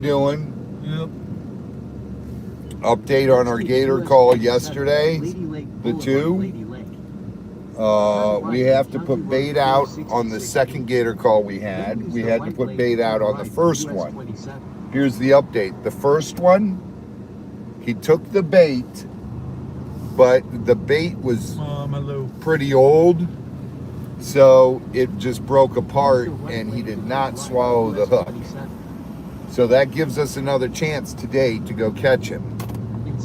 Doing Yep. update on our gator call yesterday. The two. We have to put bait out on the second gator call we had. We had to put bait out on the first one. Here's the update. The first one, he took the bait, but the bait was pretty old, so it just broke apart and he did not swallow the hook. So that gives us another chance today to go catch him.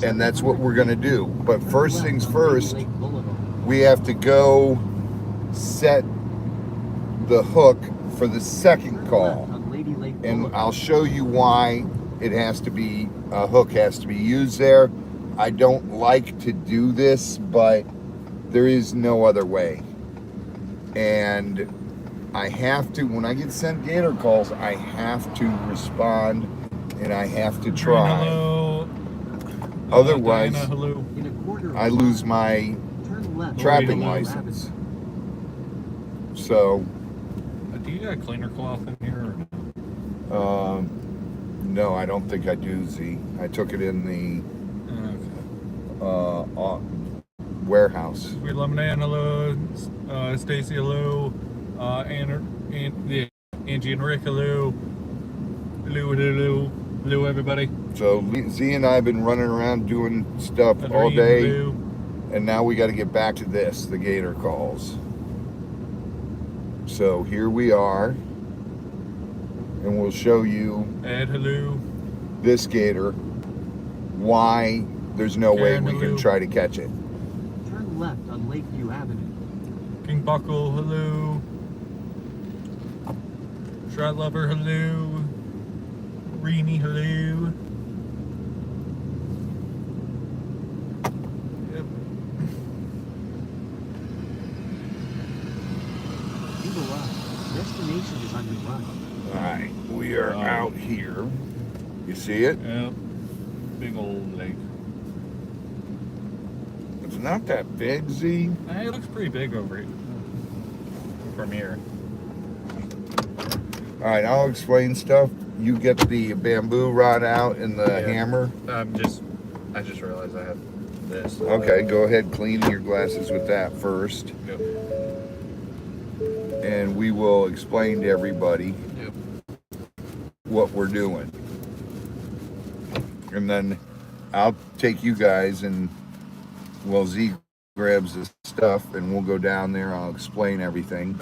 And that's what we're going to do. But first things first, we have to go set the hook for the second call. And I'll show you why it has to be, a hook has to be used there. I don't like to do this, but there is no other way. And I have to, when I get sent gator calls, I have to respond and I have to try. Hello. Otherwise, Diana, hello. I lose my trapping license. So, Do you got a cleaner cloth in here? no, I don't think I do, Z. I took it in the warehouse. Sweet Lemonade, hello. Stacy, hello. Angie and Rick, hello. Hello, everybody. So Z and I have been running around doing stuff all day, and now we got to get back to this, the gator calls. So here we are, and we'll show you Ed, hello. this gator, why there's no way we can try to catch it. Turn left on Lakeview Avenue. King Buckle, hello. Shroud Lover, hello. Reenie, hello. Yep. Keep a run. Destination is on your right. Alright, we are out here. You see it? Yep. Big old lake. It's not that big, Z. It looks pretty big over here. From here. Alright, I'll explain stuff. You get the bamboo rod out and the hammer. I just realized I have this. Okay, go ahead, clean your glasses with that first. Yep. And we will explain to everybody what we're doing. And then I'll take you guys and, well, Z grabs the stuff and we'll go down there. I'll explain everything.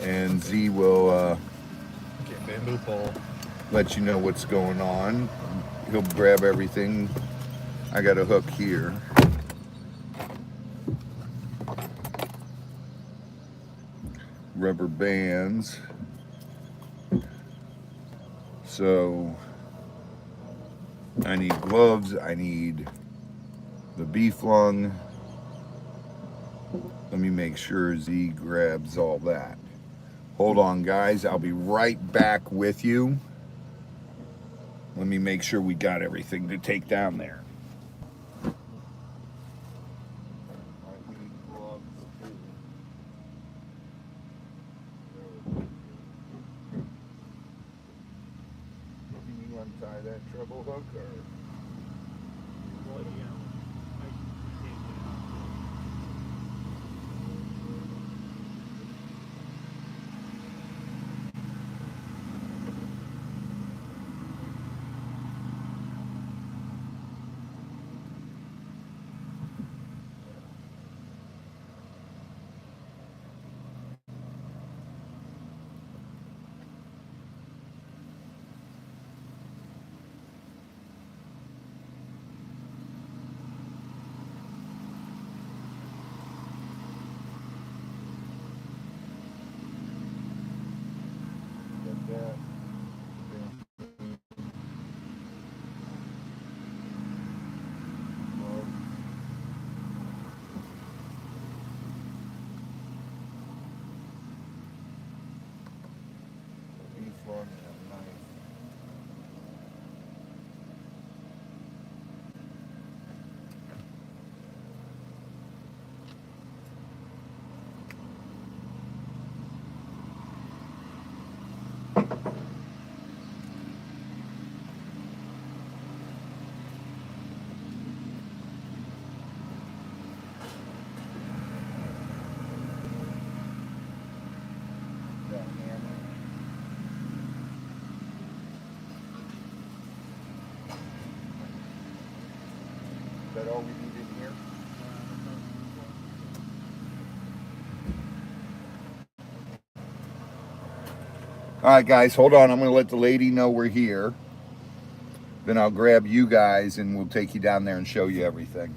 And Z will Bamboo pole. let you know what's going on. He'll grab everything. I got a hook here. Rubber bands. So I need gloves. I need the beef lung. Let me make sure Z grabs all that. Hold on, guys. I'll be right back with you. Let me make sure we got everything to take down there. Can you untie that treble hook or? that all we need in here? All right, guys, hold on. I'm going to let the lady know we're here. Then I'll grab you guys and we'll take you down there and show you everything.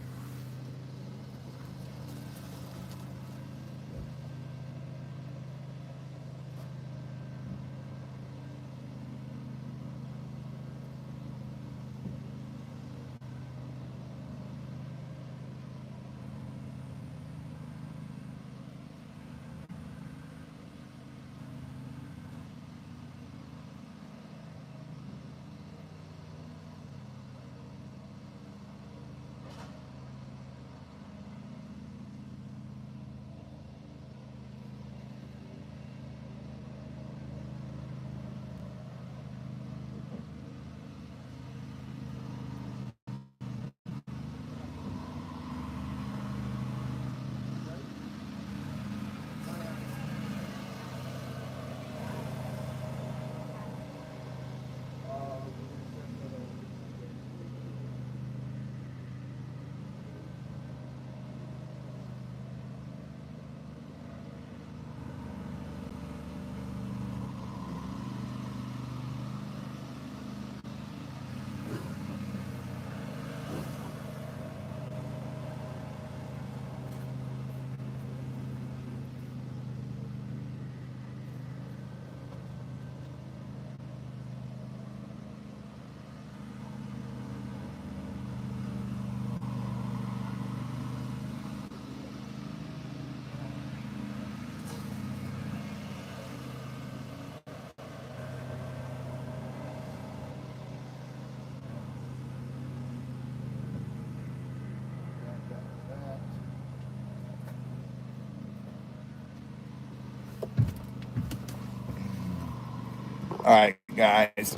All right, guys,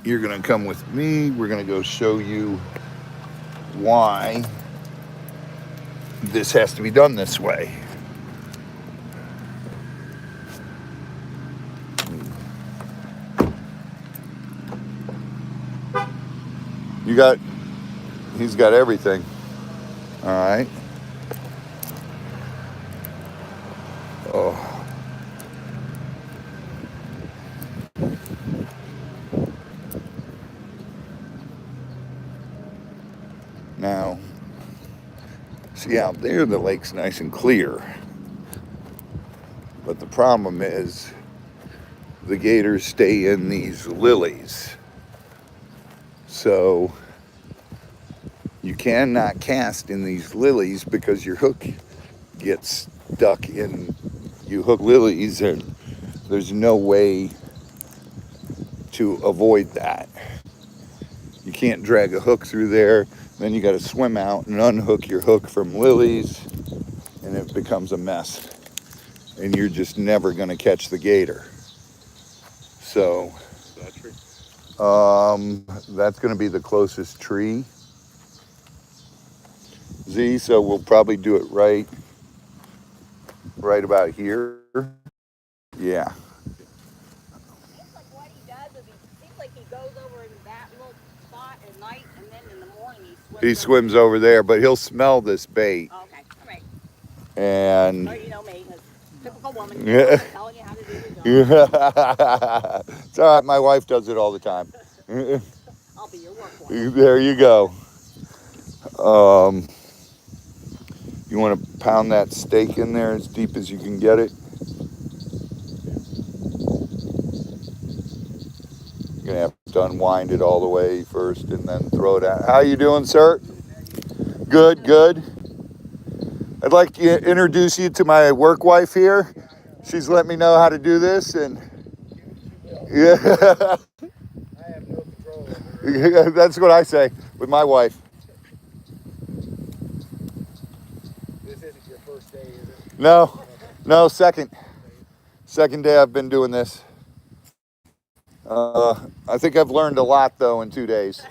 you're going to come with me. We're going to go show you why this has to be done this way. He's got everything. All right. Oh. Now, see out there, the lake's nice and clear. But the problem is the gators stay in these lilies. So you cannot cast in these lilies because your hook gets stuck in, you hook lilies, and there's no way to avoid that. You can't drag a hook through there. Then you got to swim out and unhook your hook from lilies, and it becomes a mess. And you're just never going to catch the gator. So, that's going to be the closest tree, Z. So we'll probably do it right about here. Yeah. Seems like what he does is seems like he goes over in that little spot at night, and then in the morning He swims over there, but he'll smell this bait. Oh, okay, all right. And Oh, you know me, typical woman. Yeah. Telling you how to do your job. It's all right. My wife does it all the time. I'll be your work wife. There you go. You want to pound that steak in there as deep as you can get it. You're gonna have to unwind it all the way first and then throw it out. How you doing, sir? Good, good. I'd like to introduce you to my work wife here. She's let me know how to do this, and yeah. I have no control over it. That's what I say with my wife. This isn't your first day, is it? No, second day I've been doing this. I think I've learned a lot though in 2 days.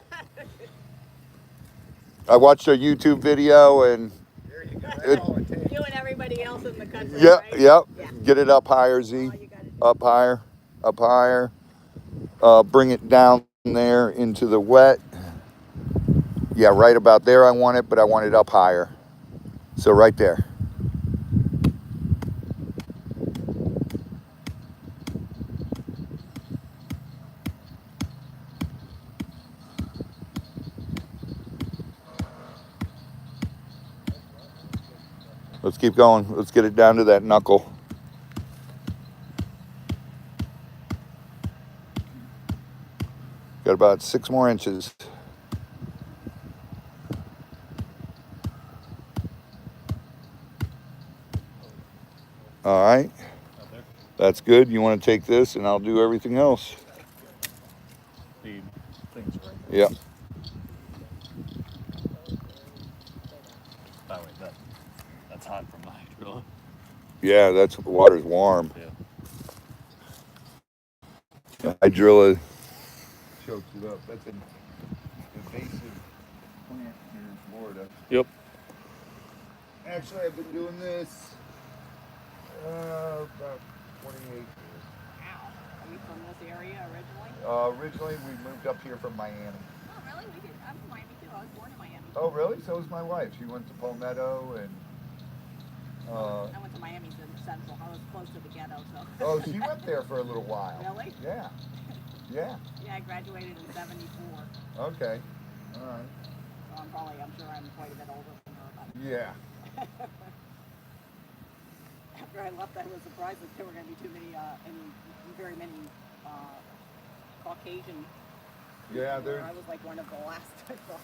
I watched a YouTube video and There you go. That's all it takes. You and everybody else in the country, yep, right? yep. Yeah. Get it up higher, Z. All you gotta do. Up higher. Bring it down there into the wet. Yeah, right about there I want it, but I want it up higher. So right there. Let's keep going. Let's get it down to that knuckle. Got about 6 more inches. All right. Out there. That's good. You want to take this and I'll do everything else. The things right. Yep. That way. That's hot from my drill. Yeah, that's the water's warm. Yeah. I drill it. Chokes it up. That's an invasive plant here in Florida. Yep. Actually, I've been doing this about 28 years. Wow. Are you from this area originally? Originally, we moved up here from Miami. Oh, really? I'm from Miami too. I was born in Miami. Oh, really? So was my wife. She went to Palmetto and. I went to Miami Central. I was close to the ghetto, so. Oh, she went there for a little while. Really? Yeah. Yeah. Yeah, I graduated in '74. Okay. All right. So I'm sure I'm quite a bit older than her. But Yeah. after I left, I was surprised that there were going to be very many Caucasian. Yeah, people. there's. I was like one of the last. I thought.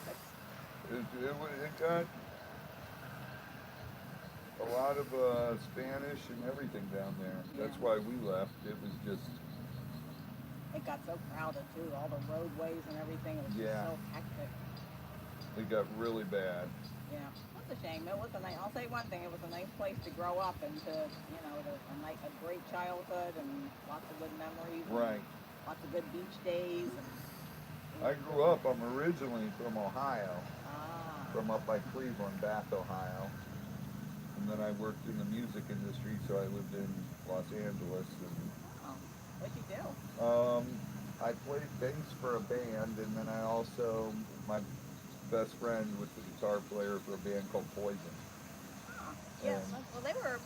It got a lot of Spanish and everything down there. That's why we left. It was just. It got so crowded too. All the roadways and everything. It was just so hectic. It got really bad. Yeah, that's a shame. It was I'll say one thing. It was a nice place to grow up and to, a great childhood and lots of good memories. Right. Lots of good beach days. I grew up. I'm originally from Ohio. From up by Cleveland, Bath, Ohio. And then I worked in the music industry, so I lived in Los Angeles. And, what'd you do? I played bass for a band, and then I also, my best friend was the guitar player for a band called Poison. Yeah, well, they were a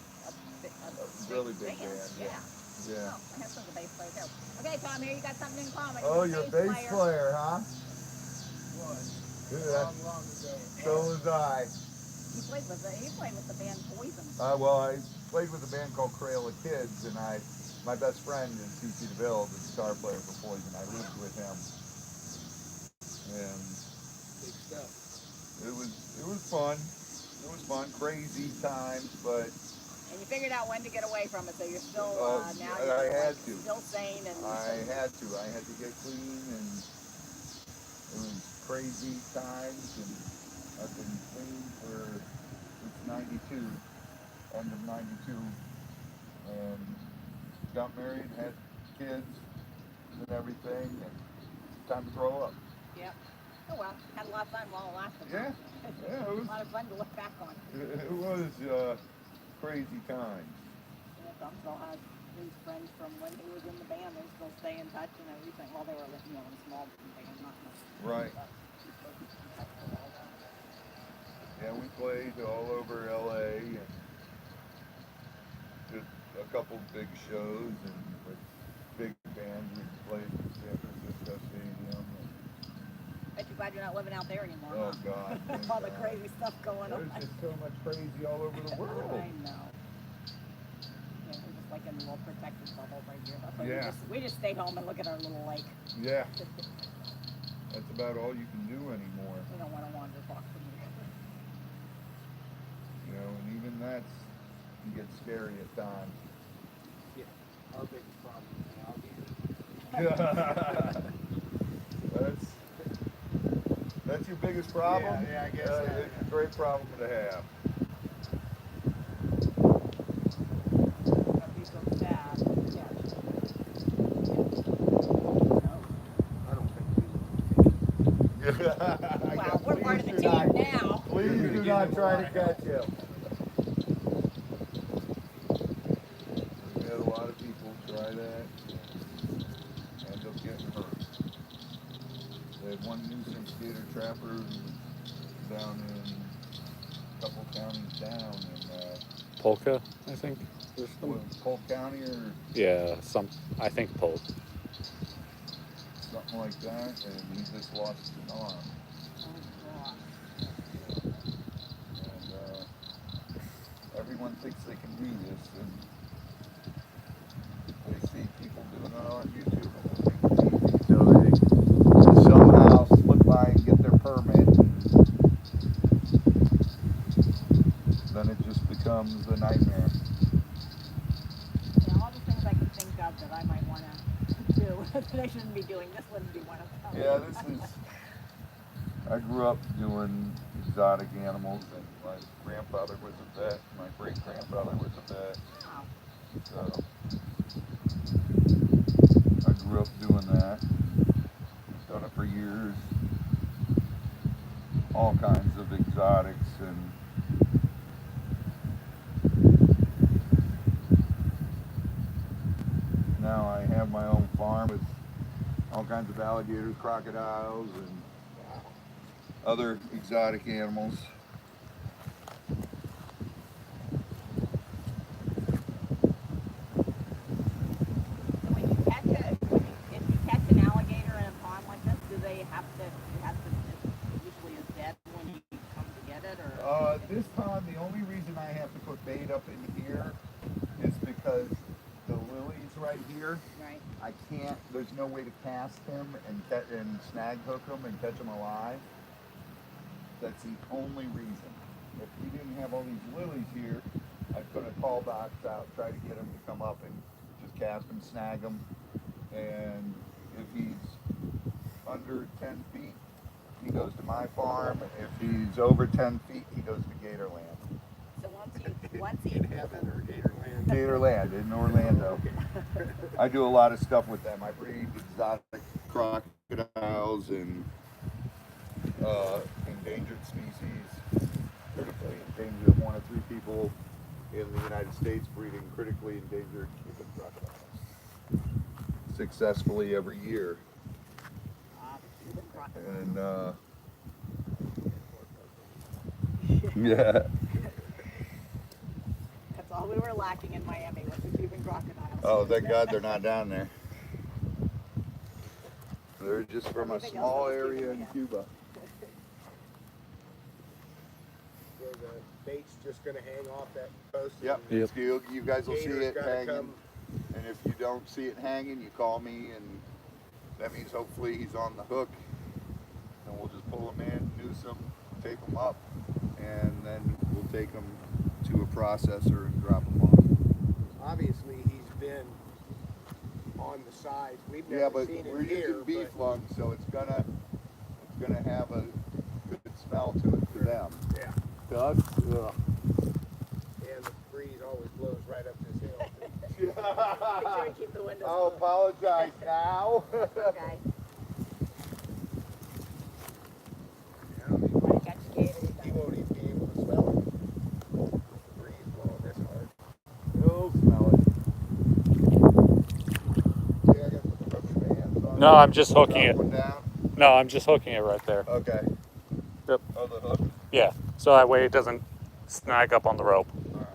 really big band. Yeah. Yeah. Oh, I have some of the bass players too. Okay, Tom, here you got something in common. Oh, you're a bass player, huh? Was. Long ago. So was I. He played with the band Poison. Well, I played with a band called Crayola Kids, and my best friend is C.C. DeVille, the guitar player for Poison. I lived with him, and Big stuff. it was fun. It was fun, crazy times, but. And you figured out when to get away from it, so you're still now I had to. still sane and. I had to get clean, and it was crazy times, and I've been clean since '92, end of '92, and got married, had kids, and everything, and time to grow up. Yep. Oh well, had a lot of fun while it lasted. Yeah, it was a lot of fun to look back on. It was crazy times. Yeah, Tom still has his friends from when he was in the band. They still stay in touch and everything. Well, they were in a small band, not much. Right. But Yeah, we played all over LA and did a couple big shows, and with big bands we played in San Francisco Stadium. Bet you're glad you're not living out there anymore, Oh huh? God. All the crazy stuff going on. There's just so much crazy all over the world. I know. Yeah, we're just like in a little protected bubble right here. That's why we just stay home and look at our little lake. Yeah. That's about all you can do anymore. We don't want to wander far from here. And even that can get scary at times. Yeah. Our biggest problem is alligator. That's your biggest problem? Yeah, I guess it's a great problem to have. That'd be so sad. Yeah. I don't think we Wow, we're part of the team now. Please do not try to catch him. We had a lot of people try that and end up getting hurt. They had one nuisance gator trapper who down in a couple counties down in Polka, I think. Or what, Polk County or yeah, I think Polk. something like that, and he just lost an arm. Oh, And everyone thinks they can do this, and they see people doing it on YouTube, and they think it's easy, so they somehow slip by and get their permit, and then it just becomes a nightmare. all the things I can think of that I might want to do that I shouldn't be doing, this wouldn't be one of them. Yeah, this is. I grew up doing exotic animals, and my grandfather was a vet. My great grandfather was a vet. Wow. So I grew up doing that. Done it for years. All kinds of exotics and. Now I have my own farm with all kinds of alligators, crocodiles, and other exotic animals. When you catch it, if you catch an alligator in a pond like this, do they have to? It usually is dead when you come to get it, or? This pond, the only reason I have to put bait up in here is because the lilies right here. Right. I can't. There's no way to cast him and snag hook him and catch him alive. That's the only reason. If we didn't have all these lilies here, I'd put a call box out, try to get him to come up and just cast him, snag him. And if he's under 10 feet, he goes to my farm. If he's over 10 feet, he goes to Gatorland. So once you In heaven or Gatorland? Gatorland in Orlando. I do a lot of stuff with them. I breed exotic crocodiles and endangered species. Critically endangered. One of 3 people in the United States breeding critically endangered Cuban crocodiles successfully every year. And yeah. That's all we were lacking in Miami was the Cuban crocodiles. Oh, thank God they're not down there. They're just from a small area in Cuba. So the bait's just gonna hang off that post? Yep. and Yep. You guys will see Gator's it gotta hanging. come. And if you don't see it hanging, you call me, and that means hopefully he's on the hook. And we'll just pull him in, noose him, tape him up, and then we'll take him to a processor and drop him off. Obviously, he's been on the sides. We've never Yeah, but seen we're it here, using beef but lung, so it's gonna have a good smell to it to them. yeah. To us, ugh. And the breeze always blows right up this hill. Make sure you keep the windows I'll closed. apologize now. Okay. I don't think When you catch a gator, he won't even be able to smell it. The breeze blowing this hard. You'll smell it. Yeah, I gotta put the rubber bands on. No, I'm just hooking Drop it. one down. No, I'm just hooking it right there. Okay. Yep. Oh, the hook. Yeah, so that way it doesn't snag up on the rope. All right.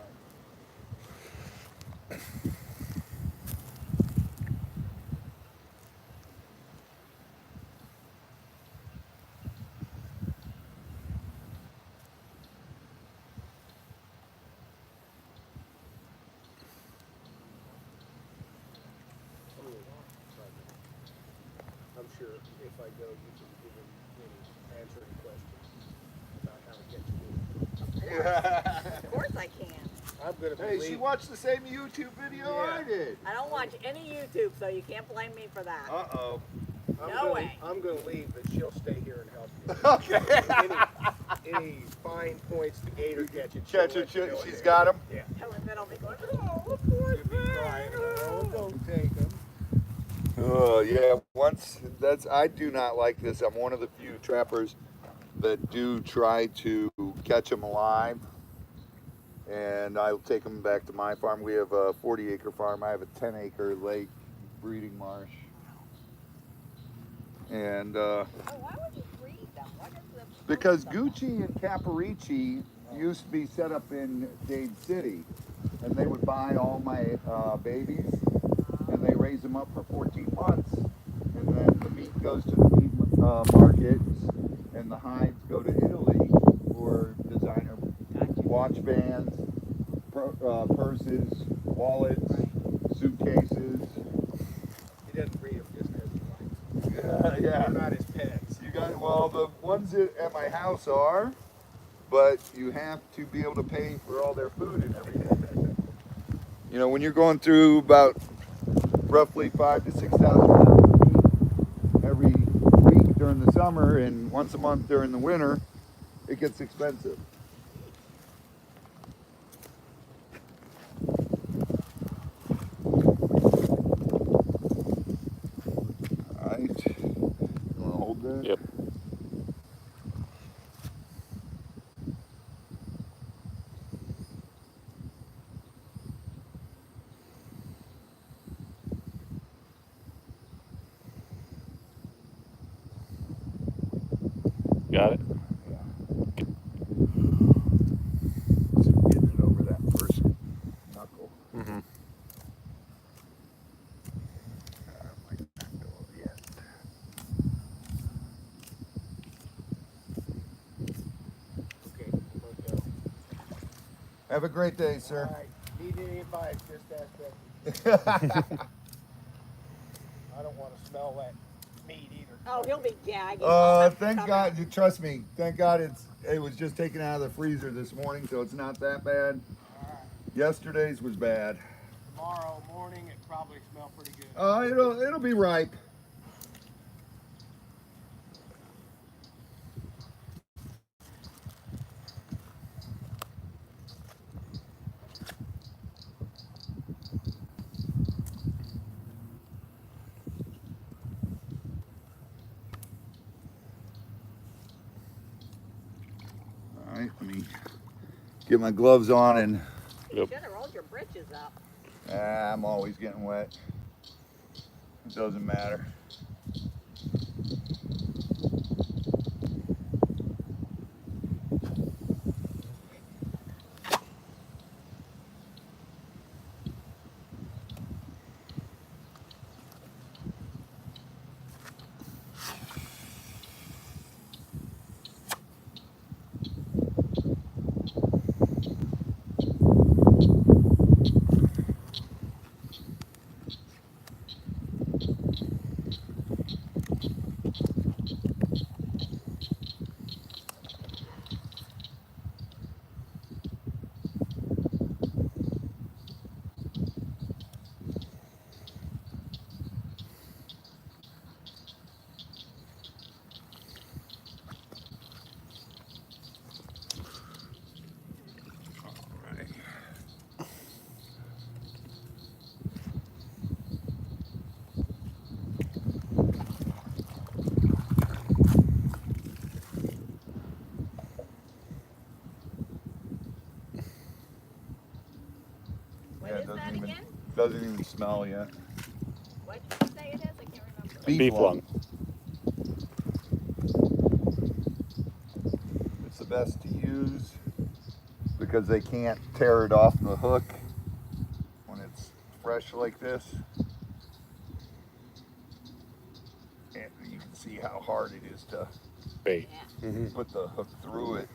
I'm sure if I go, you can give him answer any questions about how to catch a gator. of course I can. I'm gonna Hey, believe. she watched the same YouTube video I did. I don't watch any YouTube, so you can't blame me for that. Uh-oh. No way. I'm gonna leave, but she'll stay here and help you. Okay. Any fine points the gator catches. Catch it, she's got him. Yeah. And then I'll be going, oh, of course, You'll be crying. Oh, don't take him. Oh yeah, I do not like this. I'm one of the few trappers that do try to catch them alive, and I'll take them back to my farm. We have a 40-acre farm. I have a 10-acre lake breeding marsh, and oh, why would you breed them? What is the Because Gucci and Caparici used to be set up in Dade City, and they would buy all my babies, and they raise them up for 14 months, and then the meat goes to the meat markets, and the hides go to Italy for designer watch bands, purses, wallets, suitcases. He doesn't breed them just because he likes them. Yeah. They're not his pets. You got, well, the ones at my house are, but you have to be able to pay for all their food and everything. You know, when you're going through about roughly 5,000 to 6,000 pounds of meat every week during the summer and once a month during the winter, it gets expensive. All right, you want to hold that? Yep. Got it. Getting it over that first knuckle. Mm-hmm. Okay, we'll go. Have a great day, sir. All right. Need any advice? Just ask Becky. I don't want to smell that meat either. Oh, he'll be gagging. I'll have to Thank come God, out. trust me, thank God it was just taken out of the freezer this morning, so it's not that bad. All right. Yesterday's was bad. Tomorrow morning, it probably smell pretty good. It'll be ripe. All right, let me get my gloves on and You should have rolled your britches up. I'm always getting wet. It doesn't matter. What Yeah, it is that again? doesn't even smell yet. What did you say it is? I can't remember. Beef lung. It's the best to use because they can't tear it off the hook when it's fresh like this. And you can see how hard it is to Bait. Yeah. Mm-hmm. put the hook through it.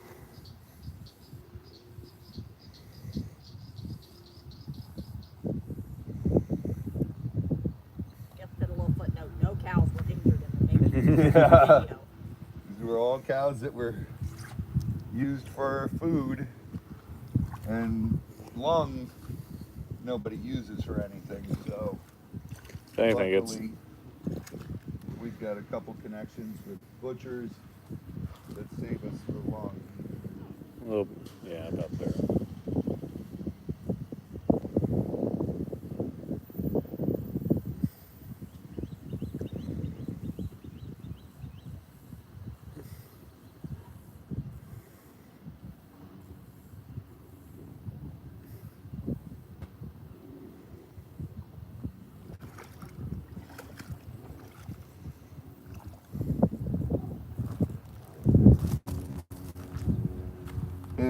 Just put a little footnote. No cows were injured in the making of this Yeah. video. These were all cows that were used for food, and lung nobody uses for anything. So If anything, it's luckily, we've got a couple connections with butchers that save us the lung. a little, yeah, about there.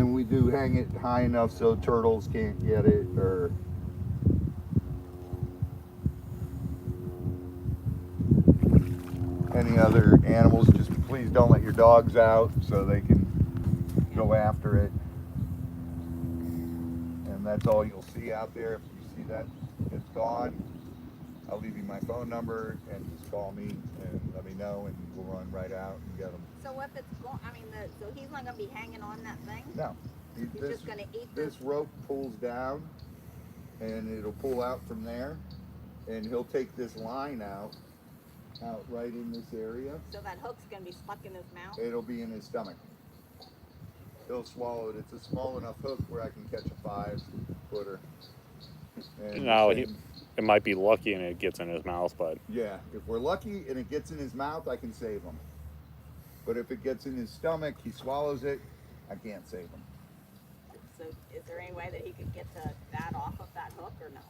And we do hang it high enough so turtles can't get it, or any other animals. Just please don't let your dogs out so they can go after it. And that's all you'll see out there. If you see that it's gone, I'll leave you my phone number and just call me and let me know, and we'll run right out and get them. So if it's gone, I mean, so he's not gonna be hanging on that thing? No. He's just gonna eat this rope pulls down and it'll pull out from there, and he'll take this line out right in this area. So that hook's gonna be stuck in his mouth? It'll be in his stomach. He'll swallow it. It's a small enough hook where I can catch a 5-footer. No, it might be lucky and it gets in his mouth, but yeah, if we're lucky and it gets in his mouth, I can save him. But if it gets in his stomach, he swallows it, I can't save him. So is there any way that he could get that off of that hook, or no?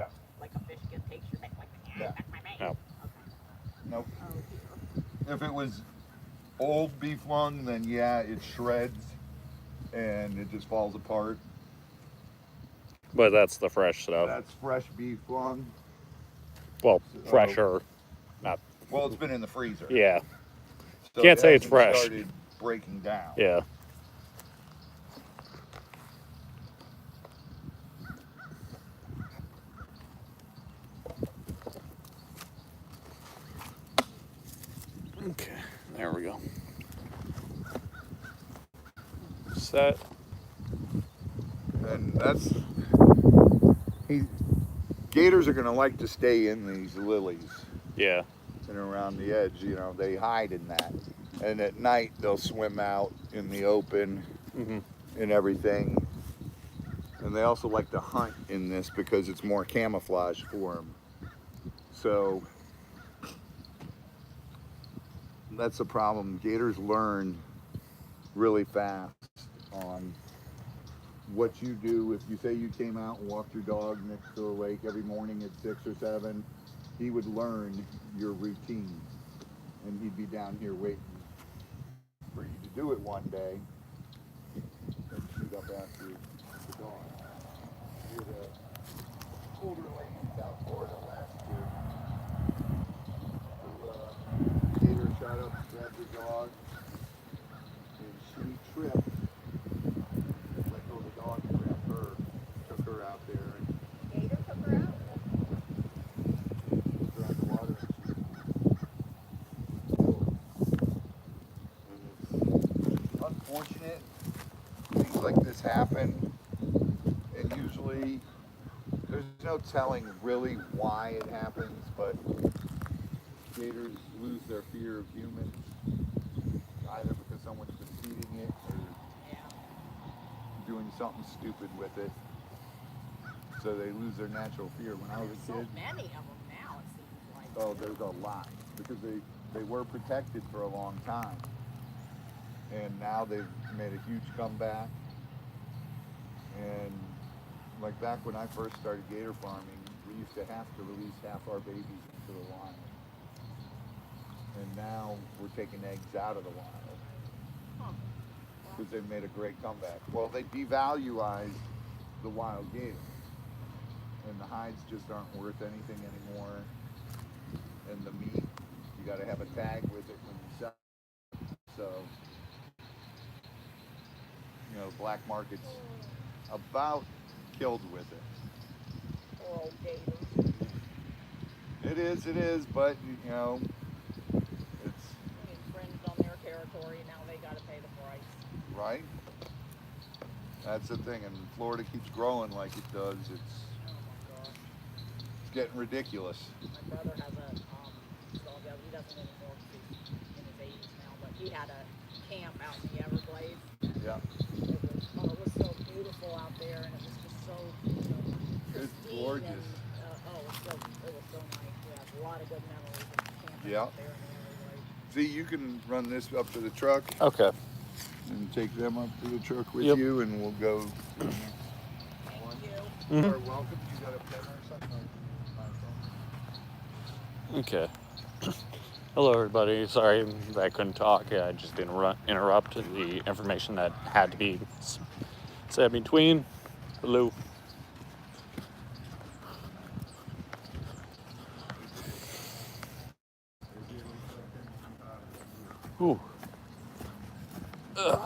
No. Like a fish takes your bait, like, Yeah. that's my bait. No. Okay. Nope. Oh dear. If it was old beef lung, then yeah, it shreds and it just falls apart. but that's the fresh stuff. That's fresh beef lung. Well, fresher, not. Well, it's been in the freezer. Yeah. So Can't it say it's hasn't fresh. Started breaking down. Yeah. Okay, there we go. Set. And that's gators are gonna like to stay in these lilies Yeah. and around the edge. You know, they hide in that. And at night they'll swim out in the open and everything. And they also like to hunt in this because it's more camouflage for them. So that's the problem. Gators learn really fast on what you do. If you say you came out and walked your dog next to a lake every morning at 6 or 7, he would learn your routine, and he'd be down here waiting for you to do it one day and shoot up after the dog. We had an older lady in South Florida last year who gator shot up, grabbed the dog, and she tripped. Let go of the dog and grabbed her, took her out there, and Gator took her out? put her underwater, and she killed her. And it's unfortunate things like this happen, and usually there's no telling really why it happens, but gators lose their fear of humans, either because someone's been feeding it or doing something stupid with it, so they lose their natural fear. When I was a So kid, many of them now, it seems like. oh, there's a lot, because they were protected for a long time, and now they've made a huge comeback. And like back when I first started gator farming, we used to have to release half our babies into the wild, and now we're taking eggs out of the wild because they've made a great comeback. Well, they devaluize the wild gator, and the hides just aren't worth anything anymore, and the meat, you got to have a tag with it when you sell it. So, you know, black market's about killed with it. Poor old gators. It is, but you know, it's We infringed on their territory, now they gotta pay the price. right. That's the thing, and Florida keeps growing like it does. Oh my gosh. It's getting ridiculous. My brother has a dog out. He doesn't anymore because he's in his 80s now, but he had a camp out in the Everglades. Yeah, It was so beautiful out there, and it was just so, it's pristine. gorgeous. And, it was so nice. We have a lot of good memories of camping Yeah. out there in the Everglades. See, you can run this up to the truck Okay. and take them up to the truck with Yep. you, and we'll go. Thank you. You're welcome. You got a pen or something? Okay. Hello, everybody. Sorry that I couldn't talk. I just didn't interrupt the information that had to be Set between. Hello. Ooh. Ugh.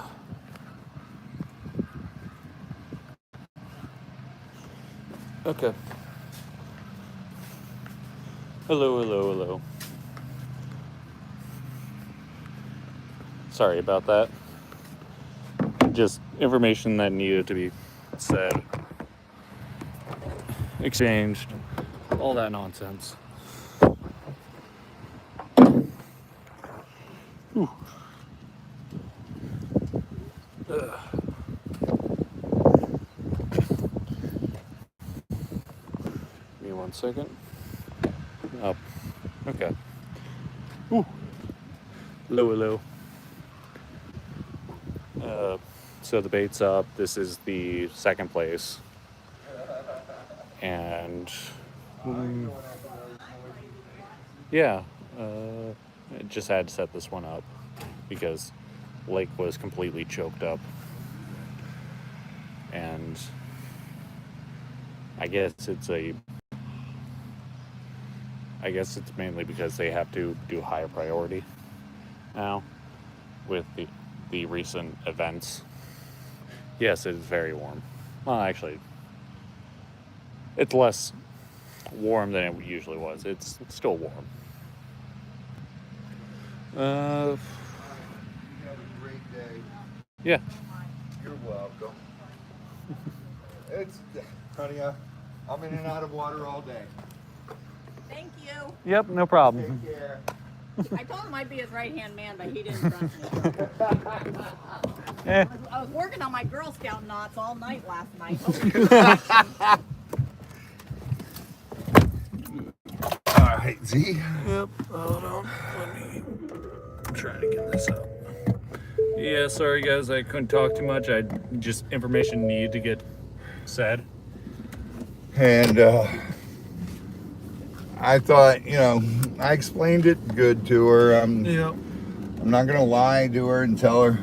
Okay. Hello, hello, hello. Sorry about that. Just information that needed to be said, exchanged, all that nonsense. Ooh. Ugh. Give me 1 second. Up. Okay. Ooh. Hello, hello. So the bait's up. This is the second place. And yeah, I just had to set this one up because lake was completely choked up. And I guess it's mainly because they have to do higher priority now with the recent events. Yes, it is very warm. Well, actually, it's less warm than it usually was. It's still warm. You have a great day. Yeah. You're welcome. It's, honey, I'm in and out of water all day. Thank you. Yep, no problem. Take care. I told him I'd be his right-hand man, but he didn't trust me. Eh. I was working on my Girl Scout knots all night last night. All right, Z. Yep, hold on. Let me try to get this up. Yeah, sorry guys, I couldn't talk too much. Just information needed to get said. And I thought, I explained it good to her. Yeah. I'm not gonna lie to her and tell her.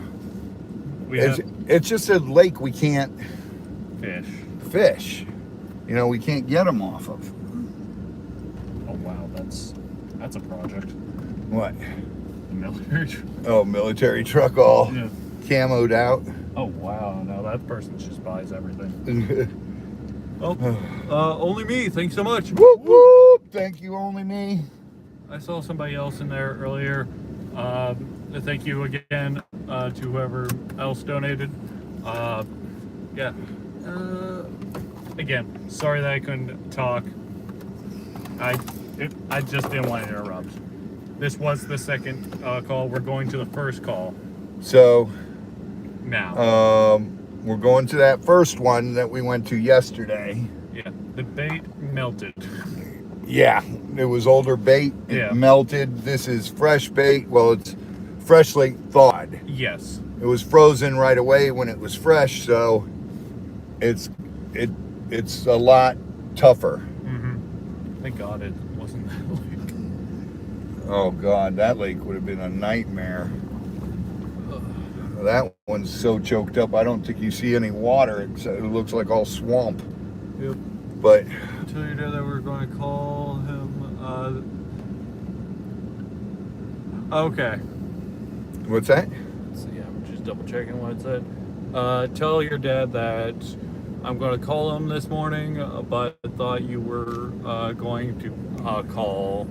It's just a lake we can't fish. We can't get them off of. Oh wow, that's a project. What? The military. Oh, military truck all Yeah. camoed out. Oh wow, no, that person just buys everything. Only me. Thanks so much. Whoop whoop! Thank you, only me. I saw somebody else in there earlier. Thank you again to whoever else donated. Yeah. Again, sorry that I couldn't talk. I just didn't want to interrupt. This was the second call. We're going to the first call So, now. we're going to that first one that we went to yesterday. Yeah, the bait melted. Yeah, it was older bait. It melted. This is fresh bait. Well, it's freshly thawed. Yes. It was frozen right away when it was fresh, so it's a lot tougher. Mm-hmm. Thank God it wasn't that lake. Oh God, that lake would have been a nightmare. That one's so choked up, I don't think you see any water. It looks like all swamp. Yep. But Tell your dad that we're going to call him. Okay. what's that? So yeah, I'm just double checking what it said. Tell your dad that I'm going to call him this morning, but I thought you were going to call.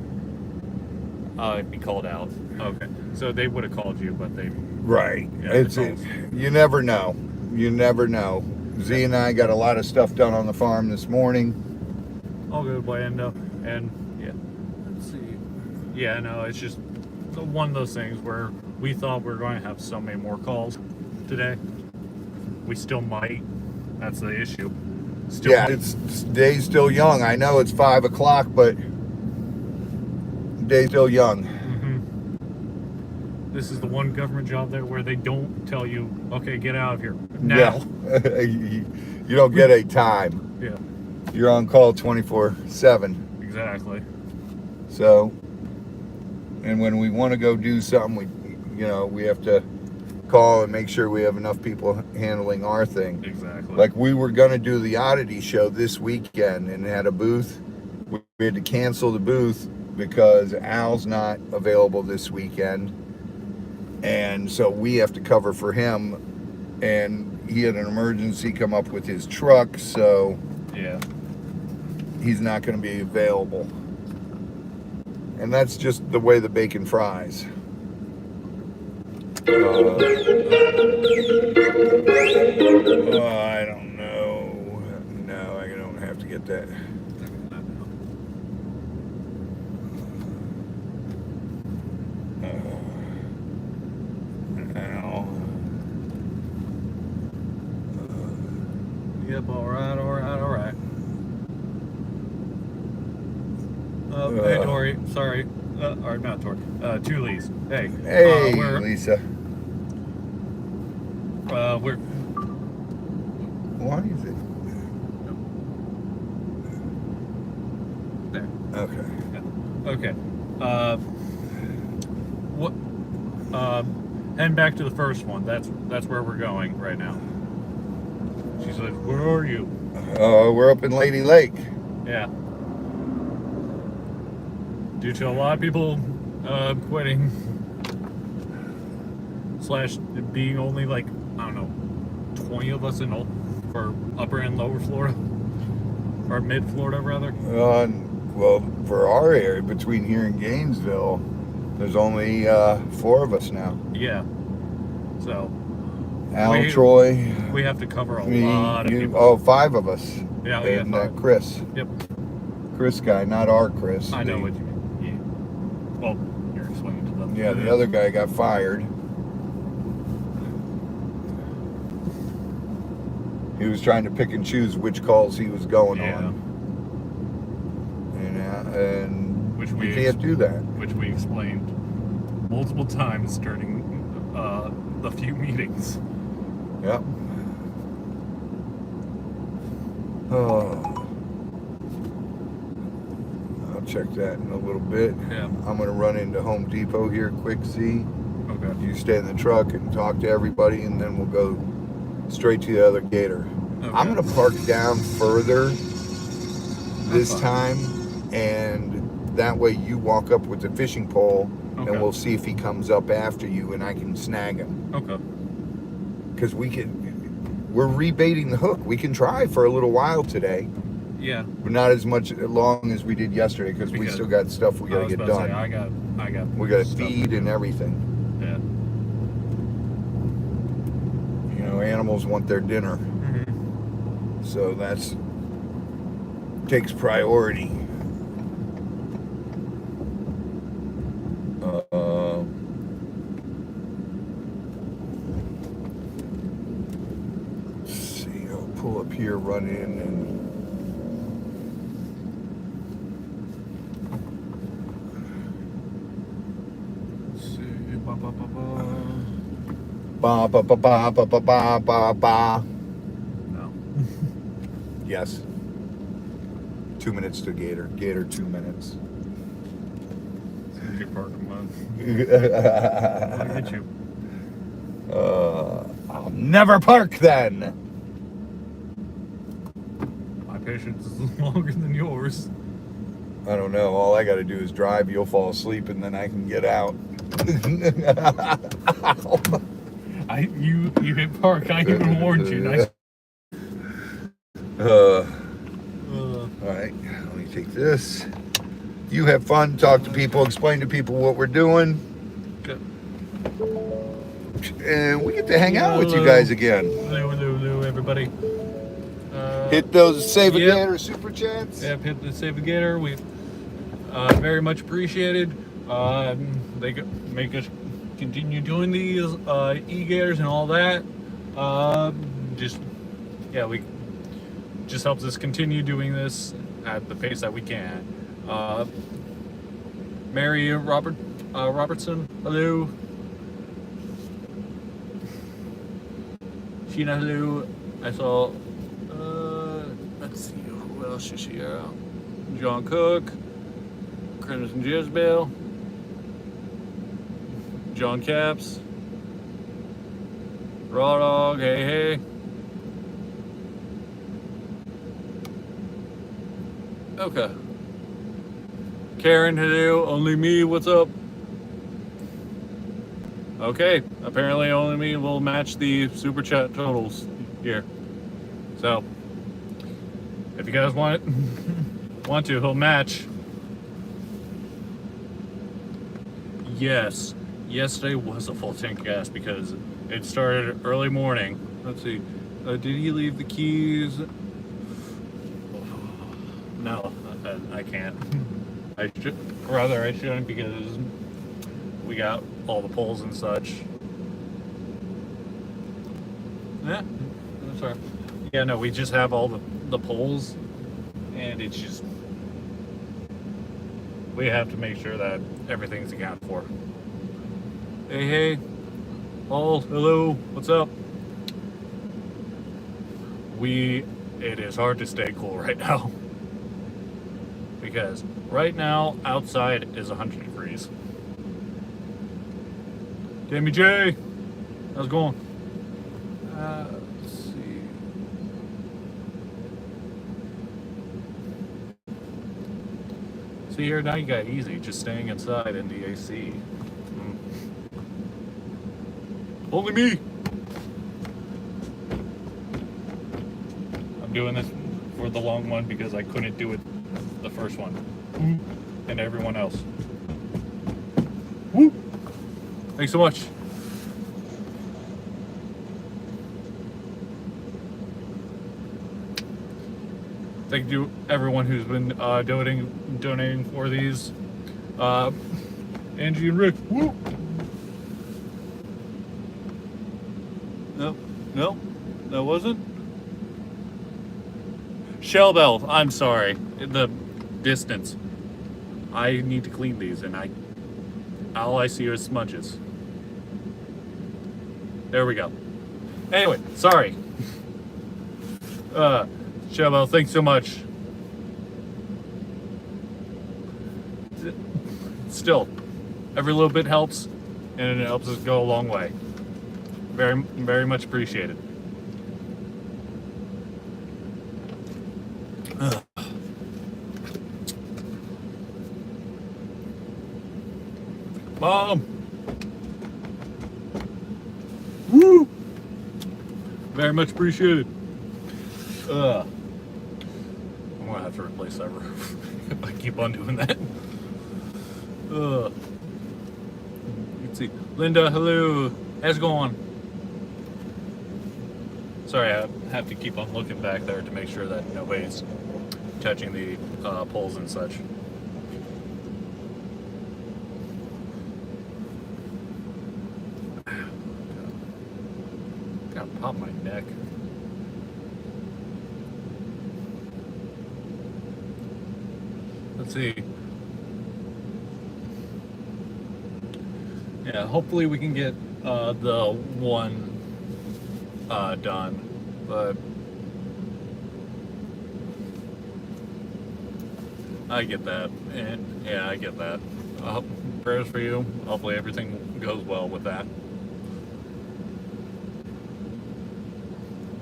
Be called out. Okay. So they would have called you, but they. Right. Yeah, You never know. You never know. Z and I got a lot of stuff done on the farm this morning. All good, Blando. And yeah. Let's see. Yeah, no, it's just one of those things where we thought we were going to have so many more calls today. We still might. That's the issue. Still Yeah, might. it's day's still young. I know it's 5 o'clock, but day's still young. Mm-hmm. This is the one government job there where they don't tell you, okay, get out of here now. Yeah. You don't get a time. Yeah. You're on call 24/7. Exactly. So, and when we want to go do something, we have to call and make sure we have enough people handling our thing. Exactly. Like we were gonna do the Oddity show this weekend and had a booth. We had to cancel the booth because Al's not available this weekend, and so we have to cover for him. And he had an emergency come up with his truck, so yeah, he's not going to be available. And that's just the way the bacon fries. I don't know. No, I don't have to get that. Yep, all right. Hey, Tori, sorry. Or not Tori. Tully's. Hey. Hey, we're, Lisa. we're... Why is it? There. Okay. Okay. What? Heading back to the first one. That's where we're going right now. She said, "Where are you?" We're up in Lady Lake. Yeah. Due to a lot of people quitting / being only like, I don't know, 20 of us in all for upper and lower Florida, or mid Florida rather. Well, for our area between here and Gainesville, there's only 4 of us now. Yeah. So Al, Troy, we have to cover a me, lot of you. people. Oh, 5 of us. Yeah, And yeah, 5. Chris. Yep. Chris guy, not our Chris. I know what you mean. Yeah. Well, you're explaining to them. Yeah, the other guy got fired. He was trying to pick and choose which calls he was going on. And Which we can't do that. Which we explained multiple times during the few meetings. Yep. Oh. I'll check that in a little bit. Yeah. I'm going to run into Home Depot here quick, see. Okay. You stay in the truck and talk to everybody, and then we'll go straight to the other Gator. Okay. I'm going to park down further this fine. time, and that way you walk up with the fishing pole, Okay. and we'll see if he comes up after you, and I can snag him. Okay. Because we're rebaiting the hook. We can try for a little while today, Yeah. but not as long as we did yesterday, because we still got stuff we got to get done. I got. We got to stuff. feed and everything. Yeah. You know, animals want their dinner, Mm-hmm. so takes priority. Let's see, I'll pull up here, run in, and Let's see. Ba, ba, ba, ba. ba ba ba ba ba ba ba ba ba. No. Yes. 2 minutes to Gator. Gator 2 minutes. Your parking lot. I'll I'll get you. I'll never park then. My patience is longer than yours. I don't know. All I got to do is drive. You'll fall asleep, and then I can get out. You hit park. I even warned you. Nice. All right. Let me take this. You have fun. Talk to people. Explain to people what we're doing. Good. And we get to hang out with you guys again. Hello, everybody. Hit those Save a Yep. Gator super chats. Yep, hit the Save a Gator. We very much appreciated. Make us continue doing these e-gators and all that. We just helps us continue doing this at the pace that we can. Mary Robertson, hello. Sheena, hello. I saw. Let's see who else is here. John Cook, Crimson Jezebel, John Caps, Raw dog, hey, hey. Okay. Karen, hello. Only me, what's up? Okay, apparently only me will match the super chat totals here. So, if you guys want to, he'll match. Yes, yesterday was a full tank of gas because it started early morning. Let's see, did he leave the keys? No, I can't. I shouldn't because we got all the poles and such. Yeah, I'm sorry. Yeah, no, we just have all the poles, and it's just we have to make sure that everything's accounted for. Hey, hey, all, hello, what's up? It is hard to stay cool right now because right now outside is 100 degrees. Jamie J, how's it going? Let's see. See here, now you got easy, just staying inside in the AC. Only me! I'm doing this for the long one because I couldn't do it the first one. And everyone else. Woo! Thanks so much. Thank you everyone who's been donating for these. Angie and Rick. Woo! No, that wasn't. Shell belt. I'm sorry. The distance. I need to clean these, and all I see is smudges. There we go. Anyway, sorry. Shell belt, thanks so much. Still, every little bit helps, and it helps us go a long way. Very, very much appreciated. Mom! Woo! Very much appreciated. I'm gonna have to replace that roof if I keep on doing that. Let's see. Linda, hello. How's it going? Sorry, I have to keep on looking back there to make sure that nobody's touching the poles and such. Gotta pop my neck. Let's see. Yeah, hopefully we can get the one done, but I get that, and yeah, I get that. Prayers for you. Hopefully everything goes well with that.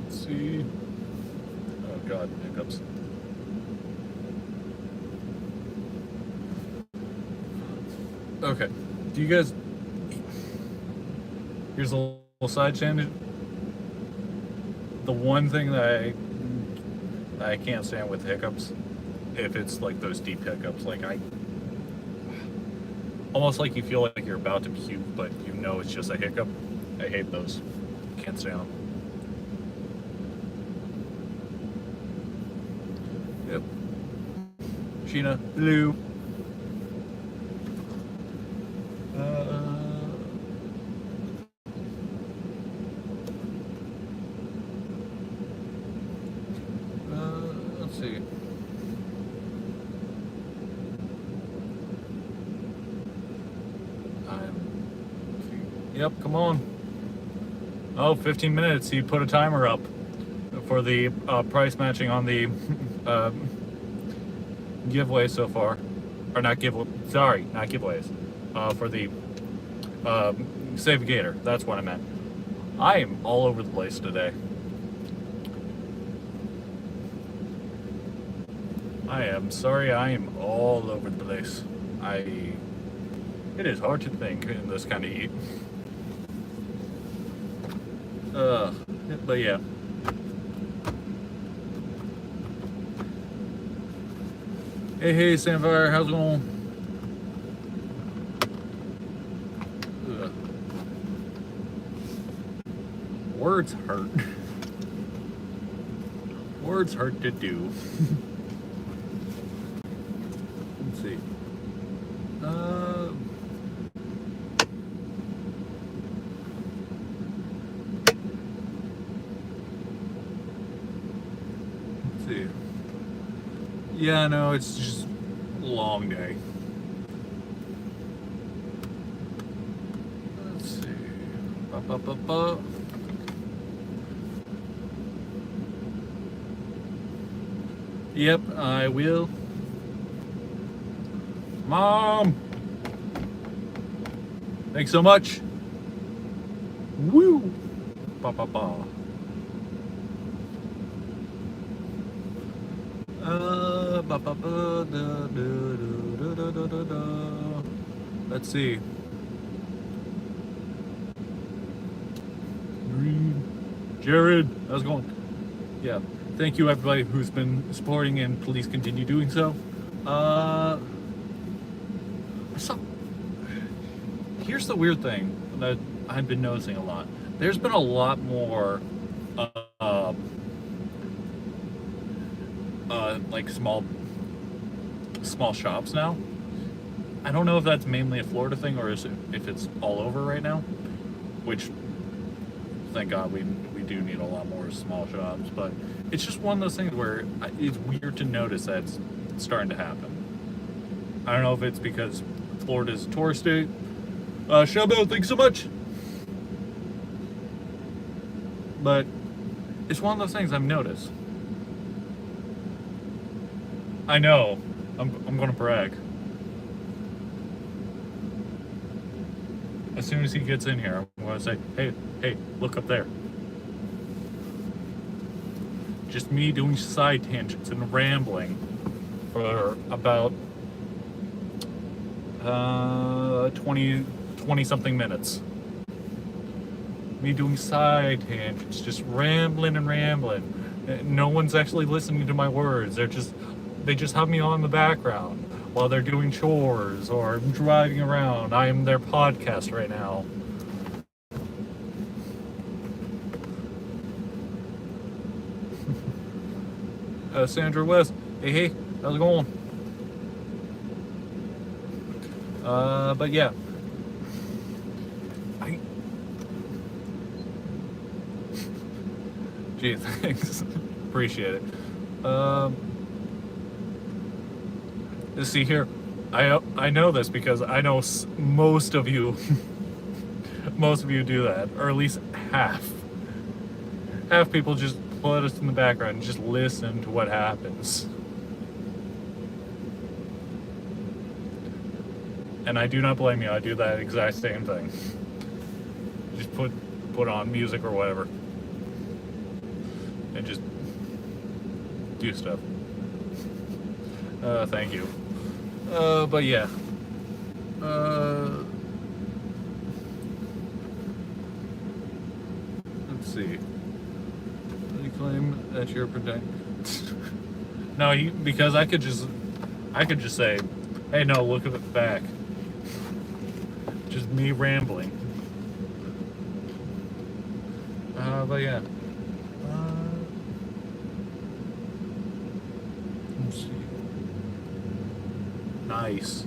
Let's see. Oh God, hiccups. Okay. Do you guys? Here's a little side tangent. The one thing that I can't stand with hiccups, if it's like those deep hiccups, like almost like you feel like you're about to puke, but you know it's just a hiccup. I hate those. Can't stand them. Yep. Sheena, hello. Let's see. Yep, come on. Oh, 15 minutes. He put a timer up for the price matching on the giveaway so far. Or not giveaway. Sorry, not giveaways. For the Save Gator. That's what I meant. I am all over the place today. I am sorry, I am all over the place. It is hard to think in this kind of heat. But yeah. Hey, Sandfire, how's it going? Ugh. Words hurt. Words hurt to do. Let's see. Let's see. Yeah, no, it's just a long day. Let's see. Ba-ba-ba-ba. Yep, I will. Mom! Thanks so much. Woo! Ba-ba-ba. Ba-ba-ba, da, da, da, da, da, da, da. Let's see. Jared, how's it going? Yeah, thank you everybody who's been supporting, and please continue doing so. Here's the weird thing that I've been noticing a lot. There's been a lot more like small shops now. I don't know if that's mainly a Florida thing or if it's all over right now, which thank God we do need a lot more small shops, but it's just one of those things where it's weird to notice that it's starting to happen. I don't know if it's because Florida's a tourist state. Shelbo, thanks so much. But it's one of those things I've noticed. I know. I'm gonna brag. As soon as he gets in here, I'm gonna say, hey, look up there. Just me doing side tangents and rambling for about 20 something minutes. Me doing side tangents, just rambling and rambling. No one's actually listening to my words. They just have me on the background while they're doing chores or driving around. I am their podcast right now. Sandra West, hey, how's it going? But yeah. Gee, thanks. Appreciate it. See here, I know this because I know most of you do that, or at least half people just put us in the background and just listen to what happens. And I do not blame you. I do that exact same thing. Just put on music or whatever and just do stuff. Thank you. But yeah. Let's see. You claim that you're protected. No, because I could just say, hey, no, look at it back. Just me rambling. But yeah. Let's see. Nice.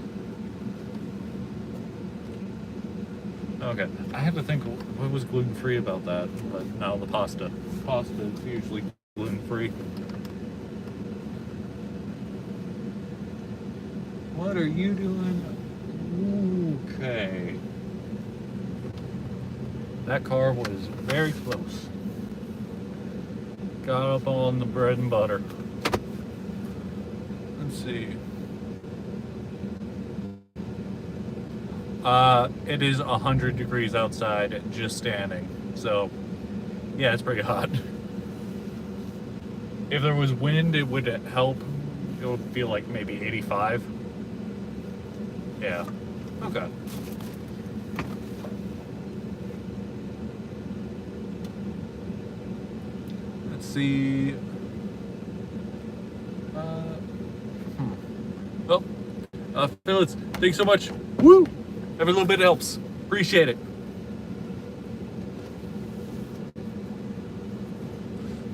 Okay, I had to think what was gluten-free about that, but now the pasta. Pasta is usually gluten-free. What are you doing? Okay. That car was very close. Got up on the bread and butter. Let's see. It is 100 degrees outside just standing. So, yeah, it's pretty hot. If there was wind, it would help. It would feel like maybe 85. Yeah. Okay. Let's see. Oh, Phyllis, thanks so much. Woo! Every little bit helps. Appreciate it.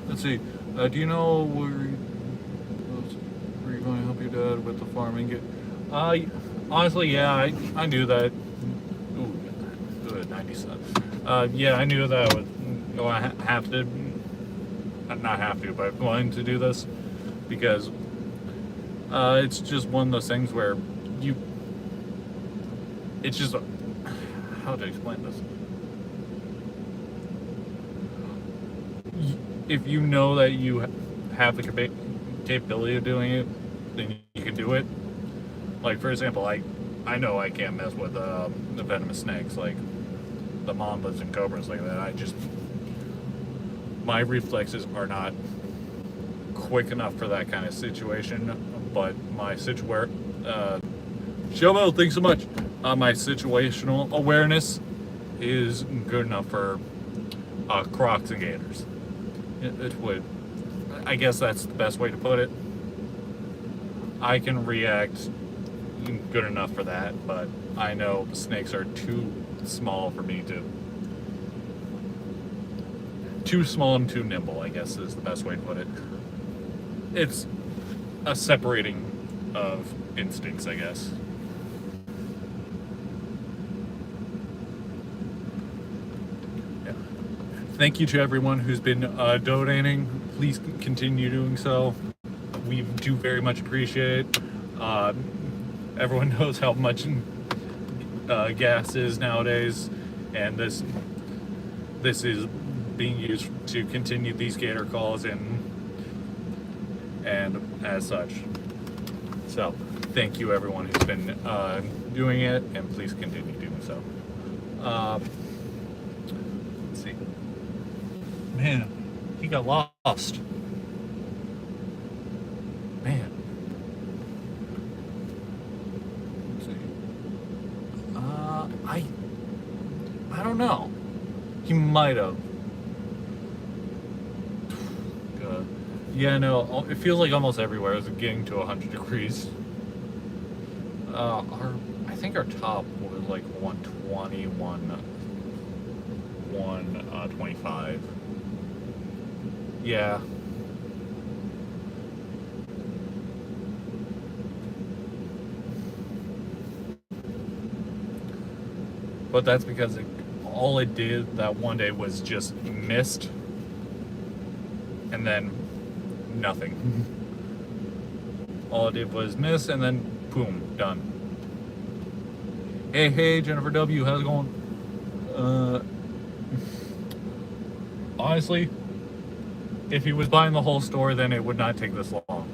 Let's see. Do you know where you're going to help your dad with the farming? Honestly, yeah, I knew that. Ooh, good, 97. Yeah, I knew that I would have to, not have to, but going to do this because it's just one of those things where it's just, how to explain this? If you know that you have the capability of doing it, then you can do it. Like, for example, I know I can't mess with the venomous snakes, like the mambas and cobras like that. My reflexes are not quick enough for that kind of situation, but my Showbell, thanks so much. My situational awareness is good enough for crocs and gators. It would. I guess that's the best way to put it. I can react good enough for that, but I know snakes are too small for me to. Too small and too nimble, I guess is the best way to put it. It's a separating of instincts, I guess. Yeah. Thank you to everyone who's been donating. Please continue doing so. We do very much appreciate it. Everyone knows how much gas is nowadays, and this is being used to continue these gator calls and as such. So thank you everyone who's been doing it, and please continue doing so. Let's see. Man, he got lost. Man. Let's see. I don't know. He might have. Yeah, no, it feels like almost everywhere is getting to 100 degrees. I think our top was like 120, 125. Yeah. But that's because all it did that one day was just mist, and then nothing. All it did was miss, and then boom, done. Hey, Jennifer W, how's it going? Honestly, if he was buying the whole store, then it would not take this long.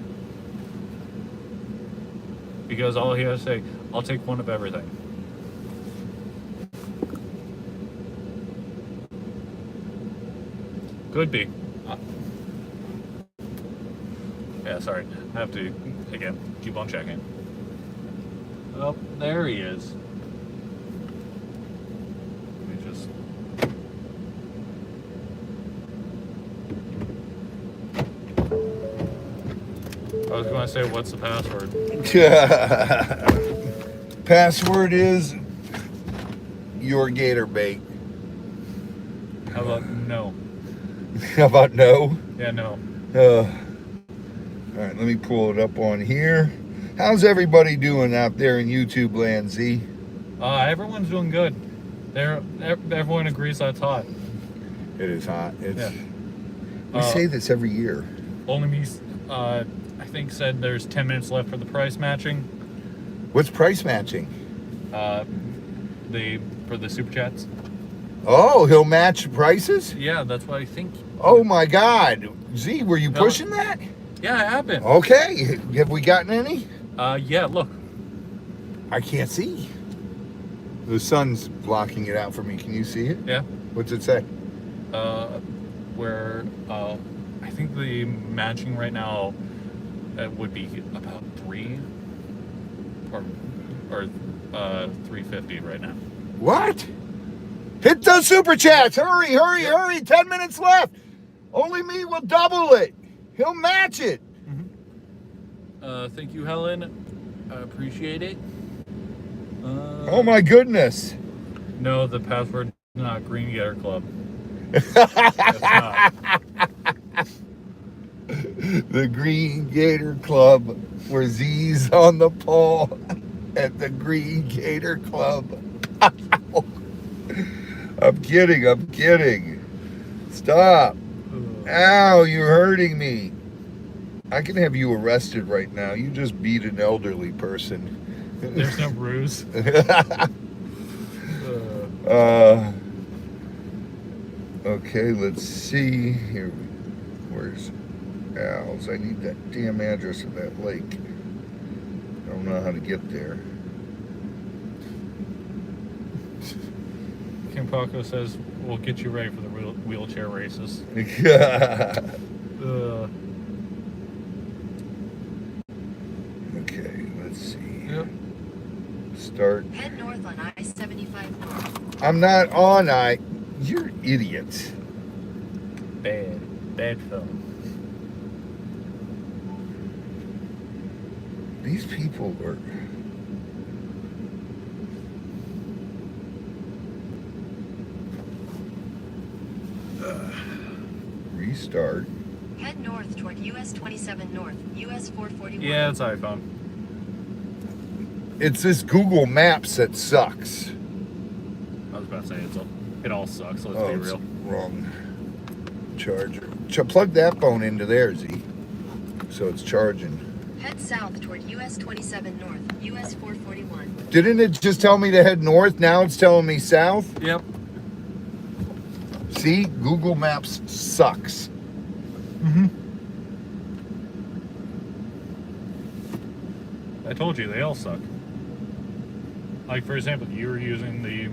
Because all he has to say, I'll take one of everything. Could be. Yeah, sorry. I have to, again, keep on checking. Oh, there he is. Let me just... I was going to say, what's the password? Password is your gator bait. How about no? How about no? Yeah, no. All right, let me pull it up on here. How's everybody doing out there in YouTube land, Z? Everyone's doing good. Everyone agrees that's hot. It is hot. Yeah. We say this every year. Only me, I think, said there's 10 minutes left for the price matching. What's price matching? For the super chats. Oh, he'll match prices? Yeah, that's what I think. Oh my God. Z, were you pushing that? Yeah, I have been. Okay. Have we gotten any? Yeah, look. I can't see. The sun's blocking it out for me. Can you see it? Yeah. What's it say? Where I think the matching right now would be about 3 or 350 right now. What? Hit those super chats. Hurry, hurry, hurry. 10 minutes left. Only me will double it. He'll match it. Thank you, Helen. I appreciate it. Oh my goodness. No, the password is not Green Gator Club. It's not. The Green Gator Club, where Z's on the pole at the Green Gator Club. I'm kidding. Stop. Ow, you're hurting me. I can have you arrested right now. You just beat an elderly person. There's no bruise. Okay, let's see. Here, where's Al's? I need that damn address of that lake. I don't know how to get there. Kim Paco says we'll get you ready for the wheelchair races. Okay, let's see. Yep. Start. Head north on I-75 north. I'm not on You're idiots. Bad film. These people are. Restart. Head north toward US 27 north, US 441. Yeah, it's iPhone. It's this Google Maps that sucks. I was about to say it all sucks. Let's be It's real. wrong charger. Plug that phone into there, Z. So it's charging. Head south toward US 27 north, US 441. Didn't it just tell me to head north? Now it's telling me south? Yep. See? Google Maps sucks. I told you they all suck. Like, for example, you were using the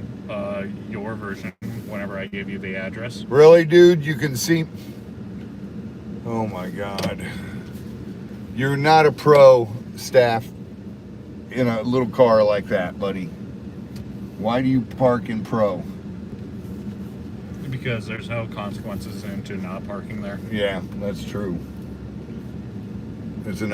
your version whenever I gave you the address. Really, dude? You can see. Oh my God. You're not a pro staff in a little car like that, buddy. Why do you park in pro? Because there's no consequences into not parking there. Yeah, that's true. It's an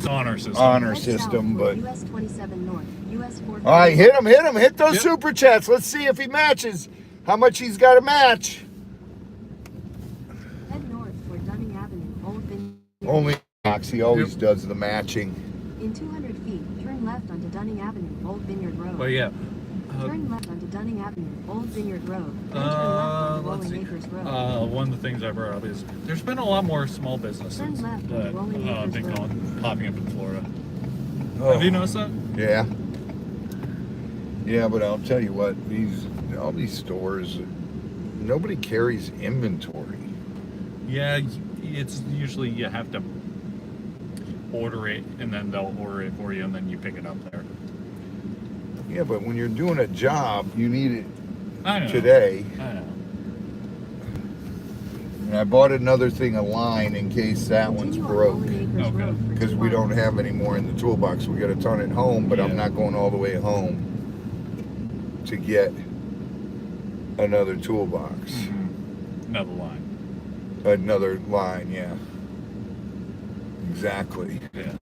honor system. honor Head system, south toward but. US 27 north, US 441. All right, hit him. Hit those Yep. super chats. Let's see if he matches. How much he's got to match. Head north toward Dunning Avenue, Old Vineyard. Only Max, he always does the matching. In 200 feet, turn left onto Dunning Avenue, Old Vineyard Road. But yeah. Turn left onto Dunning Avenue, Old Vineyard Road. Then turn left onto Let's Rolling see. Acres Road. One of the things I brought up is there's been a lot more small businesses Turn left onto that Rolling have Acres been Road. popping up in Florida. Oh, Have you noticed that? Yeah. Yeah, but I'll tell you what, all these stores, nobody carries inventory. Yeah, it's usually you have to order it and then they'll order it for you and then you pick it up there. Yeah, but when you're doing a job, you need it I know. today. I know. And I bought another thing of line in case that one's Continue on broke. Rolling Acres Okay. Road for Because 2 we don't miles. have any more in the toolbox. We got a ton at home, but I'm Yeah. not going all the way home to get another toolbox. Another line. Another line, yeah. Exactly. Yeah.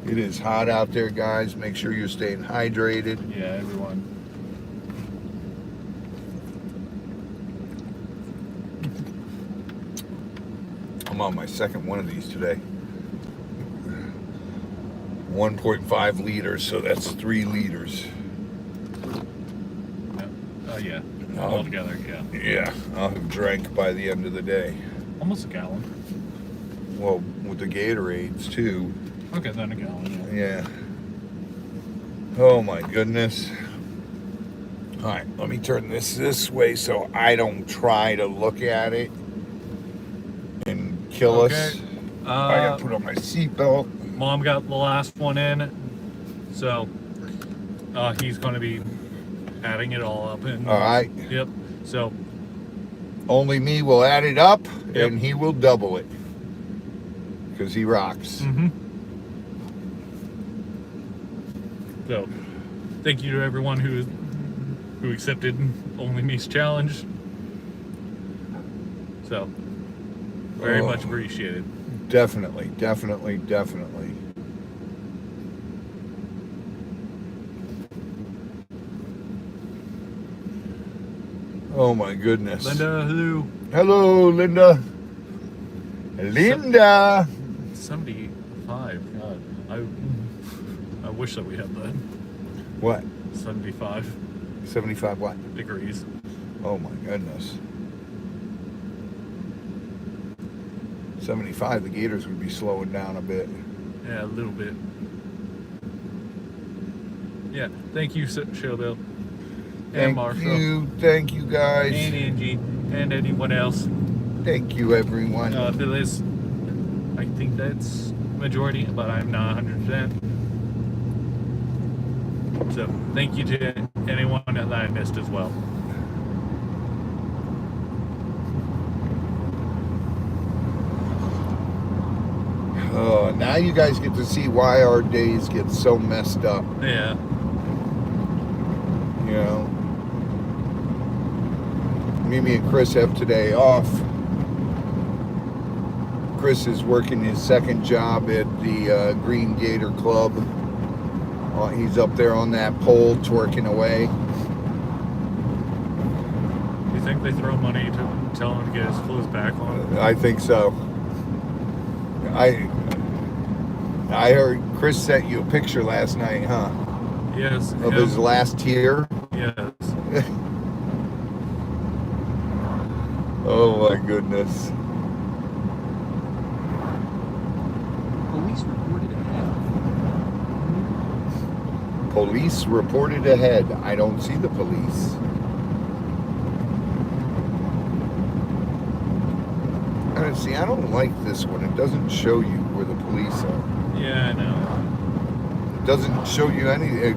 It is hot out there, guys. Make sure you're staying hydrated. Yeah, everyone. I'm on my second one of these today. 1.5 liters, so that's 3 liters. Yeah. Oh. All together, yeah. Yeah, I'll have drank by the end of the day. Almost a gallon. Well, with the Gatorades, too. Okay, then a gallon, yeah. Yeah. Oh, my goodness. All right, let me turn this way so I don't try to look at it and kill us. Okay. I gotta put on my seatbelt. Mom got the last one in, so He's going to be adding it all up. And, All right. Yep. So. Only me will add it up, Yep. and he will double it. Because he rocks. Mm-hmm. So, thank you to everyone who accepted Only Me's challenge. So, very much appreciated. Definitely, definitely, definitely. Oh my goodness. Linda, hello. Hello, Linda. Linda. 75. God, I wish that we had that. What? 75 75 what? degrees. Oh my goodness. 75, the Gators would be slowing down a bit. Yeah, a little bit. Yeah, thank you, Showbill. And Marshall. Thank you guys. And Angie. And anyone else. Thank you, everyone. Phyllis. I think that's majority, but I'm not 100%. So, thank you to anyone that I missed as well. Now you guys get to see why our days get so messed up. Yeah. You know, Mimi and Chris have today off. Chris is working his second job at the Green Gator Club. He's up there on that pole twerking away. You think they throw money to tell him to get his clothes back on? I think so. I heard Chris sent you a picture last night, huh? Yes. Of his last tear. Yes. Oh my goodness. Police reported ahead. Police reported ahead. I don't see the police. See, I don't like this one. It doesn't show you where the police are. Yeah, I know. It doesn't show you any.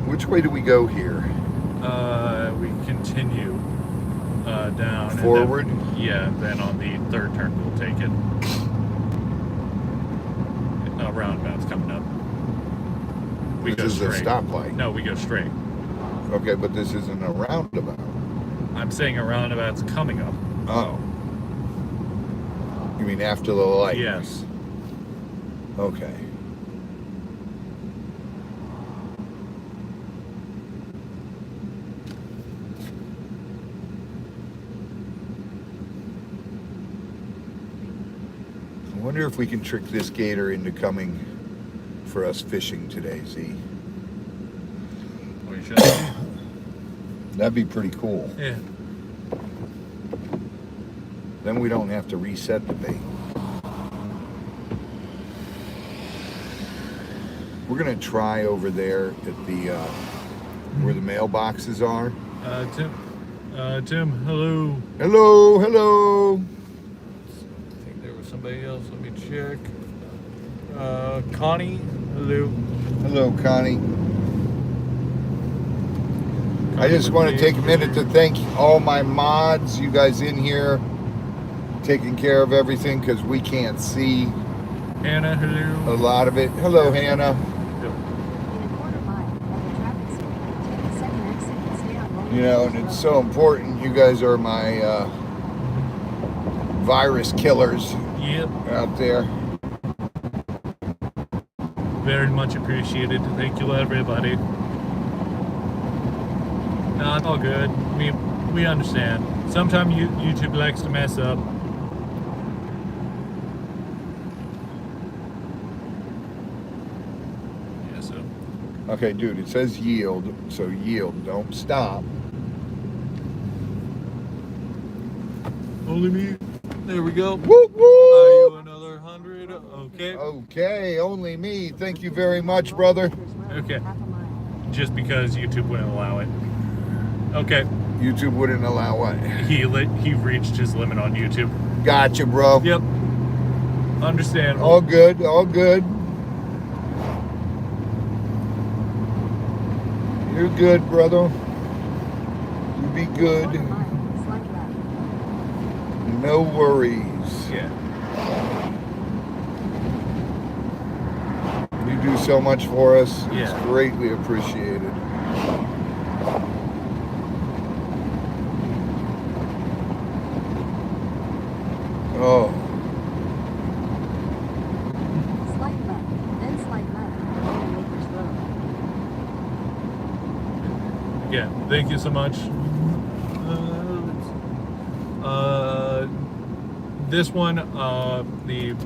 Which way do we go here? We continue down. Forward? And then, then on the third turn we'll take it. Roundabout's coming up. This is a stoplight. No, we go straight. Okay, but this isn't a roundabout. I'm saying a roundabout's coming up. Oh. You mean after the light? Yes. Okay. I wonder if we can trick this gator into coming for us fishing today, Z. We should. That'd be pretty cool. Yeah. Then we don't have to reset the bait. We're gonna try over there at the where the mailboxes are. Tim, hello. Hello, hello. I think there was somebody else. Let me check. Connie, hello. Hello, Connie. I just want to take a minute to thank all my mods, you guys in here, taking care of everything because we can't see Hannah, hello. a lot of it. Hello, Hannah. In a quarter mile of the traffic signal, take the second exit and stay on Rolling You know, and Hills it's Road. so important. You guys are my virus killers Yep. out there. Very much appreciated. Thank you, everybody. No, it's all good. We understand. Sometimes YouTube likes to mess up. Yeah, so. Okay, dude, it says yield, so yield. Don't stop. Only me. There we go. Woo Are woo! you another 100? Okay. Okay, only me. Thank you very much, brother. Okay. Half a mile. Just because YouTube wouldn't allow it. Okay. YouTube wouldn't allow what? He reached his limit on YouTube. Gotcha, bro. Yep. Understandable. All good, all good. You're good, brother. You be good. Quarter mile, slight left. No worries. Yeah. You do so much for us. It's Yeah. greatly appreciated. Oh, Slight left, then slight left. Golden Acres Road. Yeah, thank you so much. This one, the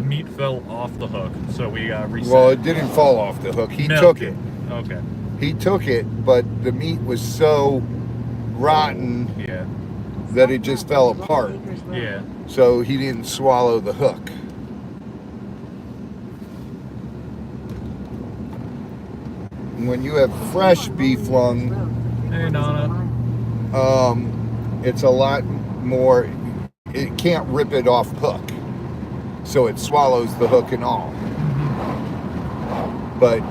meat fell off the hook, so we got reset. well, it didn't fall off the hook. He Milk took it. Okay. He took it, but the meat was so rotten Yeah. that it just fell apart. Golden Acres Road. Yeah. So he didn't swallow the hook. When you have fresh beef lung, Hey, Nana. it's a lot more, it can't rip it off hook. So it swallows the hook and all. But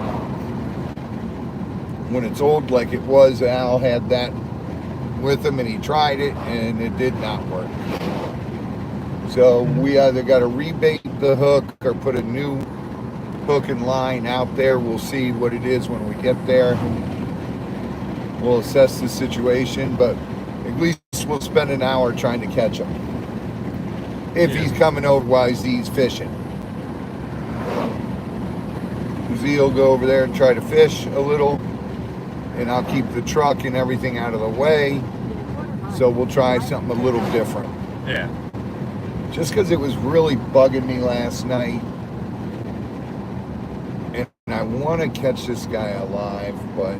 when it's old like it was, Al had that with him and he tried it and it did not work. So we either got to rebait the hook or put a new hook and line out there. We'll see what it is when we get there. We'll assess the situation, but at least we'll spend an hour trying to catch him. If he's coming over while he's fishing. Z'll go over there and try to fish a little, and I'll keep the truck and everything out of the way. So we'll try something a little different. Yeah. Just because it was really bugging me last night. And I want to catch this guy alive, but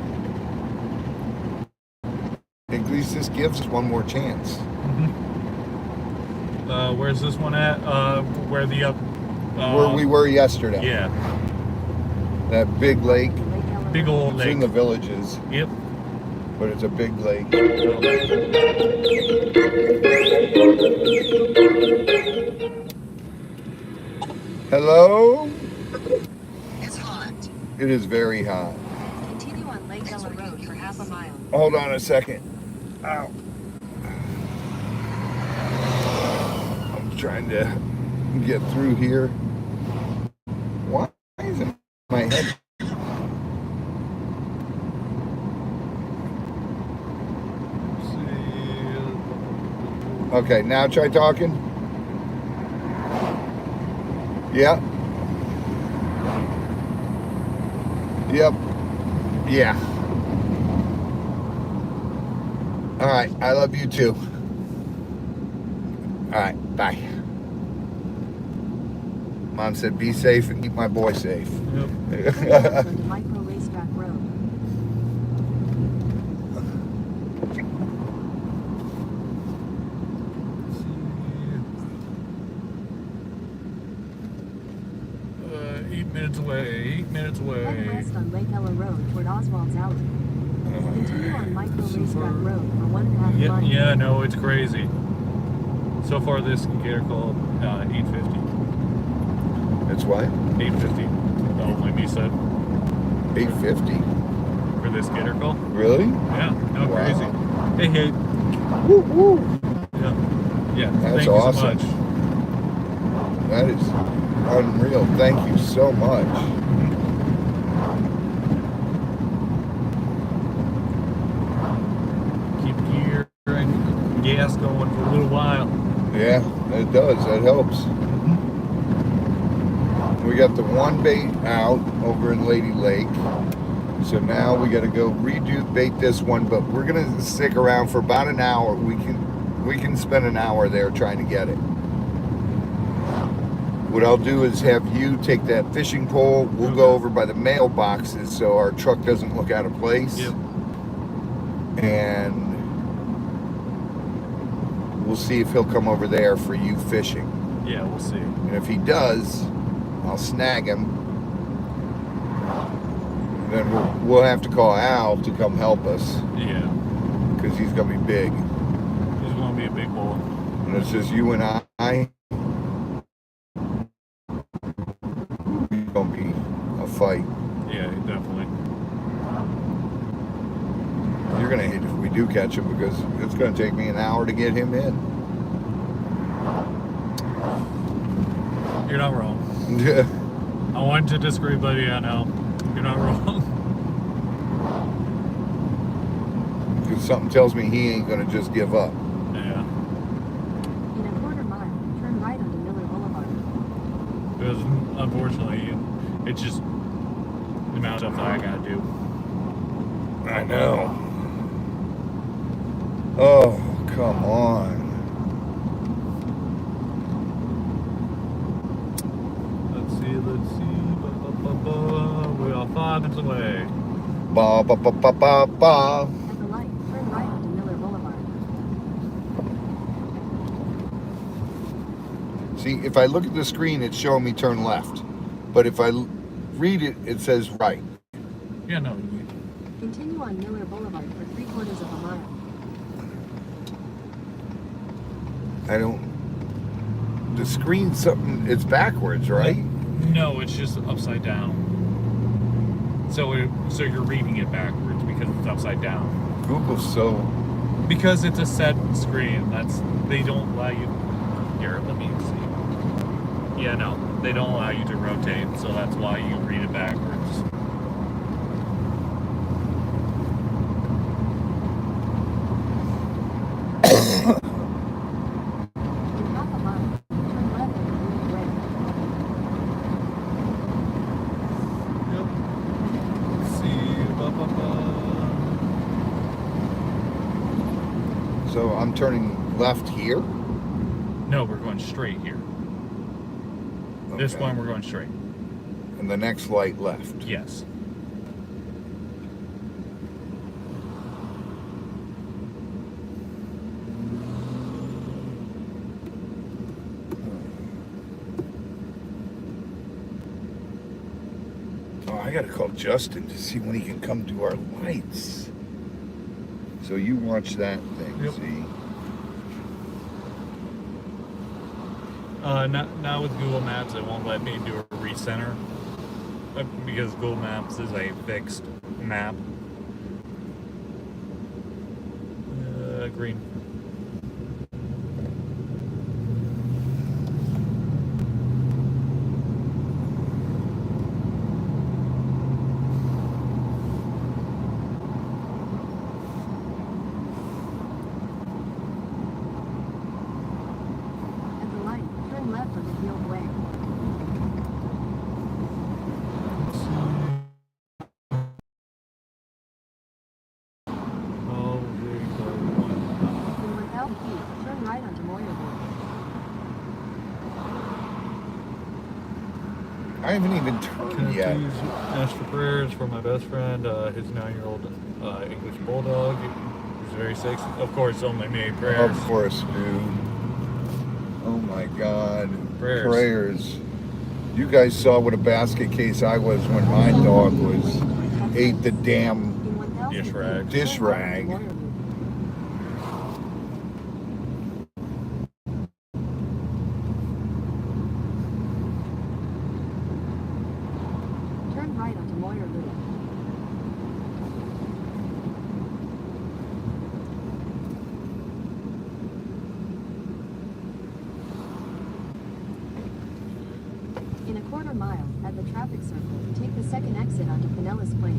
at least this gives us one more chance. Where's this one at? Where the Where we were yesterday. Yeah. That big lake. Big old It's in lake. the villages, Yep. but it's a big lake. Hello? It's hot. It is very hot. Continue on Lake Ella Road for half a mile. Hold on a second. Ow. I'm trying to get through here. Why isn't my head? Okay, now try talking. Yeah. Yep. Yeah. All right. I love you too. All right. Bye. Mom said be safe and keep my boy safe. Yep. Micro Racetrack Road. Uh, 8 minutes away. 8 minutes Head away. west on Lake Ella Road toward Oswald's Alley. Continue on Micro Racetrack Road for 1.5 Yeah, miles. yeah, no, it's crazy. So far, this Gator called 850. That's why 850. The only me said 850. for this Gator call. Really? Yeah, no Wow. crazy. Hey, hey. Woo woo. Yeah, yeah. That's thank you awesome. so much. That is unreal. Thank you so much. Keep gear and gas going for a little while. Yeah, it does. That helps. We got the one bait out over in Lady Lake. So now we got to go bait this one, but we're gonna stick around for about an hour. We can spend an hour there trying to get it. What I'll do is have you take that fishing pole. We'll go over by the mailboxes so our truck doesn't look out of place. Yep. And we'll see if he'll come over there for you fishing. Yeah, we'll see. And if he does, I'll snag him. And then we'll have to call Al to come help us Yeah, because he's gonna be big. he's gonna be a big boy. And it's just you and I. It's gonna be a fight. Yeah, definitely. do catch him, because it's going to take me an hour to get him in. You're not wrong. Yeah. I want to disagree, but yeah, no, you're not wrong. Because something tells me he ain't going to just give up. Yeah. In a quarter mile, turn right onto Miller Boulevard. Because unfortunately, it's just the amount of stuff that I gotta do. I know. Oh, come on. Let's see. We are 5 minutes away. Ba ba ba ba ba ba. At the light, turn right onto Miller Boulevard. See, if I look at the screen, it's showing me turn left. But if I read it, it says right. Yeah, no. Continue on Miller Boulevard for 3/4 of a mile. I don't. The screen's something. It's backwards, right? No, it's just upside down. So you're reading it backwards because it's upside down. Google's so. Because it's a set screen. They don't allow you. Here, let me see. Yeah, no, they don't allow you to rotate, so that's why you read it backwards. In half a mile, turn left onto Green Way. Yep. Let's see. So I'm turning left here. No, we're going straight here. This Okay. one, we're going straight. And the next light left. Yes. Oh, I gotta call Justin to see when he can come do our lights. So you watch that thing, Yep. see? Now with Google Maps, it won't let me do a recenter because Google Maps is a fixed map. Green. At the light, turn left onto Field Way. Oh, there you go. In 1,000 feet, turn right onto Moyer Road. I haven't even turned yet. Please ask for prayers for my best friend, his 9-year-old English bulldog. He's very sick. Of course, only me. Prayers. Of course, dude. Oh my God. Prayers. You guys saw what a basket case I was when my dog ate the damn. In 1,000 Dish feet, rag. Dish turn right onto rag. Moyer Road. Turn right onto Moyer Loop. In a quarter mile, at the traffic circle, take the second exit onto Pinellas Place.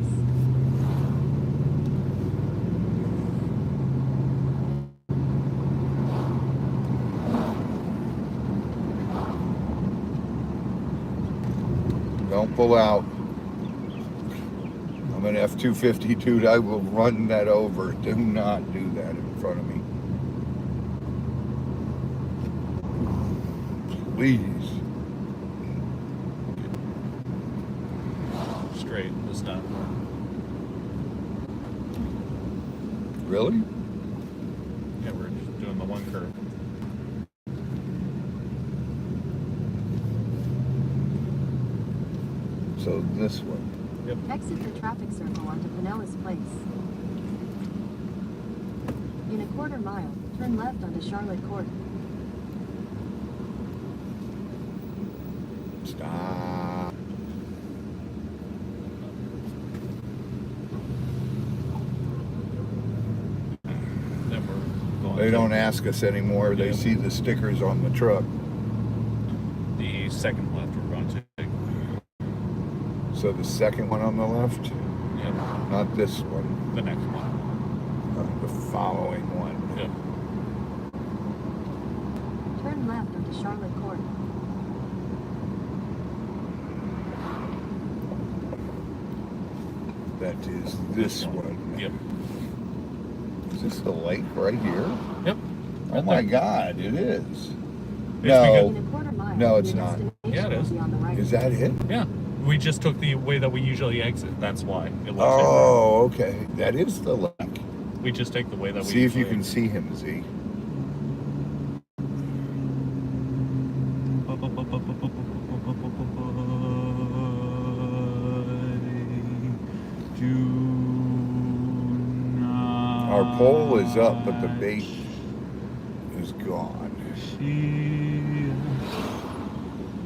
Don't pull out. I'm an F-250 dude. I will run that over. Do not do that in front of me. Please. Straight this time. Really? Yeah, we're just doing the one curve. So this one. Exit the traffic circle onto Pinellas Place. In a quarter mile, turn left onto Charlotte Court. Stop. They don't ask us anymore. They Yep. see the stickers on the truck. The second left we're going to take. So the second one on the left, Yep. not this one, The next one. the following one. Yep. Turn left onto Charlotte Court. That is this one. Yep. Is this the lake right here? Yep. Oh my God, it is. It's No, In a quarter mile, No, it's your not. destination Yeah, it will is. be on the right. is that it? Yeah. We just took the way that we usually exit. That's why it looks Oh, okay. That is the lake. different. We just take the way that we See if you usually can see him, Z. Our pole is up, but the bait is gone. See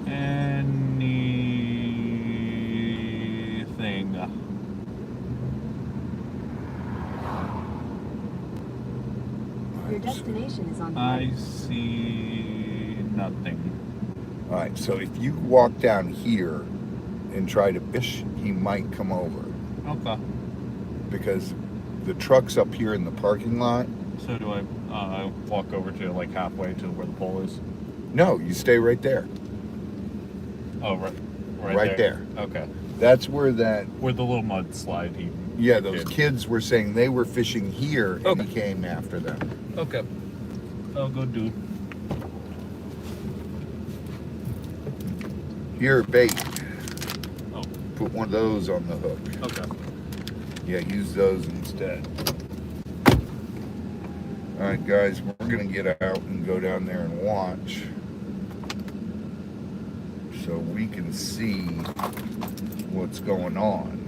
anything. Your destination is on the I right. see nothing. All right, so if you walk down here and try to fish, he might come over Okay. because the truck's up here in the parking lot. So do I walk over to like halfway to where the pole is? No, you stay right there. Oh, right. Right there. Okay. That's where that, Where the little mudslide he yeah, those did. kids were saying they were fishing here and Okay. he came after them. Okay. I'll go do. Here, bait. Oh, Put one of those on the hook. okay. Yeah, use those instead. All right, guys, we're gonna get out and go down there and watch so we can see what's going on.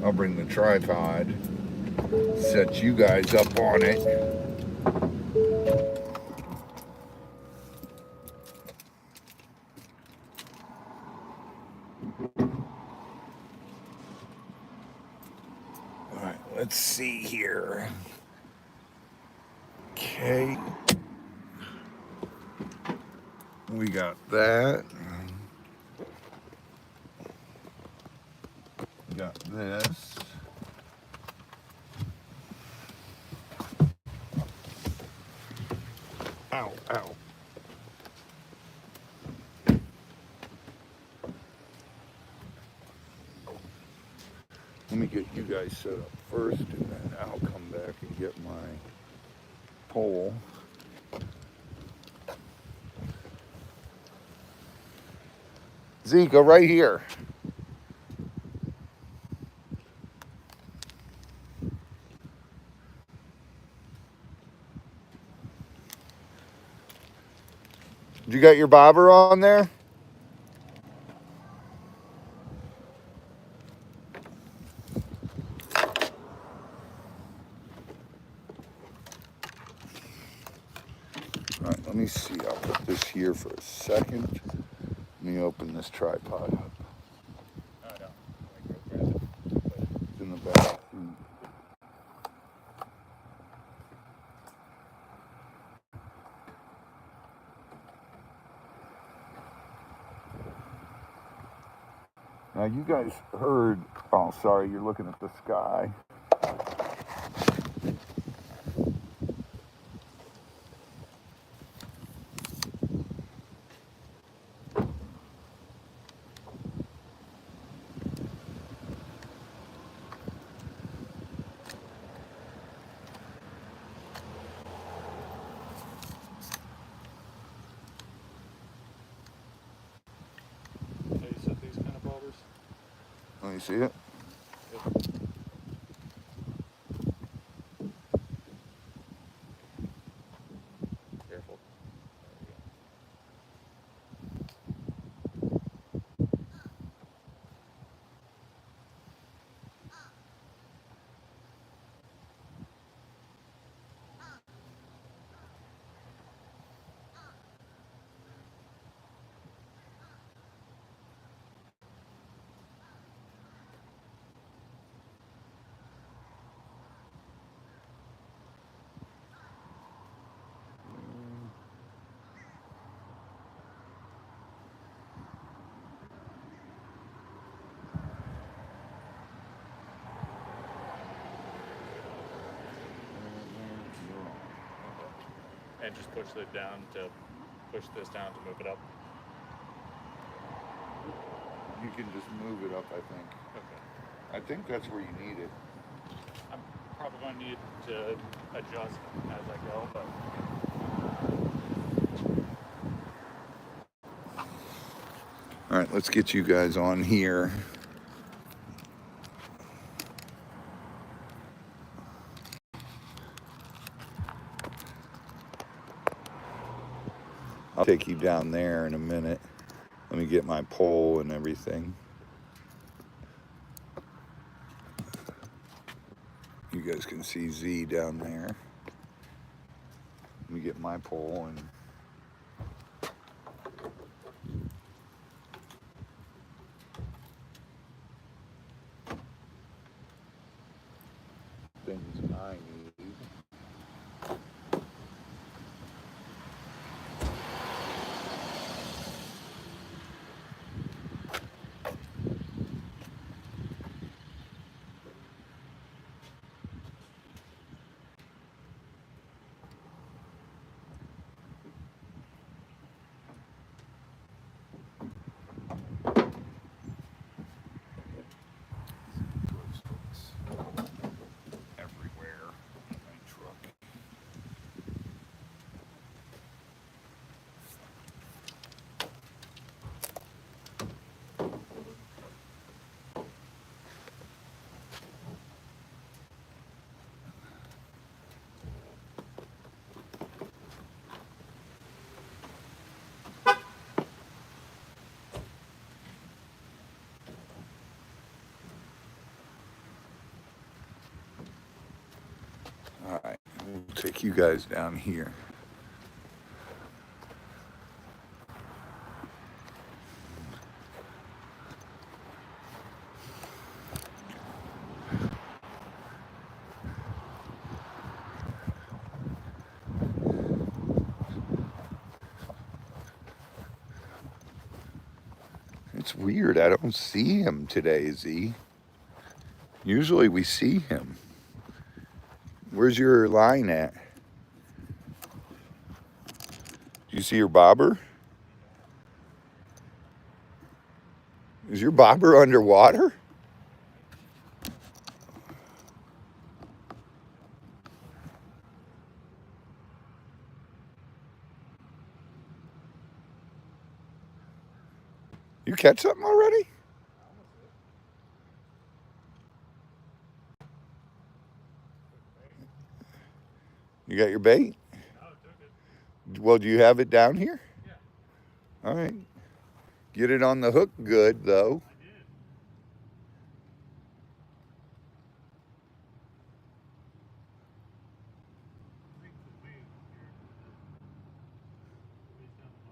I'll bring the tripod, set you guys up on it. All right, let's see here. Okay. We got that. We got this. Ow, ow. Let me get you guys set up first, and then I'll come back and get my pole. Z, go right here. You got your bobber on there? All right, let me see. I'll put this here for a second. Let me open this tripod up. It's in the back. Now you guys heard, oh sorry, you're looking at the sky. How you set these kind of bobbers? Let me see it. Careful. and just push this down to move it up. You can just move it up, I think. Okay. I think that's where you need it. I'm probably going to need to adjust as I go, but All right, let's get you guys on here. I'll take you down there in a minute. Let me get my pole and everything. You guys can see Z down there. Let me get my pole and things I need. Everywhere in my truck. All right, we'll take you guys down here. It's weird, I don't see him today, Z. Usually we see him. Where's your line at? Do you see your bobber? Is your bobber underwater? You catch something already? You got your bait? Well, do you have it down here? yeah. All right. Get it on the hook good, though. I did. I think the weight here weighs down the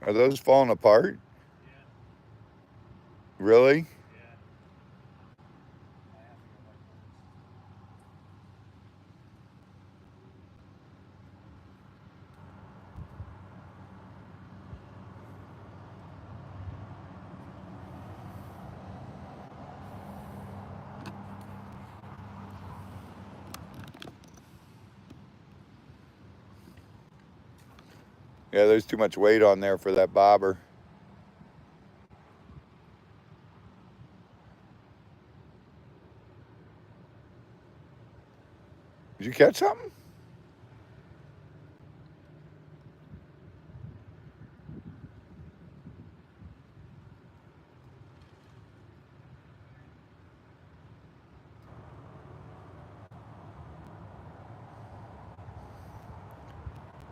bobber. Are those falling apart? Yeah. Really? Yeah. I have to go Yeah, there's too much weight on there for that bobber. Did you catch something?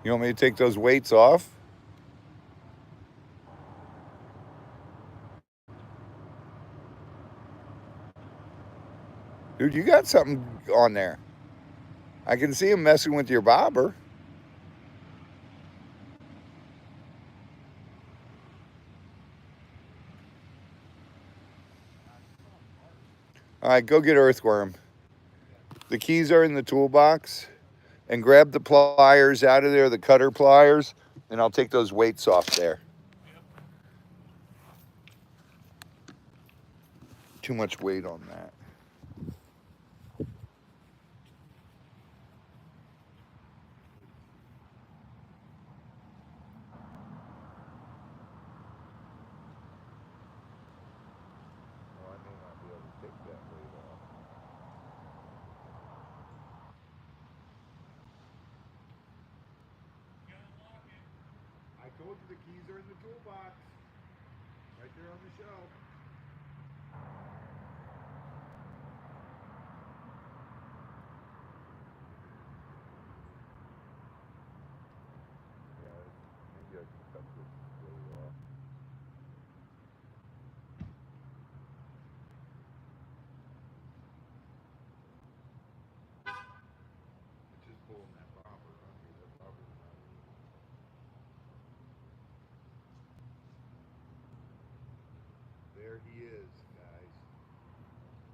You want me to take those weights off? Dude, you got something on there. I can see him messing with your bobber. All right, go get earthworm. The keys are in the toolbox. And grab the pliers out of there, the cutter pliers, and I'll take those weights off there. Too much weight on that. told you the keys are in the toolbox. Right there on the shelf. Yeah, maybe I can cut this blade off. It's just pulling that bobber under. That bobber's not. There he is, guys.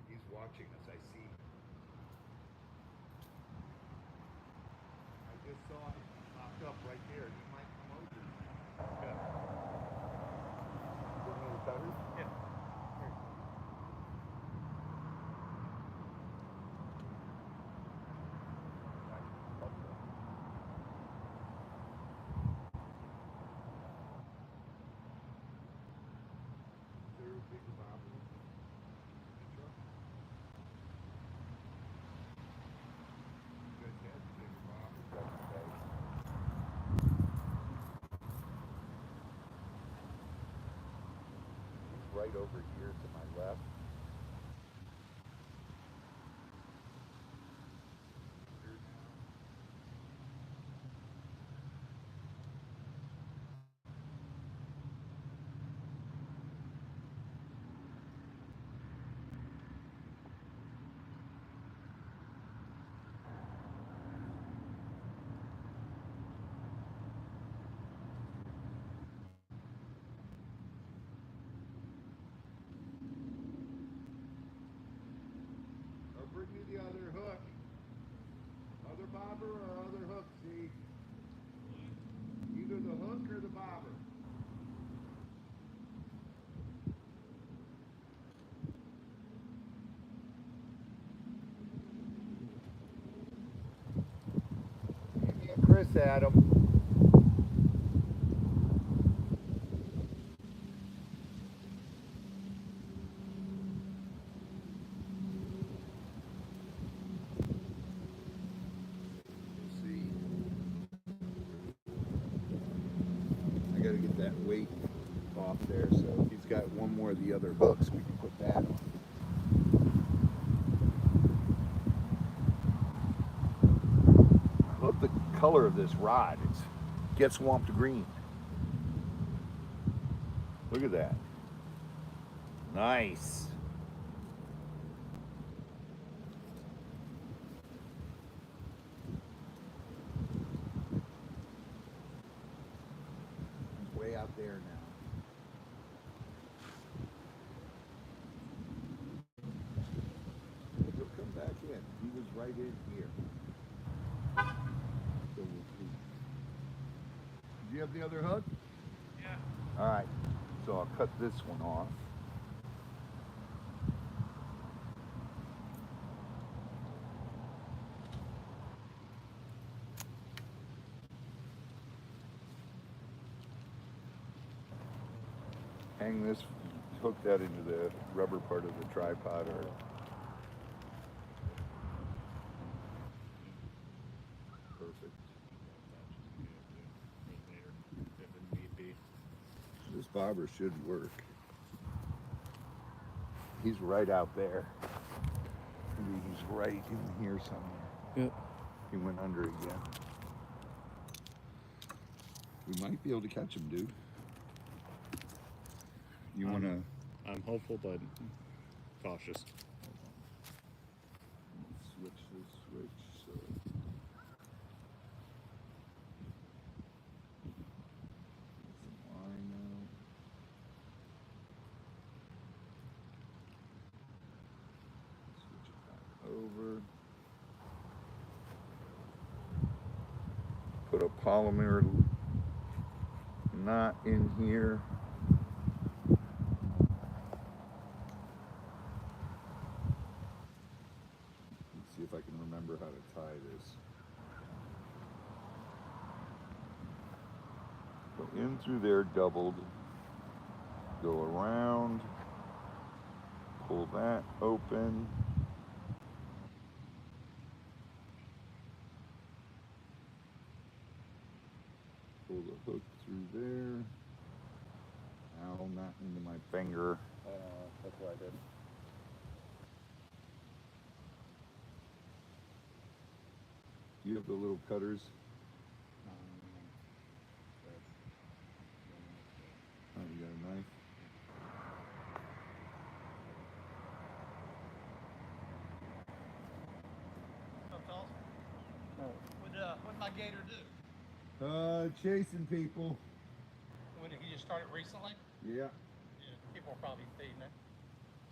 He's watching us, I see. I just saw him. He popped up right there. He might come over now. Good. Give me the cutters? Yeah. Is there a big bobber in the truck? You guys had the big bobber back in the day. He's right over here to my left. Here now. Or bring me the other hook. Other bobber or other hook, see? Either the hook or the bobber. Me and Chris had him. See, I gotta get that weight off there, so if he's got one more of the other hooks, we can put that on. I love the color of this rod. It's getswamped green. Look at that. Nice. He's way out there now. He'll come back in. He was right in here. So we'll see. Do you have the other hook? Yeah. All right. So I'll cut this one off. Hang this, hook that into the rubber part of the tripod or perfect. If it need be. This bobber should work. He's right out there. Maybe he's right in here somewhere. Yep. He went under again. We might be able to catch him, dude. You wanna I'm hopeful, but cautious. switch this switch so some line out. Switch it back over. Put a polymer knot in here. Let's see if I can remember how to tie this. Go in through there doubled, go around, pull that open. Pull the hook through there. Ow, not into my finger. That's what I did. Do you have the little cutters? Oh, you got a knife? What'd my gator do? Chasing people. When he just started recently? Yeah. Yeah, people are probably feeding it.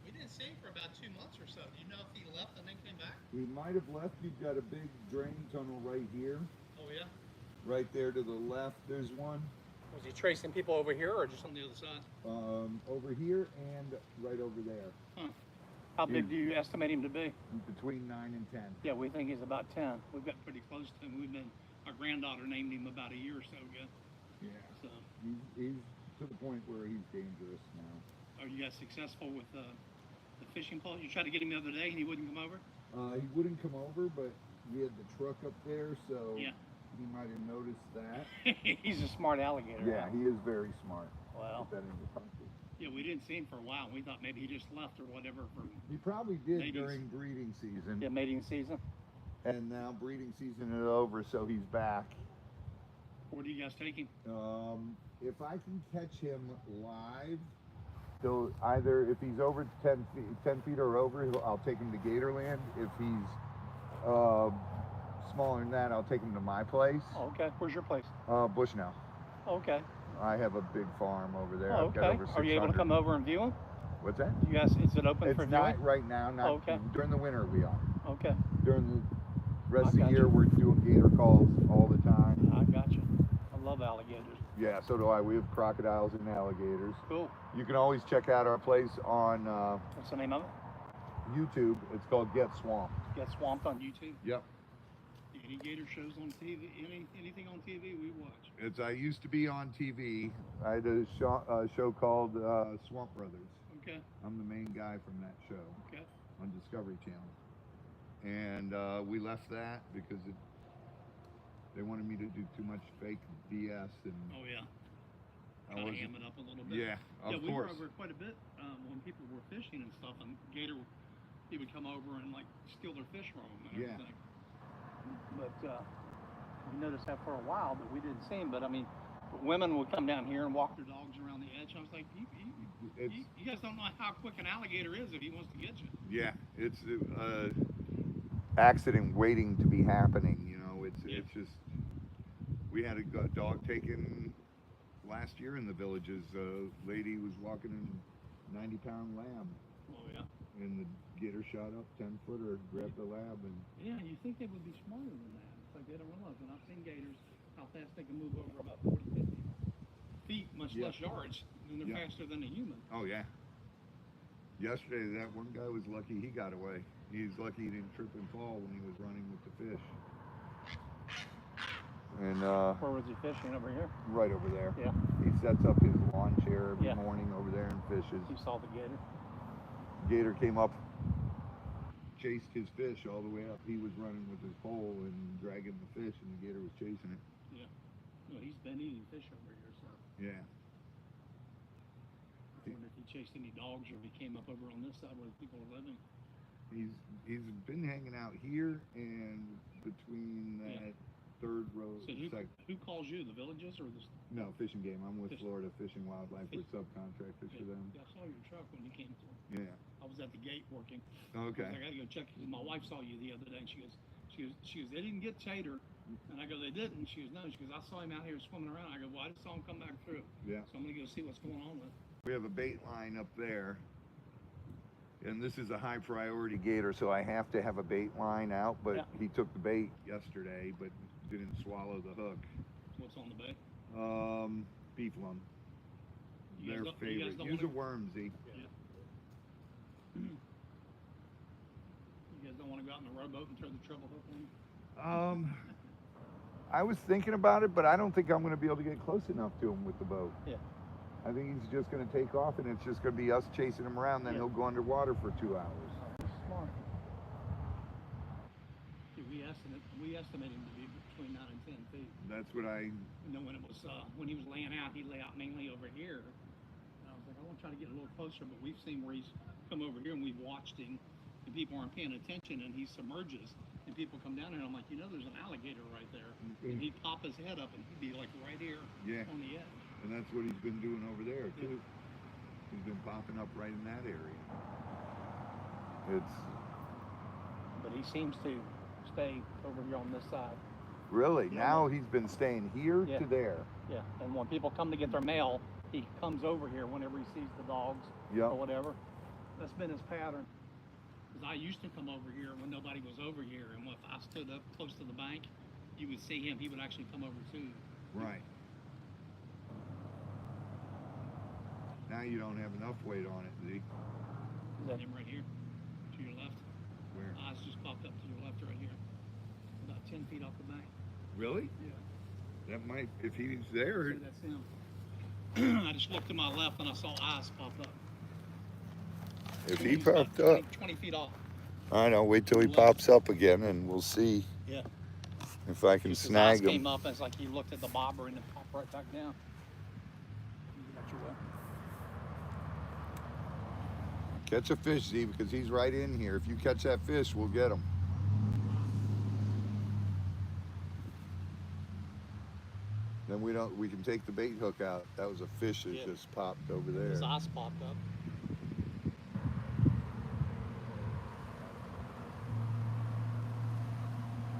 We didn't see him for about 2 months or so. Do you know if he left and then came back? He might have left. You've got a big drain tunnel right here. Oh yeah? Right there to the left, there's one. Was he tracing people over here or just on the other side? Over here and right over there. Huh. How big do you estimate him to be? Between 9 and 10. Yeah, we think he's about 10. We've got pretty close to him. Our granddaughter named him about a year or so ago. Yeah. So, He's to the point where he's dangerous now. are you guys successful with the fishing pole? You tried to get him the other day and he wouldn't come over? He wouldn't come over, but we had the truck up there, so Yeah. he might have noticed that. He's a smart alligator. Yeah, he is very smart. Well, Put that in your pocket. yeah, we didn't see him for a while. We thought maybe he just left or whatever for He probably did Mating during breeding season. mating season. And now breeding season is over, so he's back. Where do you guys take him? If I can catch him live, he'll either, if he's over 10 feet or over, I'll take him to Gatorland. If he's smaller than that, I'll take him to my place. Oh, okay. Where's your place? Bushnell. Okay. I have a big farm over there. Oh, I've got okay. over 600. Are you able to come over and view him? What's that? You guys, is it open It's for not viewing? right now. Not Okay. During the winter we are. Okay. During the rest of I the got year you. we're doing gator calls all the time. I got you. I love alligators. Yeah, so do I. We have crocodiles and alligators. Cool. You can always check out our place on What's the name of it? YouTube. It's called Get Swamped. Get Swamped on YouTube. Yep. Any gator shows on TV? Anything on TV we watch? I used to be on TV. I had a show called Swamp Brothers. Okay. I'm the main guy from that show Okay. on Discovery Channel. And we left that because they wanted me to do too much fake BS. And Oh yeah. I Kind of wasn't- ham it up a little bit. Yeah, of we were course. over quite a bit when people were fishing and stuff, and Gator, he would come over and like steal their fish from them and Yeah. everything. But we noticed that for a while, but we didn't see him. But I mean, women would come down here and walk their dogs around the edge. I was like, you guys don't know how quick an alligator is if he wants to get you. Yeah, it's accident waiting to be happening. You know, it's just. We had a dog taken last year in the villages. A lady was walking a 90-pound lamb, Oh yeah. and the gator shot up 10-footer, grabbed the lamb, and Yeah, you think they would be smarter than that. It's like they don't realize. And I've seen gators, how fast they can move over about 40, 50 feet, much Yeah. less yards, and they're Yeah. faster than a human. oh yeah. Yesterday, that one guy was lucky he got away. He's lucky he didn't trip and fall when he was running with the fish. And Where was he fishing? Over here? right over there. Yeah. He sets up his lawn chair every Yeah. morning over there and fishes. You saw the gator? Gator came up, chased his fish all the way up. He was running with his pole and dragging the fish, and the gator was chasing it. Yeah. No, he's been eating fish over here, so Yeah. I wonder if he chased any dogs or if he came up over on this side where the people are living. He's been hanging out here and between that Yeah. third row. So who calls you, the villages or the... No, Fishing Game. I'm with Fish- Florida Fish and Wildlife. We're Fish- subcontractors for them. Yeah, I saw your truck when you came through. Yeah. I was at the gate working. I was like, I Okay. gotta go check, because my wife saw you the other day, and she goes, they didn't get Tater. And I go, they didn't. She goes, no. She goes, I saw him out here swimming around. I go, well, I just saw him come back through. Yeah. So I'm gonna go see what's going on with it. We have a bait line up there. And this is a high priority gator, so I have to have a bait line out, but Yeah. he took the bait yesterday, but didn't swallow the hook. What's on the bait? Beef lung. You guys Their don't- you guys favorite. don't Use a wanna- worm, Z. Yeah. You guys don't want to go out in the rowboat and throw the treble hook on? I was thinking about it, but I don't think I'm going to be able to get close enough to him with the boat. Yeah. I think he's just going to take off, and it's just going to be us chasing him around. Then Yeah. he'll go underwater for 2 hours. Smart. Yeah, we estimate him to be between 9 and 10 feet. That's what I. And then when it was when he was laying out, he lay out mainly over here. And I was like, I want to try to get a little closer, but we've seen where he's come over here and we've watched him, and people aren't paying attention, and he submerges, and people come down here, and I'm like, there's an alligator right there, and he'd pop his head up, and he'd be like right here on the edge. And that's what he's been doing over there too. He's been popping up right in that area. But he seems to stay over here on this side. Really? Now he's been staying here to there. Yeah, and when people come to get their mail, he comes over here whenever he sees the dogs or whatever. That's been his pattern. Because I used to come over here when nobody was over here, and if I stood up close to the bank, you would see him. He would actually come over too. Right. Now you don't have enough weight on it, Z. Is that him right here? To your left? Where? Eyes just popped up to your left right here. About 10 feet off the bank. Really? Yeah. That might, if he's there. See, that's him. I just looked to my left and I saw eyes pop up. If he popped up. 20 feet off. I know, wait till he pops up again and we'll see if I can snag him. His eyes came up and it's like he looked at the bobber and then popped right back down. You got your way. Catch a fish, Z, because he's right in here. If you catch that fish, we'll get him. Then we can take the bait hook out. That was a fish that just popped over there. His eyes popped up.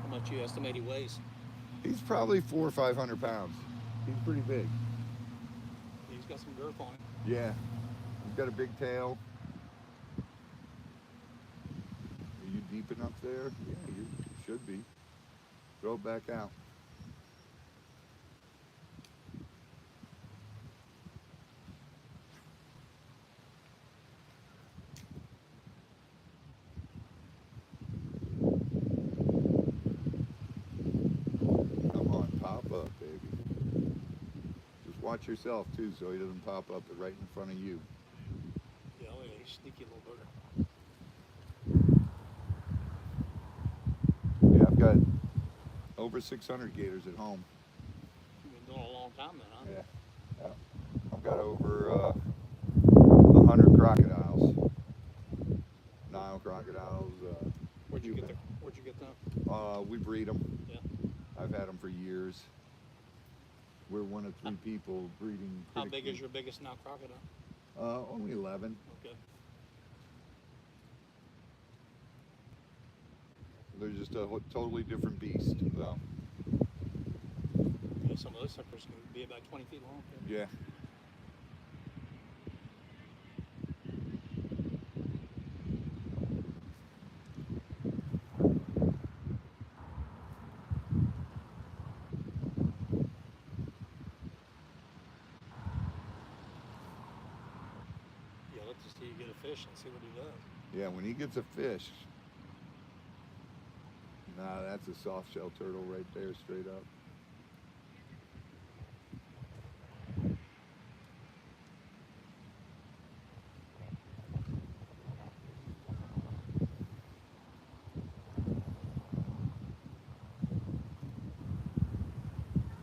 How much you estimate he weighs? He's probably 400 or 500 pounds. He's pretty big. He's got some girth on him. Yeah. He's got a big tail. Are you deep enough there? Yeah, you should be. Throw it back out. Watch yourself too, so he doesn't pop up right in front of you. Yeah, oh yeah, he's a sneaky little booger. Yeah, I've got over 600 gators at home. You've been doing it a long time then, huh? Yeah. I've got over 100 crocodiles. Nile crocodiles. Where'd you get them? We breed them. Yeah. I've had them for years. We're one of 3 people breeding. How big is your biggest Nile crocodile? Only 11. Okay. They're just a totally different beast. So. Yeah, some of those suckers can be about 20 feet long. Yeah. Till you get a fish and see what he does. Yeah, when he gets a fish. Nah, that's a soft shell turtle right there, straight up.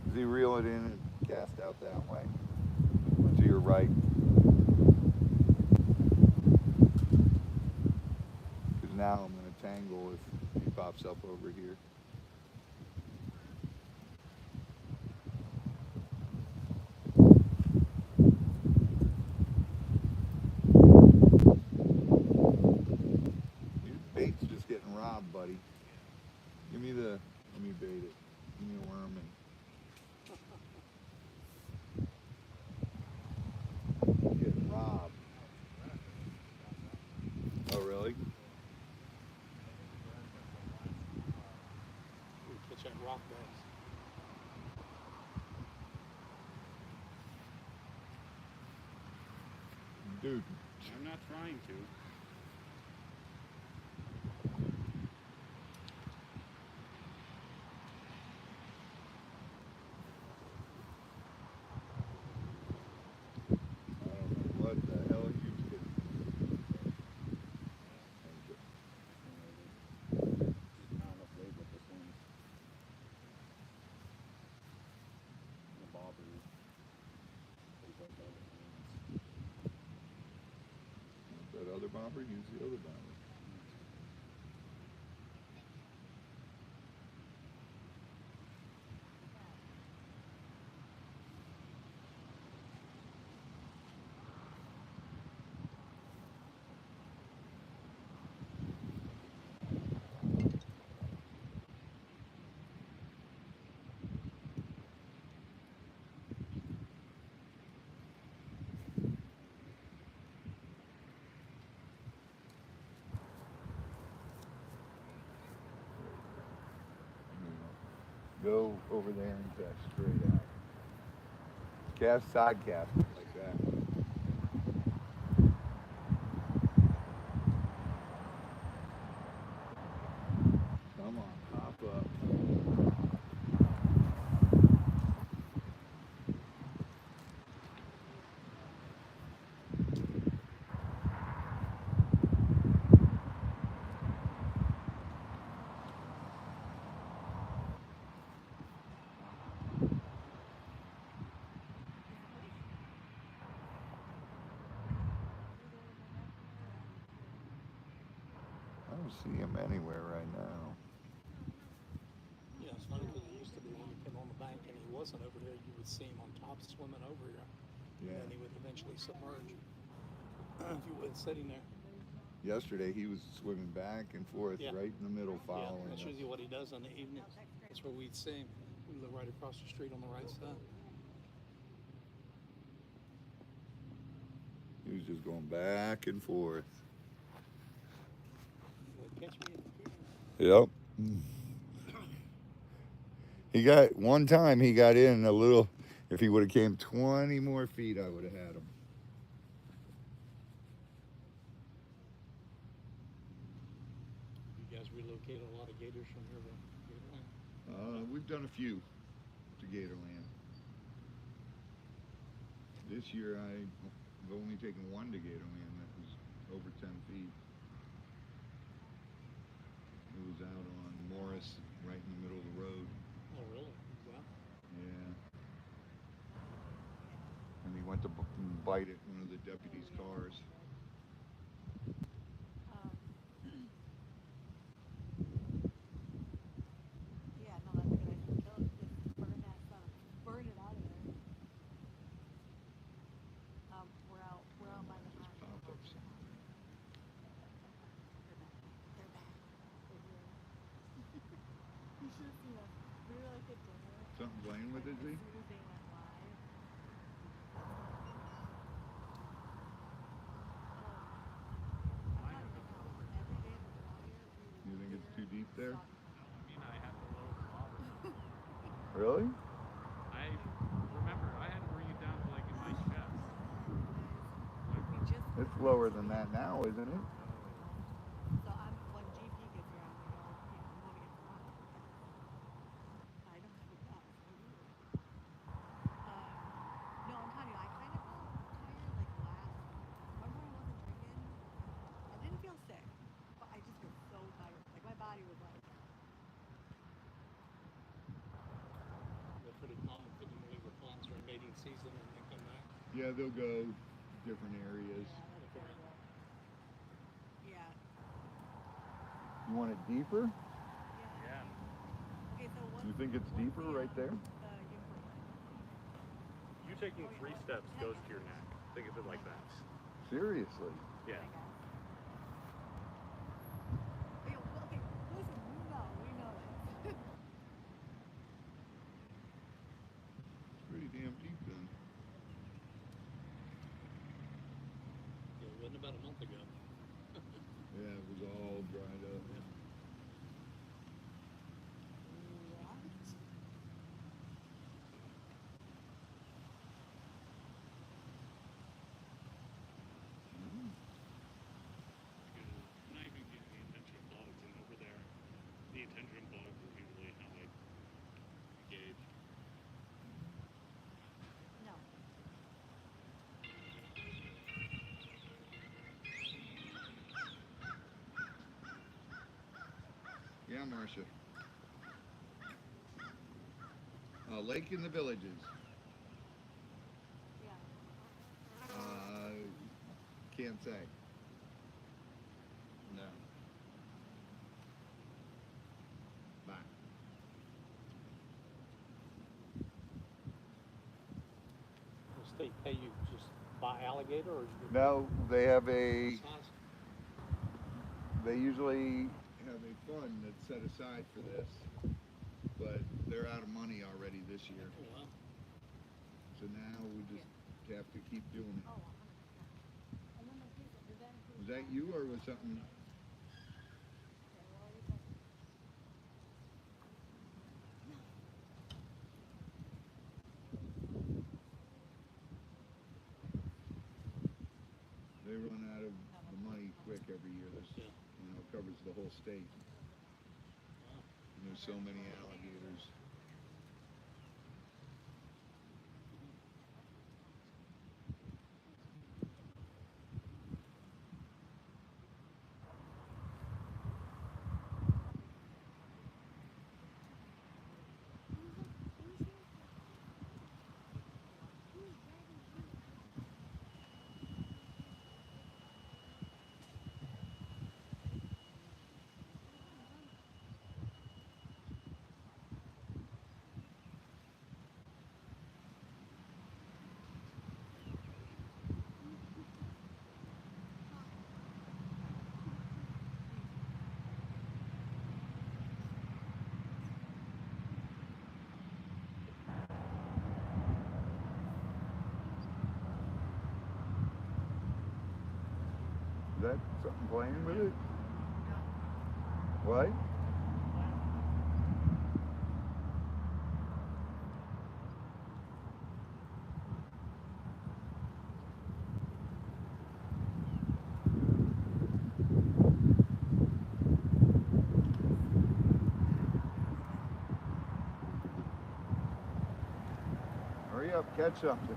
Does he reel it in and cast out that way? To your right. Now I'm going to tangle if he pops up over here. Your bait's just getting robbed, buddy. Let me bait it. Give me a worm and getting robbed. Oh, really? Rock bass. Dude. I'm not trying to. What the hell you did? bobber, use the other bobber. Go over there and cast straight out. Cast side cast like that. Come on, pop up. I don't see him anywhere right now. Yeah, it's funny because it used to be when you came on the bank and he wasn't over here, you would see him on top swimming over here. Yeah. And then he would eventually submerge. If you would sitting there. Yesterday he was swimming back and forth Yeah. right in the middle following Yeah, that's us. usually what he does in the evenings. That's where we'd see him. We live right across the street on the right side. He was just going back and forth. Catch me. Yep. He got one time he got in a little. If he would have came 20 more feet, I would have had him. You guys relocated a lot of gators from here to Gatorland? We've done a few to Gatorland. This year I've only taken one to Gatorland that was over 10 feet. It was out on Morris, right in the middle of the road. Oh, really? Wow. Yeah. And he went to bite at one of the deputies' cars. Yeah, no, that's a good idea. Kill it, just burn that stuff. Burn it out of there. We're out by the Just house. pop-ups. They're back. They're here. You should have seen us. We were like at dinner. Something playing with it, Z? As soon as they went live. I'm telling you right now, every day that we're out here, we You think it's too deep there? I mean, I had to lower the bobber. Really? I remember I had to bring it down to like in my chest. we just It's lower than that now, isn't it? So when GP gets here, I'm gonna go, I'm gonna get some water. I don't have a glass. No, I'm telling you, I kind of felt tired like last. Remember when I wasn't drinking? I didn't feel sick, but I just was so tired. Like my body was like. They're pretty common for them to leave the ponds during mating season and then come back. Yeah, they'll go different areas. Yeah. You want it deeper? Yeah. Okay, so You think it's deeper right there? You taking 3 steps goes to your neck. Think of it like that. Seriously? Yeah. Okay, listen, we know this. It's pretty damn deep then. Yeah, it wasn't about a month ago. Yeah, it was all dried up. I'm not even getting the attention of bugs, and over there, the attention of bugs is usually how I gauge. No. Yeah, Marcia. Lake in the Villages. Yeah. Can't say. Hey, you just buy alligator or you No, they have a. sauce? They usually have a fund that's set aside for this, but they're out of money already this year. Oh, wow. So now we just have to keep doing Oh, it. 100%. And then like these, does that include Was that you or was something? Okay, well, you said. No. They run out of the money quick every year. This, Yeah. covers the whole state. Wow. And there's so many alligators. Is that something playing with it? What? Hurry up, catch something.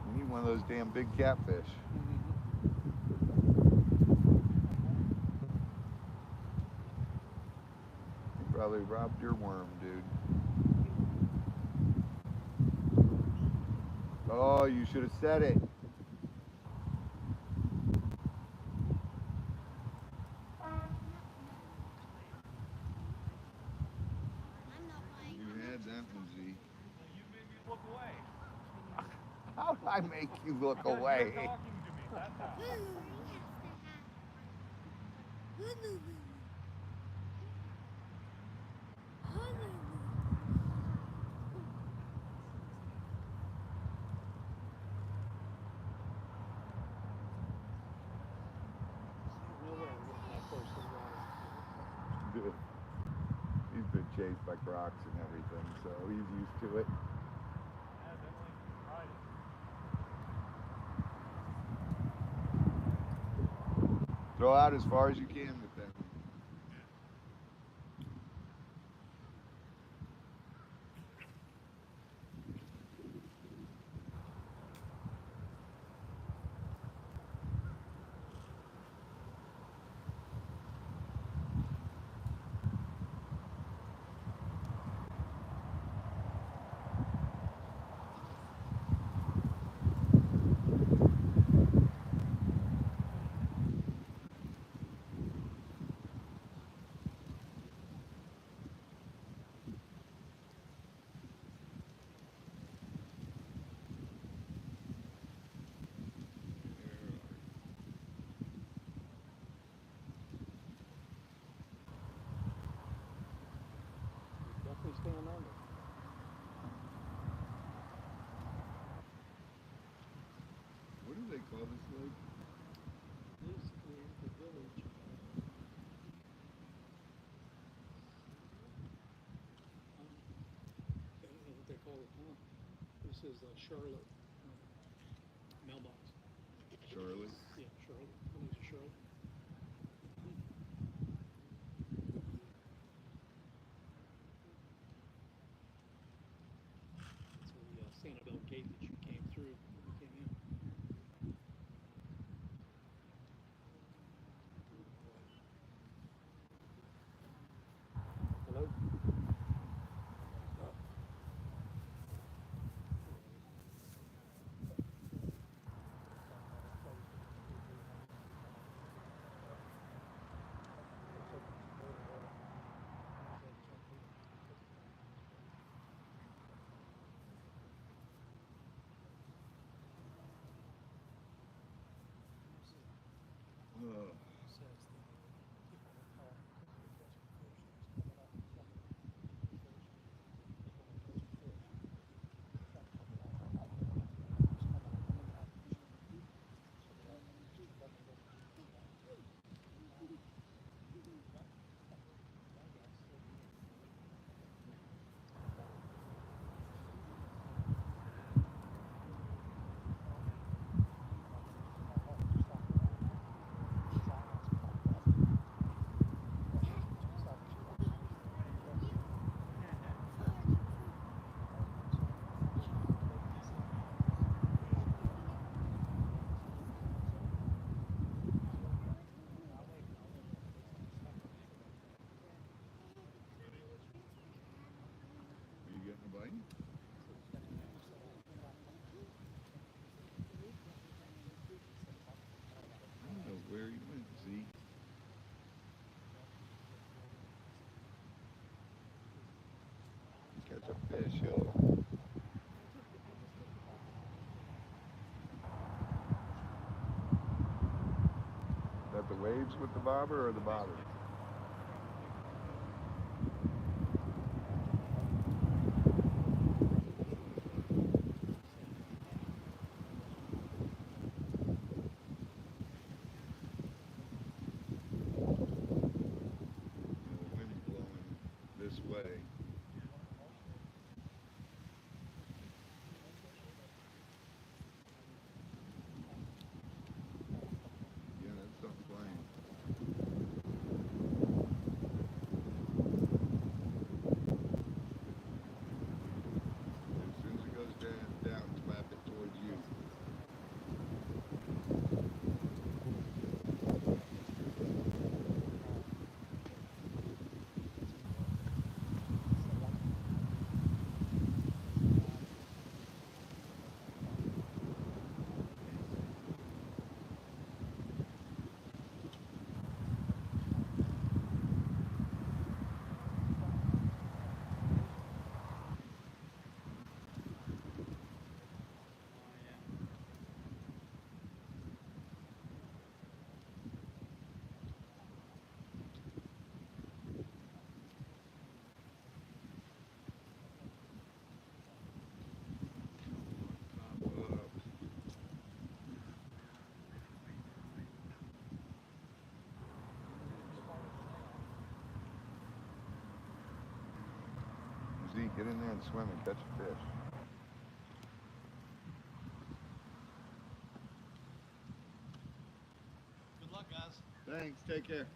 You need one of those damn big catfish. You probably robbed your worm, dude. Oh, you should have said it. You had that one, Z. You made me look away. How did I make you look Because away? you're talking to me. That's how. Nowhere I'm getting that close to the water. He's been chased by crocs and everything, so he's used to it. Yeah, definitely tried it. Throw out as far as you can with that one. Definitely staying under. What do they call this lake? This is the village. I don't know what they call it now. This is Charlotte mailbox. Charlotte. Yeah, Charlotte. I think it's Charlotte. It's the Sanibel gate that you came through when you came in. Hello? buddy. I don't know where he went, Zeke. Catch a fish, yo. Is that the waves with the bobber or the bobber? The wind's blowing this way. Yeah, that's something flying. As soon as it goes down, slap it towards you. Zeke, get in there and swim and catch a fish. Good luck, guys. Thanks, take care.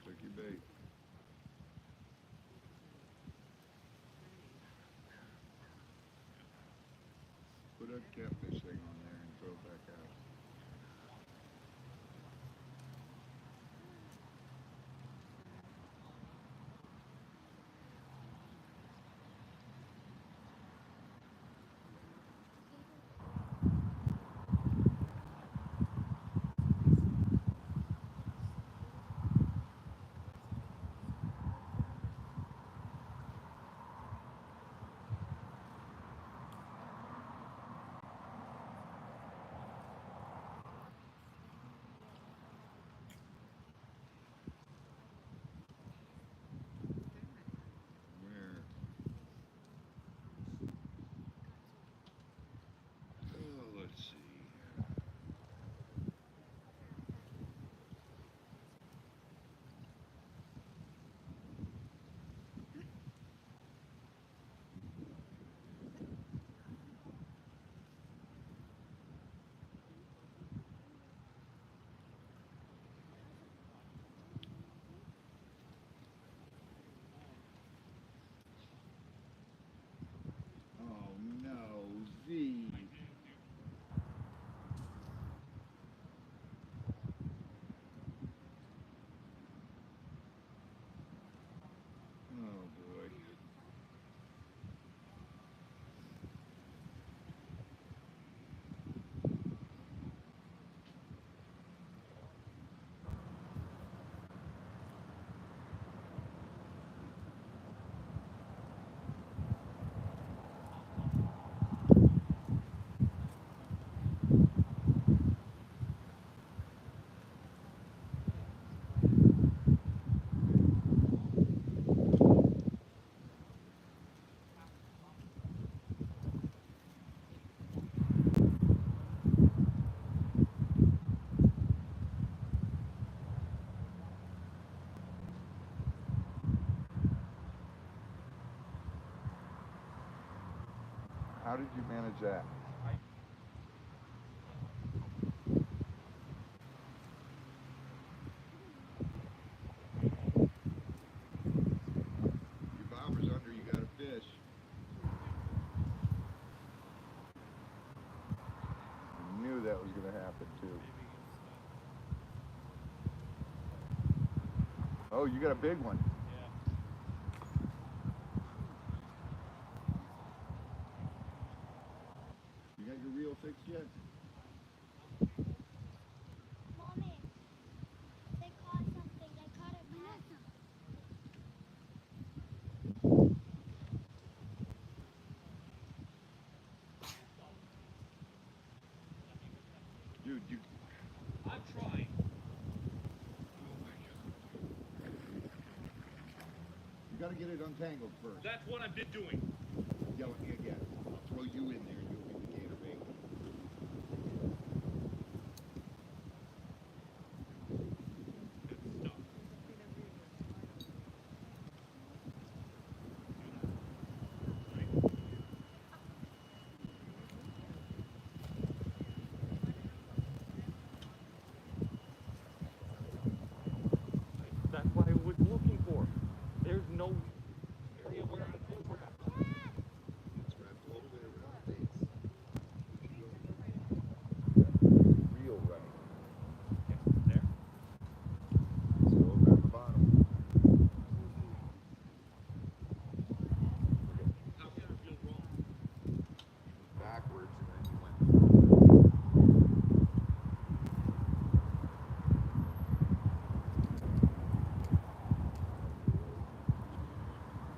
Took your bait. Put a catfish thing on there and throw it back out. did you manage that? Your bobber's under, you got a fish. I knew that was going to happen too. Oh, you got a big one. You got your reel fixed yet? Mommy, they caught something. They caught a rat. Dude, you... I'm trying. You got to get it untangled first. That's what I've been doing. Yeah, I'll throw you in there. You'll be the gator bait. That's what I was looking for. There's no area where I'm over. It's wrapped all the way around the base. Reel right. There. So over at the bottom. How can I feel wrong? Backwards and then you went.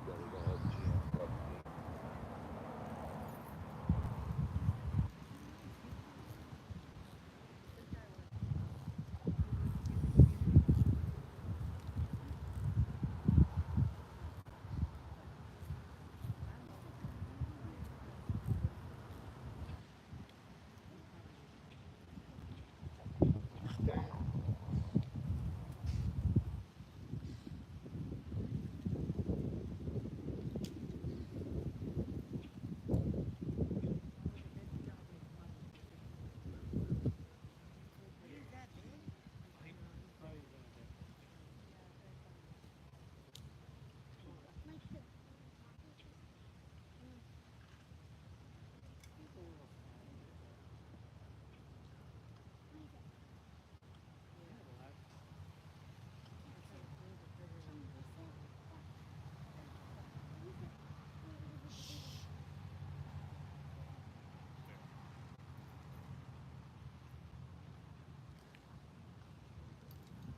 Got it all jammed up.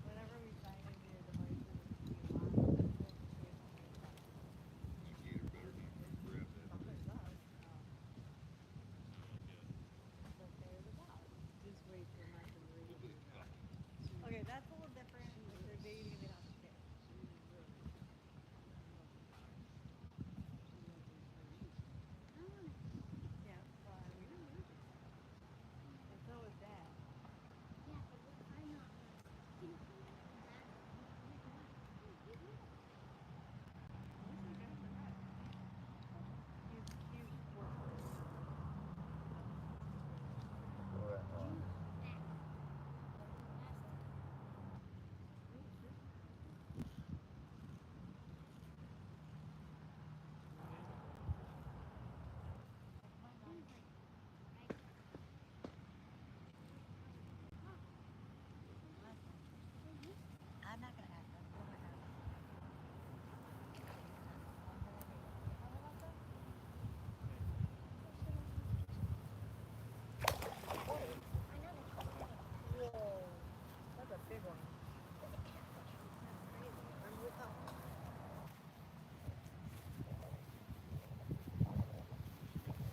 Whenever we find a new device, we want it. Gator better not grab that. Something does. Okay, the dog. Just wait till not to read. Okay, that's a little different. If they're dating, they don't have to pay. Yeah, well, I mean, and so is that. He's worthless. Throw that on. I'm not gonna ask them. Whoa, that's a big one. I'm with them.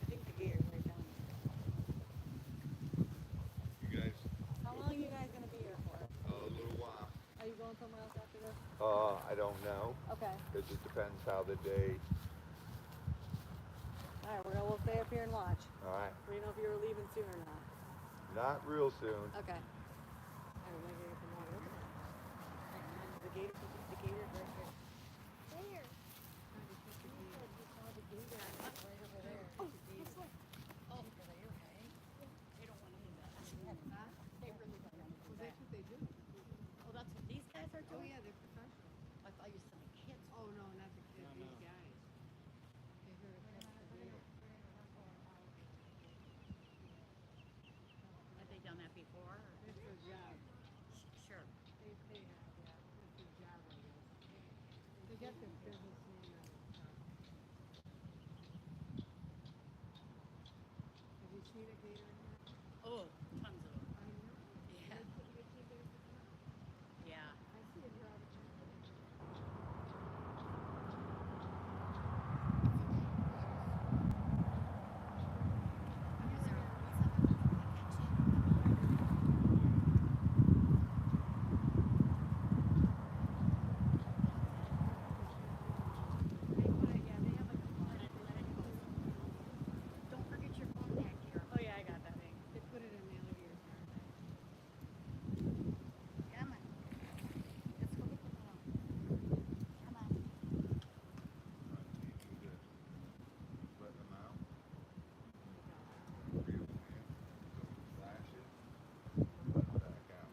I think the gator's right down there. You guys, How long are you guys gonna be here for? a little while. Are you going somewhere else after this? I don't know. Okay. It just depends how the day. All right, we'll stay up here and watch. All right. We didn't know if you were leaving soon or not. Not real soon. Okay. All right, we're gonna get some water. The gator's right here. Where? You saw the gator right over there. Oh, this way. Sure. They have, yeah. That's their job, I guess. They got their business name on it, so. Have you seen a gator in here? Oh, tons of them. I know. Yeah. They keep getting to come out. Yeah. I see it here all the time. Don't forget your phone back here. Oh yeah, I got that thing. They put it in the alligator's paradise. Come on. Let's go get the phone. Come on. Let them out. Reel them in. Flash it. Let it back out.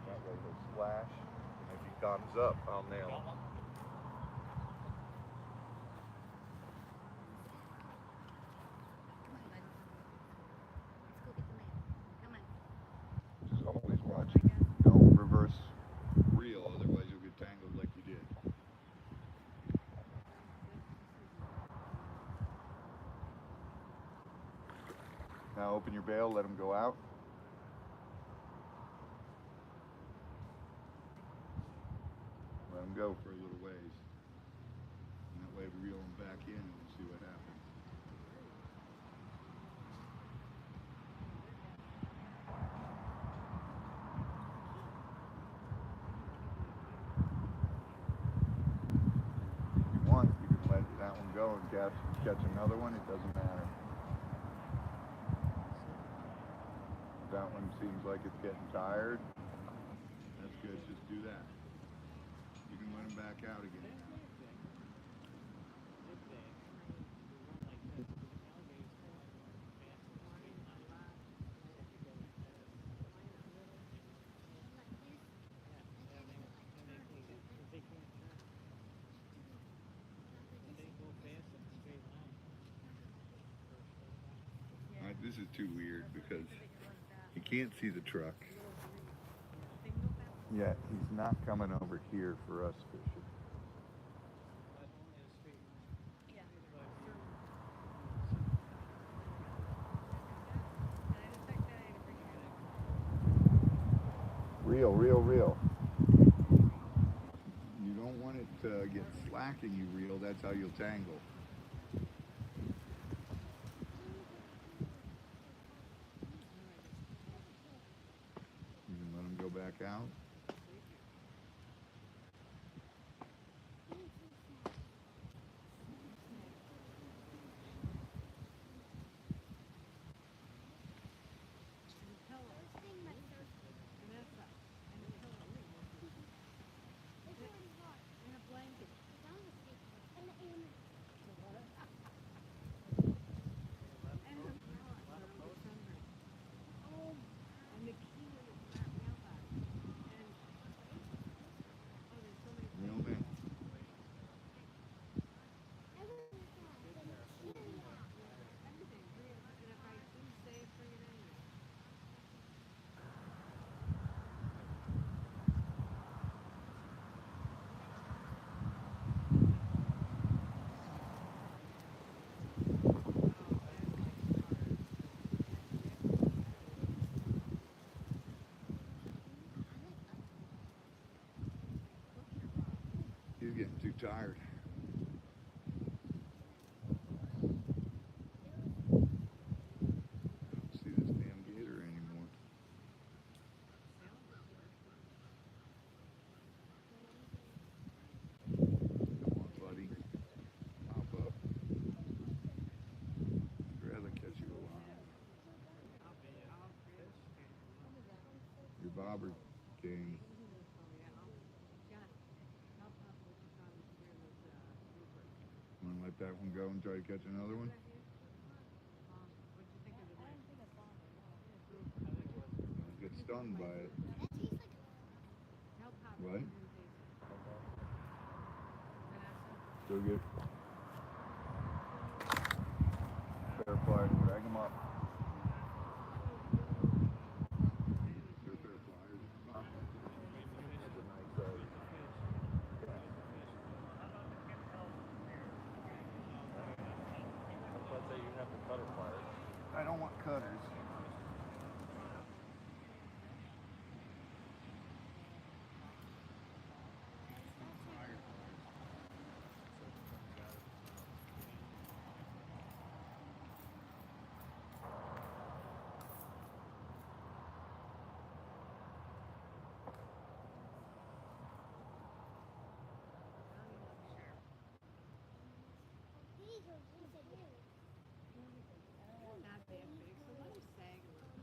That way he'll splash, and if he comes up, I'll nail him. Come on, bud. Let's go get the man. Come on. Just always watch. Don't reverse reel, otherwise you'll get tangled like you did. Now open your bail, let him go out. Let him go for a little ways. And that way reel him back in and we'll see what happens. If you want, you can let that one go and catch another one, it doesn't matter. That one seems like it's getting tired. That's good, just do that. You can let him back out again now. Alright, this is too weird because he can't see the truck. Yet he's not coming over here for us fishing. Reel, reel, reel. You don't want it to get slack and you reel, that's how you'll tangle. You can let him go back out. Reel him in. He's getting too tired. I don't see this damn gator anymore. Come on, buddy. Hop up. I'd rather catch you alive. Your bobber king. Want to let that one go and try to catch another one? Don't get stung by it. What? Go get fair pliers, drag them up. They're fair pliers. That's a nice size. Let's say you have the cutter pliers. I don't want cutters. Not that big, so let him sag a little.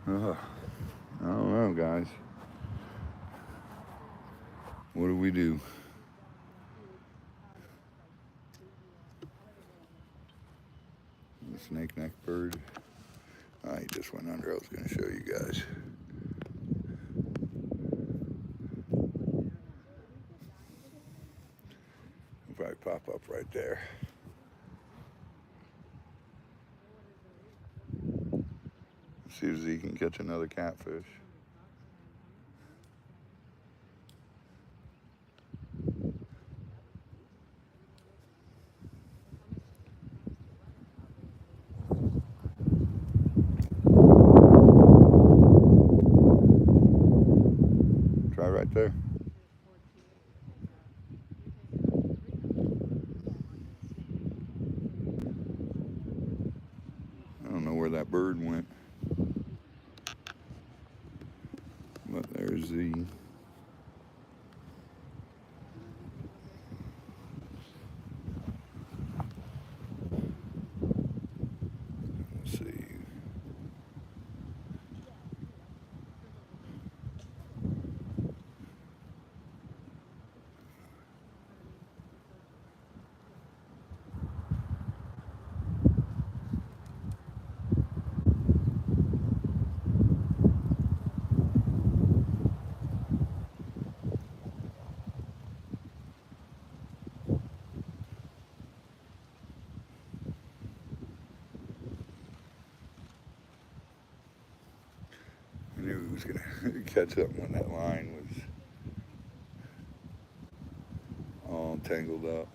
I don't know, guys. What do we do? The snake neck bird. Oh, he just went under. I was going to show you guys. He'll probably pop up right there. See if he can catch another catfish. Try right there. I don't know where that bird went, but there's the let's see. was gonna catch something when that line was all tangled up.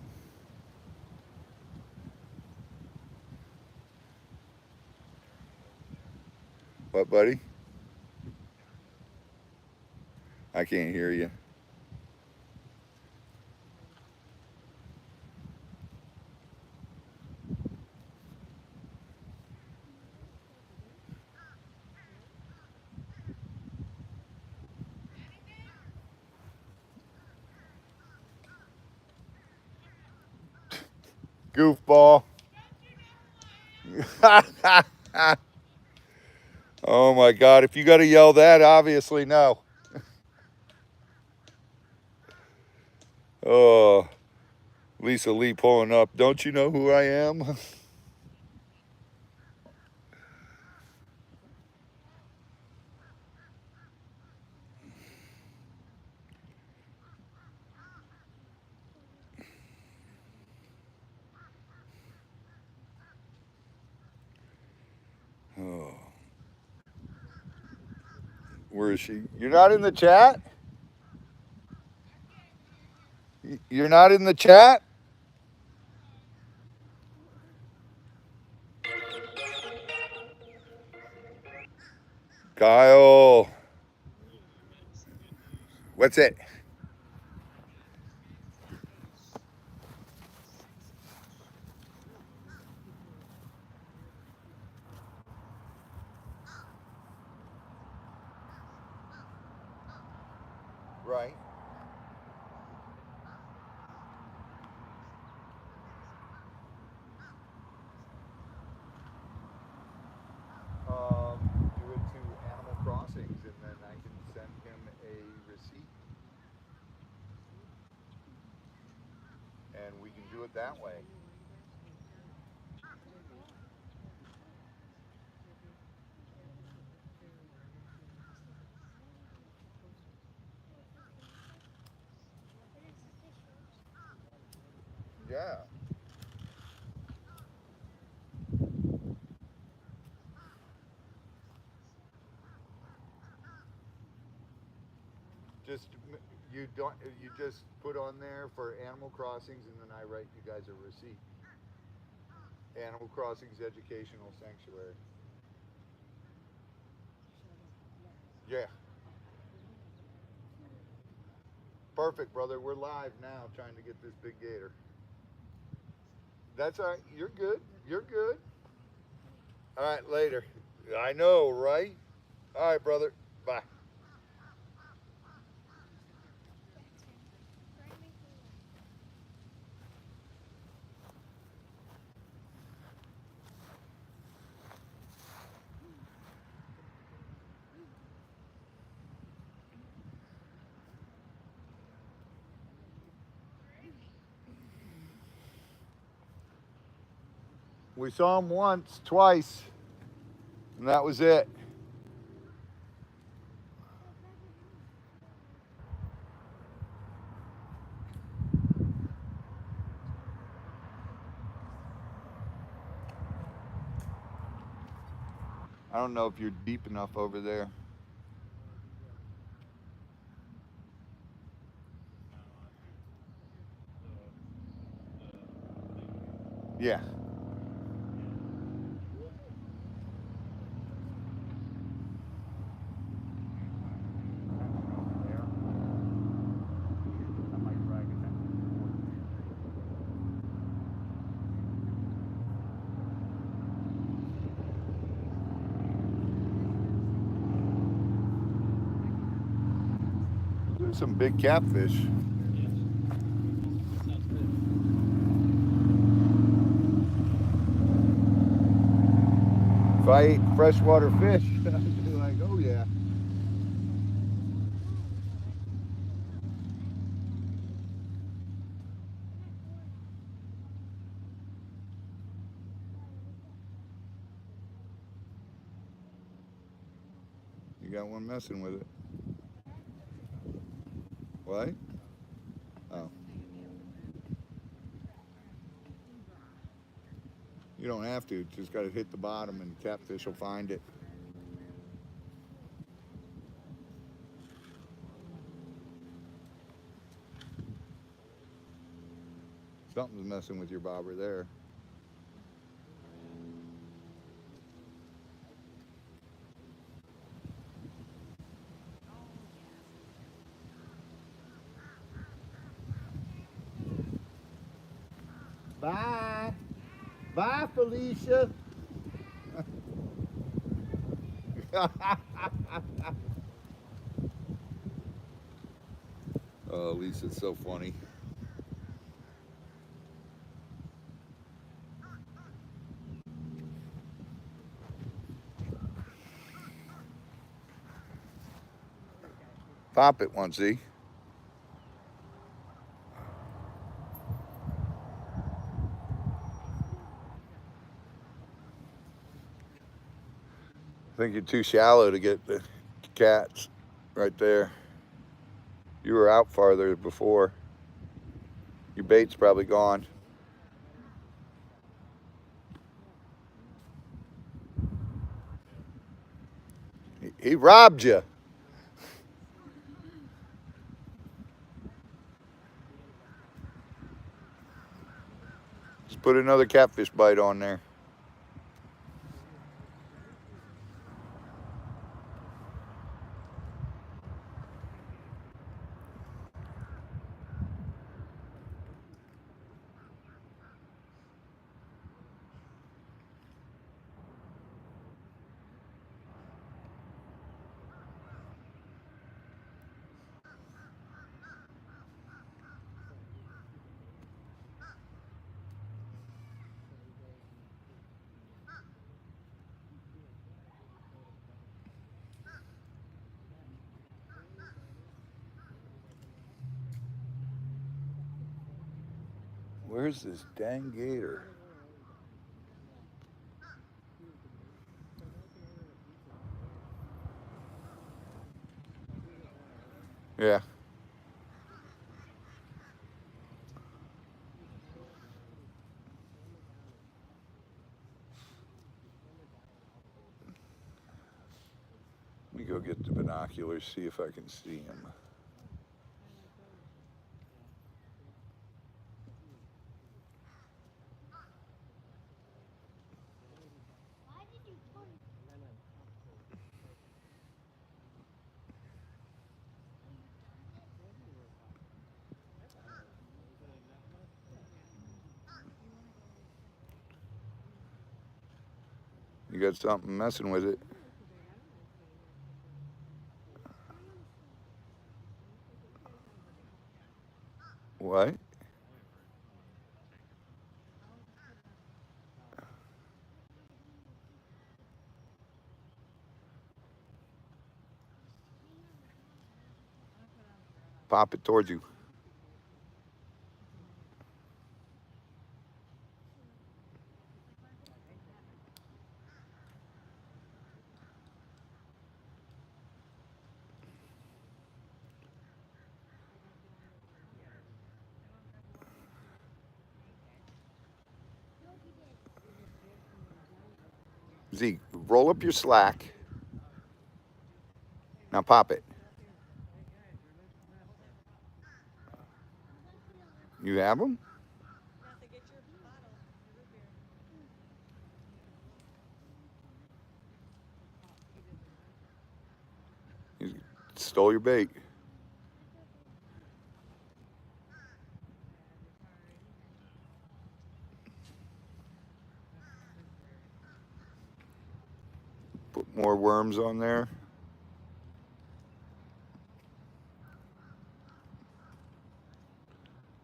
What, buddy? I can't hear you. Goofball. Oh my God, if you gotta yell that, obviously no. Oh, Lisa Lee pulling up. Don't you know who I am? Oh. Where is she? You're not in the chat? You're not in the chat? Kyle. What's it? Right. Do it to Animal Crossings and then I can send him a receipt. And we can do it that way. Yeah. Just you just put on there for Animal Crossings and then I write you guys a receipt. Animal Crossings Educational Sanctuary. Yeah. Perfect, brother. We're live now trying to get this big gator. That's all right. You're good. You're good. All right, later. I know, right? All right, brother. Bye. We saw him once, twice, and that was it. I don't know if you're deep enough over there. Yeah. There's some big catfish. If I ate freshwater fish, I'd be like, oh yeah. You got one messing with it. What? Oh. You don't have to. Just got to hit the bottom and the catfish will find it. Something's messing with your bobber there. Bye. Bye, Felicia. Oh, Lisa's so funny. Pop it once, see? I think you're too shallow to get the cats right there. You were out farther before. Your bait's probably gone. He robbed you. Just put another catfish bite on there. Where's this dang gator? Yeah. Let me go get the binoculars, see if I can see him. Why did you put it? You got something messing with it. What? Pop it towards you. Zeke, roll up your slack. Now pop it. You have them? Nothing. Get your bottle. Your root beer. You stole your bait. Put more worms on there.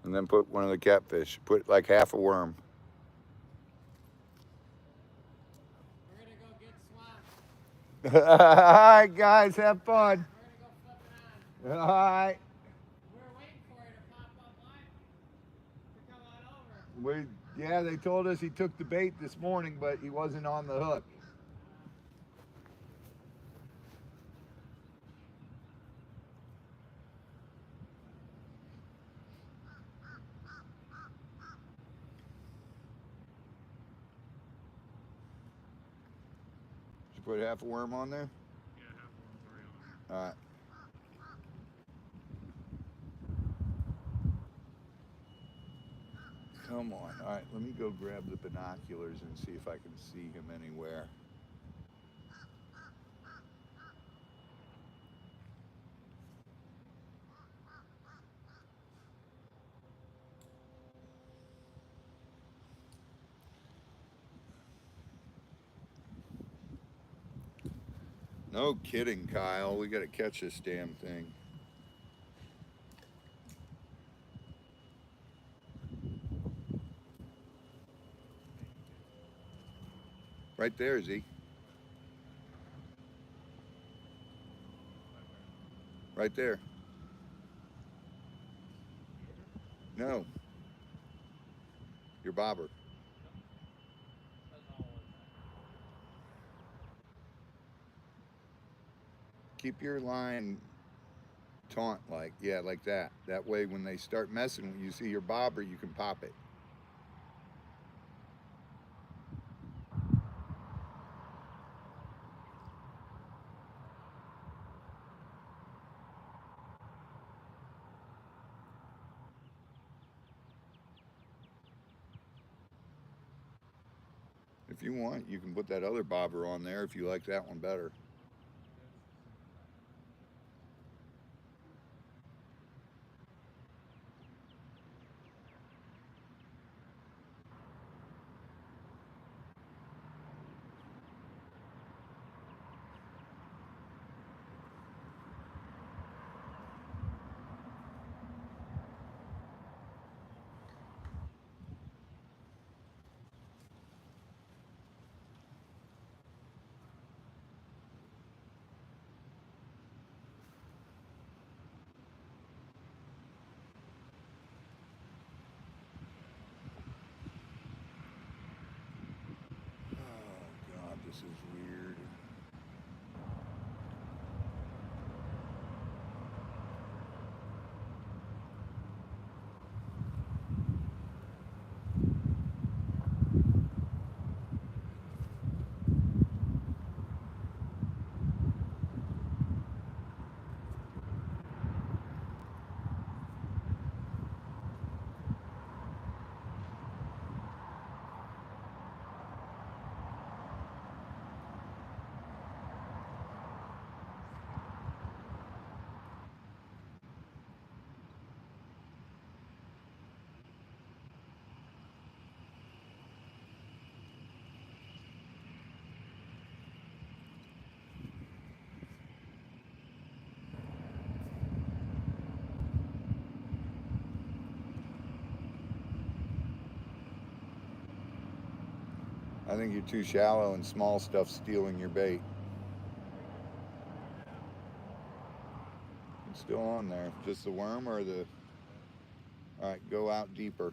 And then put one of the catfish. Put like half a worm. We're gonna go get swamped. All right, guys, have fun. We're gonna go flipping on. All right. We're waiting for you to pop up line to come on over. Yeah, they told us he took the bait this morning, but he wasn't on the hook. Did you put half a worm on there? Yeah, half worm's already on there. All right. Come on. All right, let me go grab the binoculars and see if I can see him anywhere. No kidding, Kyle. We got to catch this damn thing. Right there, Z. Right there. No. Your bobber. Keep your line taunt like, yeah, like that. That way when they start messing with you, see your bobber, you can pop it. If you want, you can put that other bobber on there if you like that one better. Oh God, this is weird. I think you're too shallow and small stuff stealing your bait. It's still on there. Just the worm or the... All right, go out deeper.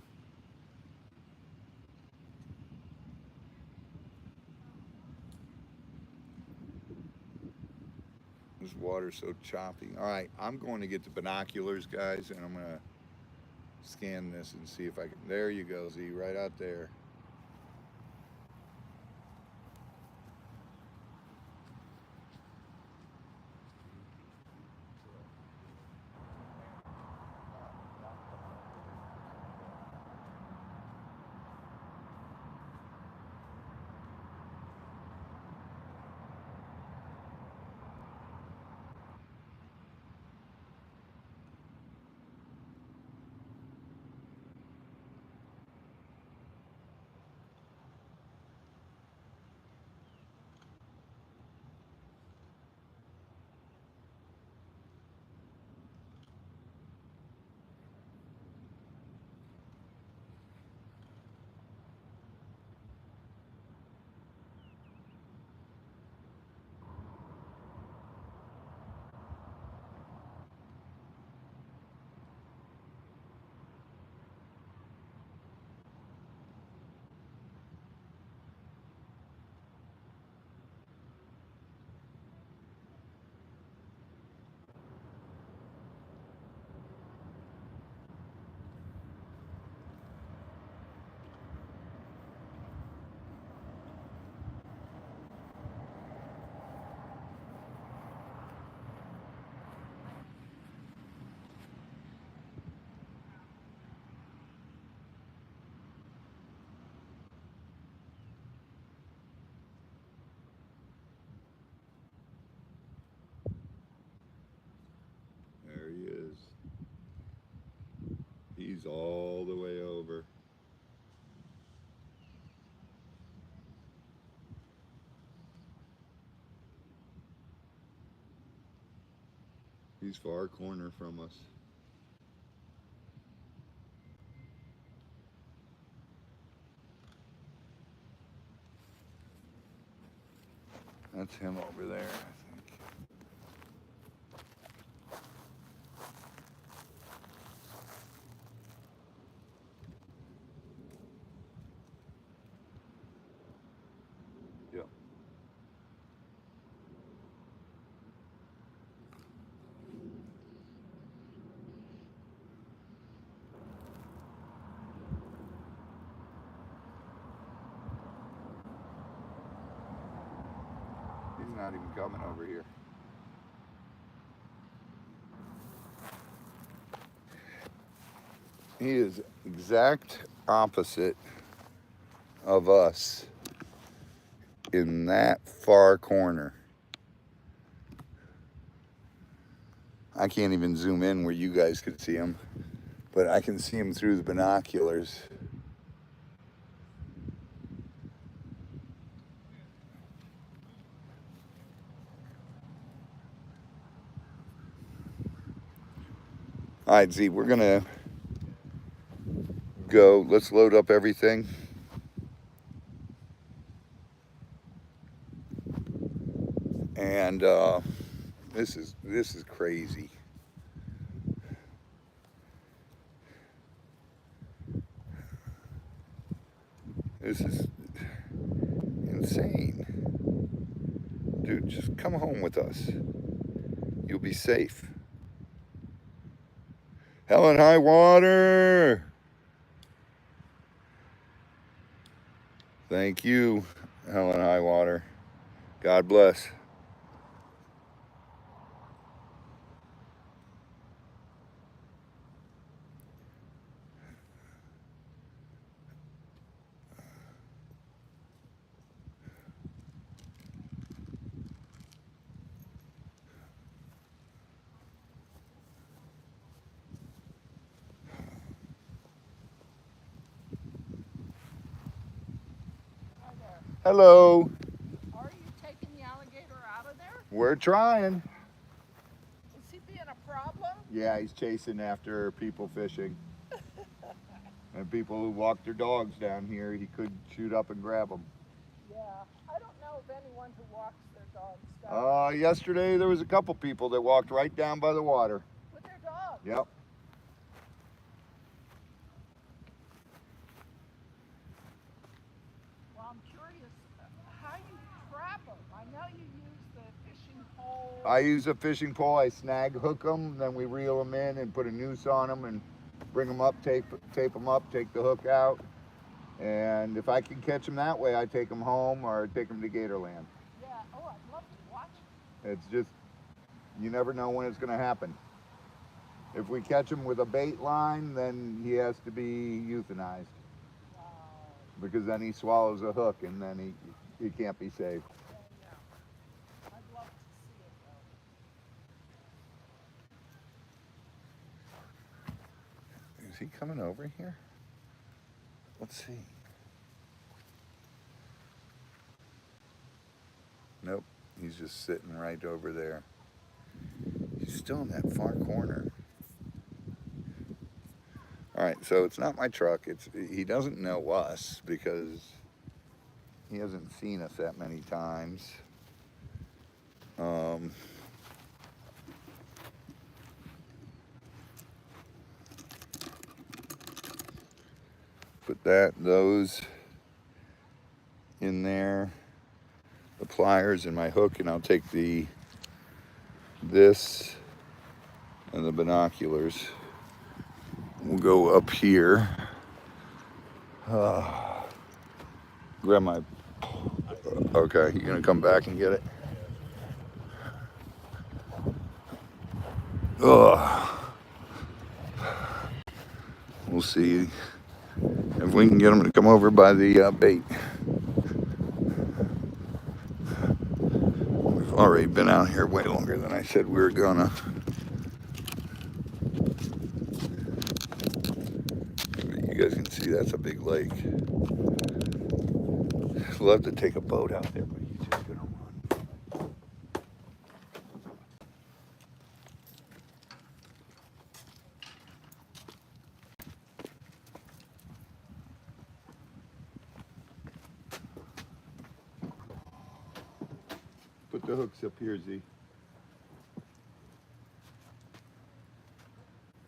This water's so choppy. All right, I'm going to get the binoculars, guys, and I'm going to scan this and see if I can... There you go, Z, right out there. He's all the way over. He's far corner from us. That's him over there, I think. Yep. He's not even coming over here. He is exact opposite of us in that far corner. I can't even zoom in where you guys could see him, but I can see him through the binoculars. All right, Z, we're gonna go. Let's load up everything. And this is crazy. This is insane. Dude, just come home with us. You'll be safe. Hell and high water. Thank you, Hell and high water. God bless. Hello. Are you taking the alligator out of there? We're trying. Is he being a problem? Yeah, he's chasing after people fishing. And people who walk their dogs down here, he could shoot up and grab them. Yeah, I don't know of anyone who walks their dogs down. Yesterday there was a couple people that walked right down by the water. With their dogs? Yep. Well, I'm curious how you trap them. I know you use the fishing pole. I use a fishing pole, I snag hook them, then we reel them in and put a noose on them and bring them up, tape them up, take the hook out. And if I can catch them that way, I take them home or take them to Gator land. Yeah, oh, I'd love to watch it. It's just, you never know when it's going to happen. If we catch him with a bait line, then he has to be euthanized. Wow. Because then he swallows a hook and then he can't be saved. Yeah. I'd love to see it though. Is he coming over here? Let's see. Nope, he's just sitting right over there. He's still in that far corner. All right, so it's not my truck. He doesn't know us because he hasn't seen us that many times. Put those in there, the pliers and my hook, and I'll take this and the binoculars. We'll go up here. Grab my, okay, you gonna come back and get it? We'll see if we can get them to come over by the bait. We've already been out here way longer than I said we were gonna. can see that's a big lake. Love to take a boat out there, but he's just gonna run. Put the hooks up here, Z.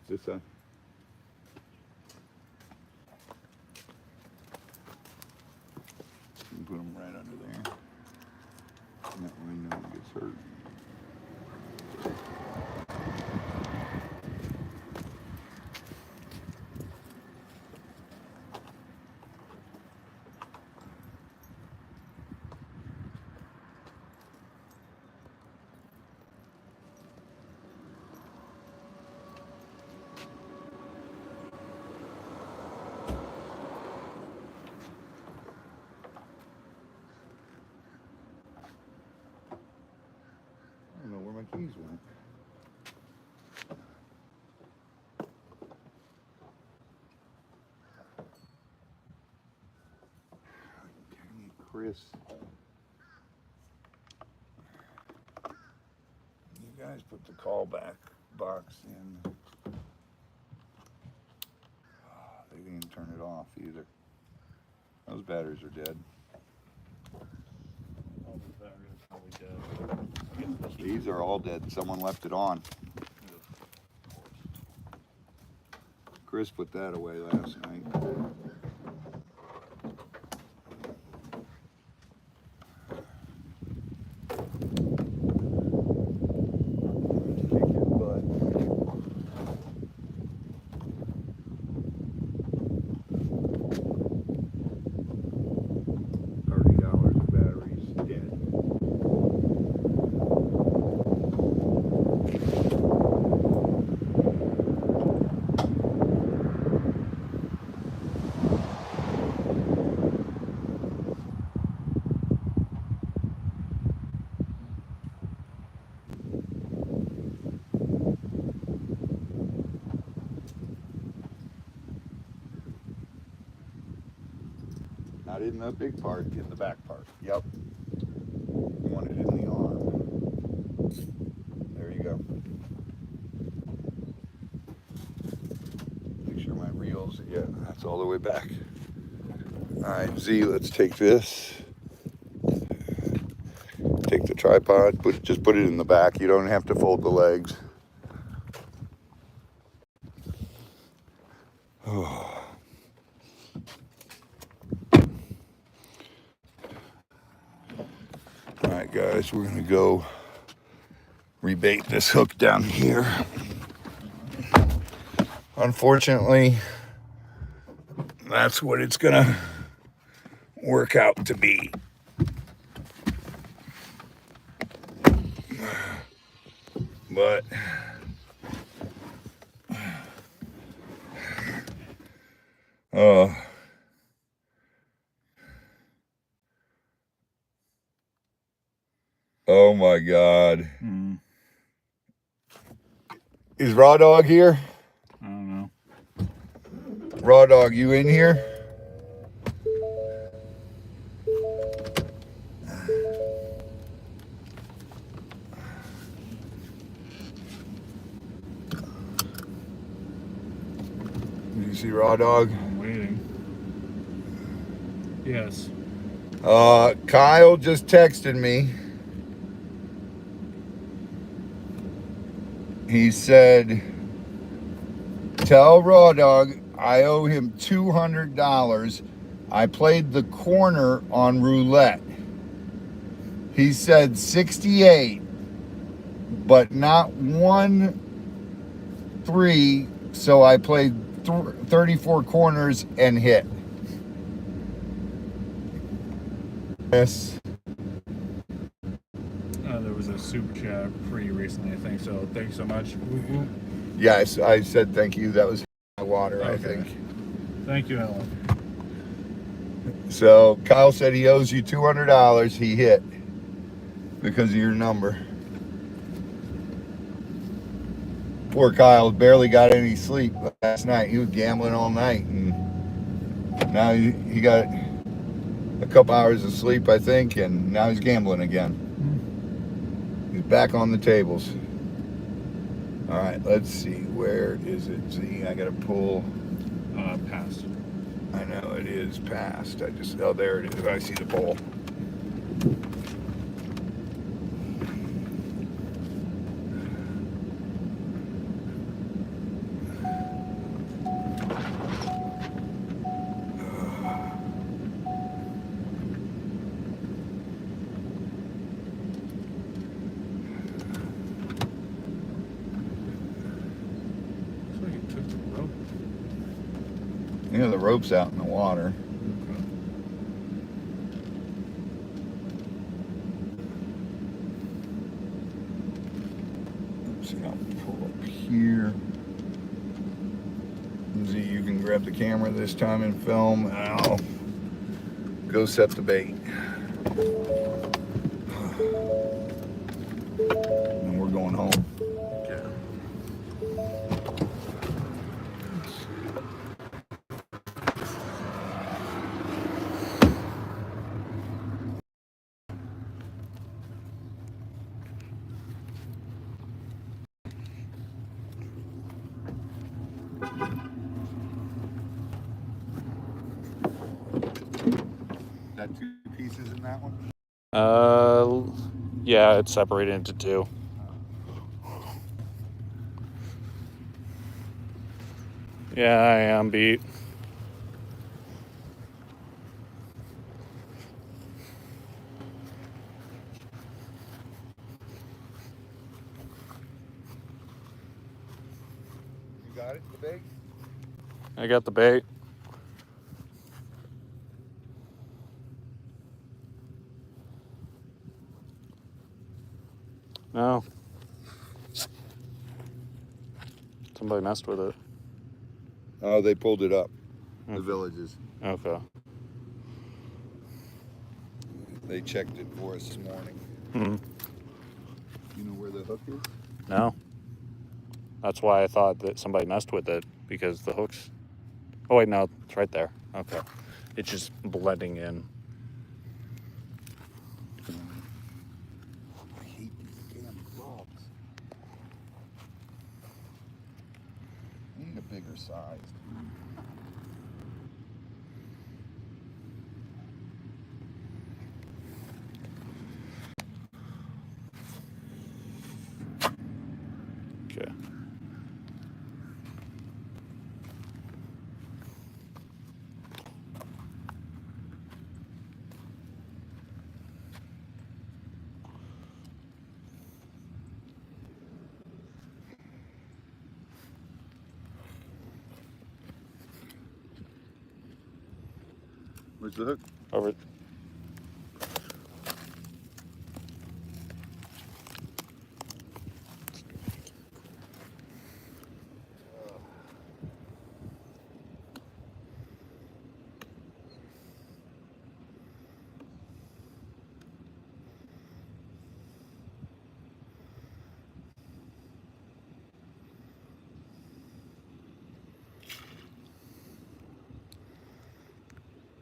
This side. And put them right under there. And that way no one gets hurt. I don't know where my keys went. Dang it, Chris. You guys put the callback box in. They didn't even turn it off either. Those batteries are dead. All the batteries are probably dead. These are all dead. Someone left it on. Chris put that away last night. Kick your butt. $30 of batteries dead. Not in the big part, in the back part. Yep. You want it in the arm. There you go. Make sure my reels, yeah, that's all the way back. All right, Z, let's take this. Take the tripod, just put it in the back. You don't have to fold the legs. Oh. All right, guys, we're gonna go rebait this hook down here. Unfortunately, that's what it's gonna work out to be. But oh my God. Is Raw Dog here? I don't know. Raw Dog, you in here? Do you see Raw Dog? I'm waiting. Yes. Kyle just texted me. He said, tell Raw Dog I owe him $200. I played the corner on roulette. He said 68, but not 1-3, so I played 34 corners and hit. Yes. There was a super chat pretty recently, I think, so thanks so much. Yes, I said thank you. That was my water, I think. Thank you, Alan. So Kyle said he owes you $200. He hit because of your number. Poor Kyle barely got any sleep last night. He was gambling all night and Now he got a couple hours of sleep, I think, and now he's gambling again. He's back on the tables. All right, let's see. Where is it? See, I got to pull. Past. I know it is past. Oh, there it is. I see the pole. Looks like it took the rope. Yeah, the rope's out in the water. See, I'll pull up here. Z, you can grab the camera this time and film, and I'll go set the bait. And we're going home. Okay. Got 2 pieces in that one? Yeah, it's separated into 2. Yeah, I am beat. You got it, the bait? I got the bait. No. Somebody messed with it. Oh, they pulled it up. The Okay. villages. Okay. They checked it for us this morning. Hmm. You know where the hook is? No. That's why I thought that somebody messed with it, because the hooks... Oh, wait, no. It's right there. Okay. It's just blending in. I hate these damn frogs. I need a bigger size. Okay. Where's the hook? Over.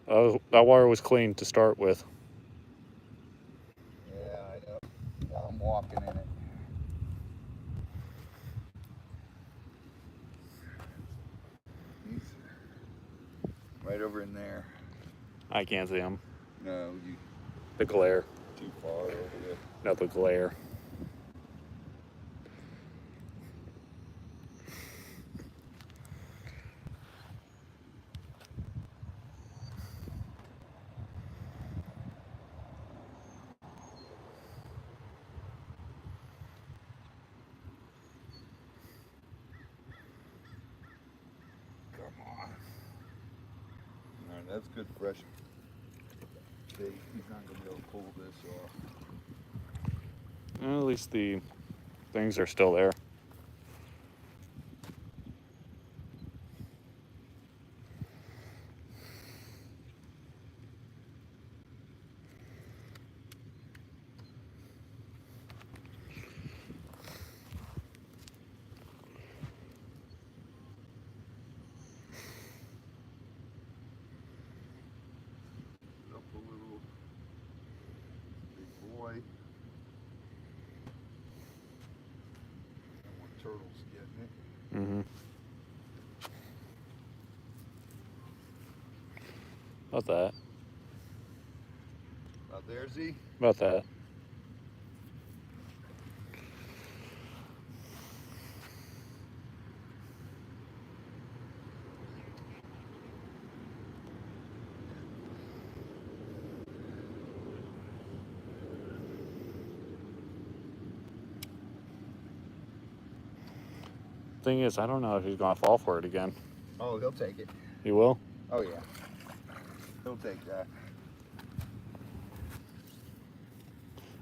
Oh, that water was clean to start with. Yeah, I know. Now I'm walking in it. He's right over in there. I can't see him. No, you The glare. too far over there. No, the glare. Come on. All right, that's good fresh bait. He's not gonna be able to pull this off. Well, at least the things are still there. turtle's getting it. Mm-hmm. About that. About there, Z? About that. Thing is, I don't know if he's gonna fall for it again. Oh, he'll take it. He will? Oh, yeah. He'll take that.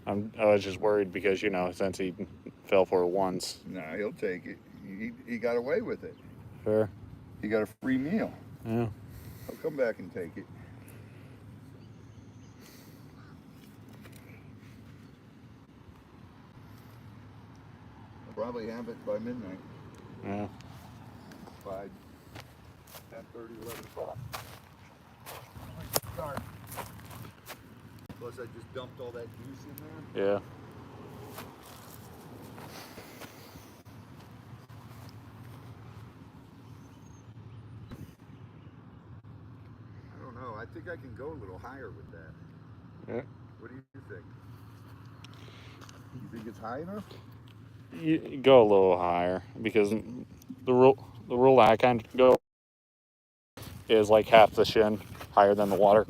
I was just worried because, since he fell for it once. No, he'll take it. He got away with it. Fair. He got a free meal. Yeah. He'll come back and take it. I'll probably have it by midnight. Yeah. By 10:30, 11 o'clock. Start. Plus, I just dumped all that juice in there. Yeah. I don't know. I think I can go a little higher with that. Yeah. What do you think? You think it's high enough? You go a little higher because the rule I kind of go is like half the shin higher than the water.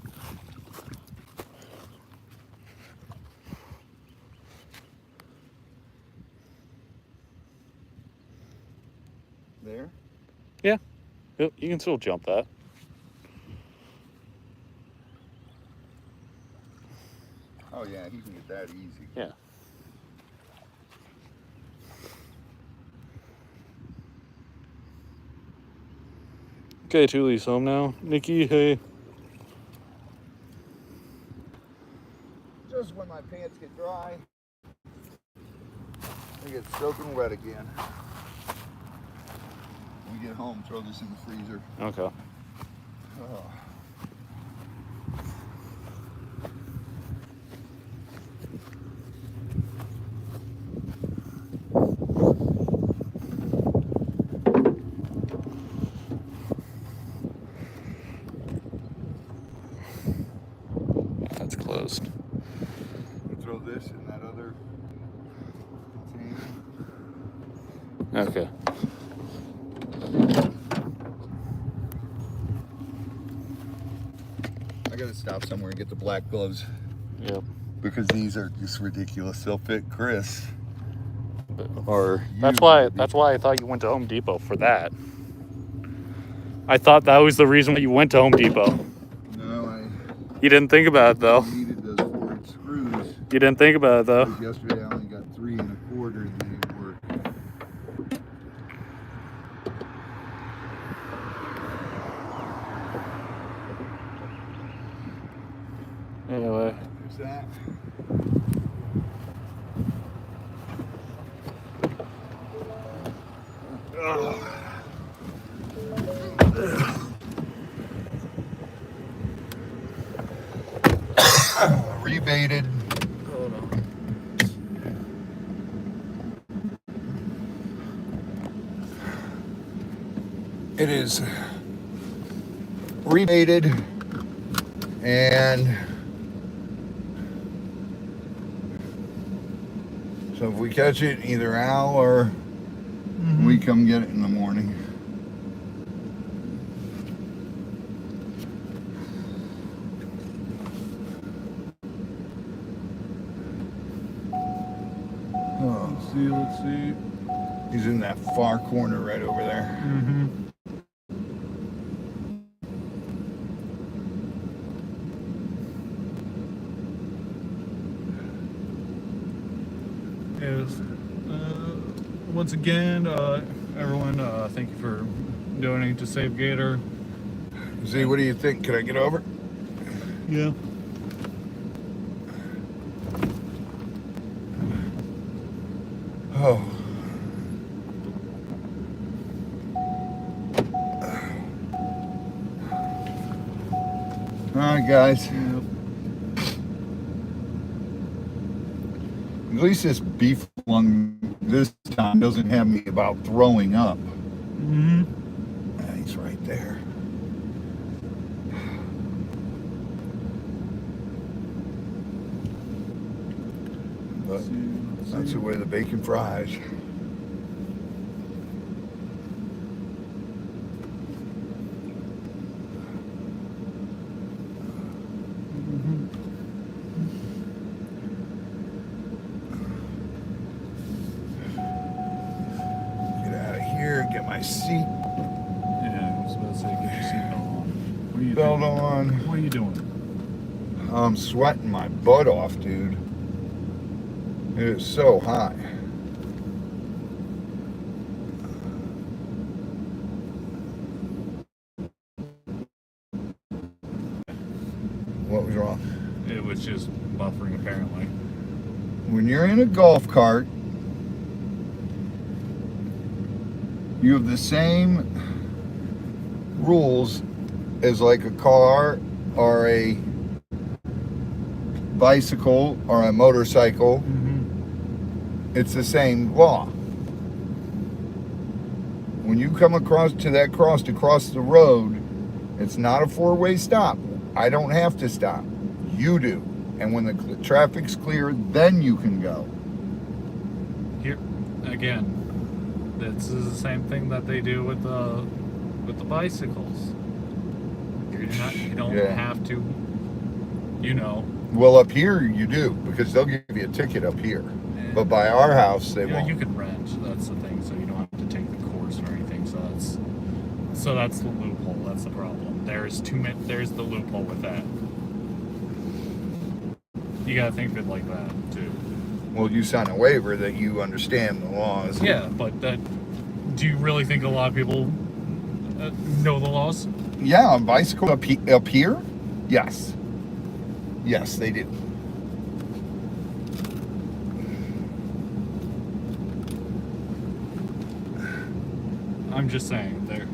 There? Yeah. You can still jump that. Oh yeah, he can get that easy. Yeah. Okay, Tully's home now. Nikki, hey. Just when my pants get dry, they get soaking wet again. When we get home, throw this in the freezer. Okay. Oh. That's closed. Throw this in that other container. Okay. I gotta stop somewhere and get the black gloves. Yep. Because these are just ridiculous. They'll fit Chris. Or That's why I thought you went to Home Depot for that. I thought that was the reason why you went to Home Depot. No, You didn't think about it though. I needed those 4-inch screws. You didn't think about it though. Because yesterday I only got 3 1/4 and they didn't work. Anyway. There's that. Rebaited. Hold on. It is rebaited and so if we catch it, either Al or we come get it in the morning. Let's see. He's in that far corner right over there. Mm-hmm. Yes. Once again, everyone, thank you for donating to Save Gator. Z, what do you think? Can I get over? Yeah. Oh. All right, guys. I'm least this beef lung this time doesn't have me about throwing up. Mm-hmm. He's right there. But that's the way the bacon fries. Get out of here, get my seat Yeah, I was about to say, get your seatbelt on. What are you belt doing? on. What are you doing? I'm sweating my butt off, dude. It is so hot. What was wrong? It was just buffering, apparently. When you're in a golf cart, you have the same rules as like a car or a bicycle or a motorcycle. Mm-hmm. It's the same law. When you come across to that cross to cross the road, it's not a four-way stop. I don't have to stop. You do. And when the traffic's clear, then you can go. Here, again, this is the same thing that they do with the bicycles. You don't Yeah. have to, you know. Well, up here you do, because they'll give you a ticket up here. But by our house, they won't. You can rent. That's the thing. So you don't have to take the course or anything. So that's the loophole. That's the problem. There's the loophole with that. You gotta think of it like that too. Well, you sign a waiver that you understand the laws. Yeah, but do you really think a lot of people know the laws? Yeah, on bicycle up here? Yes. Yes, they do. I'm just saying, there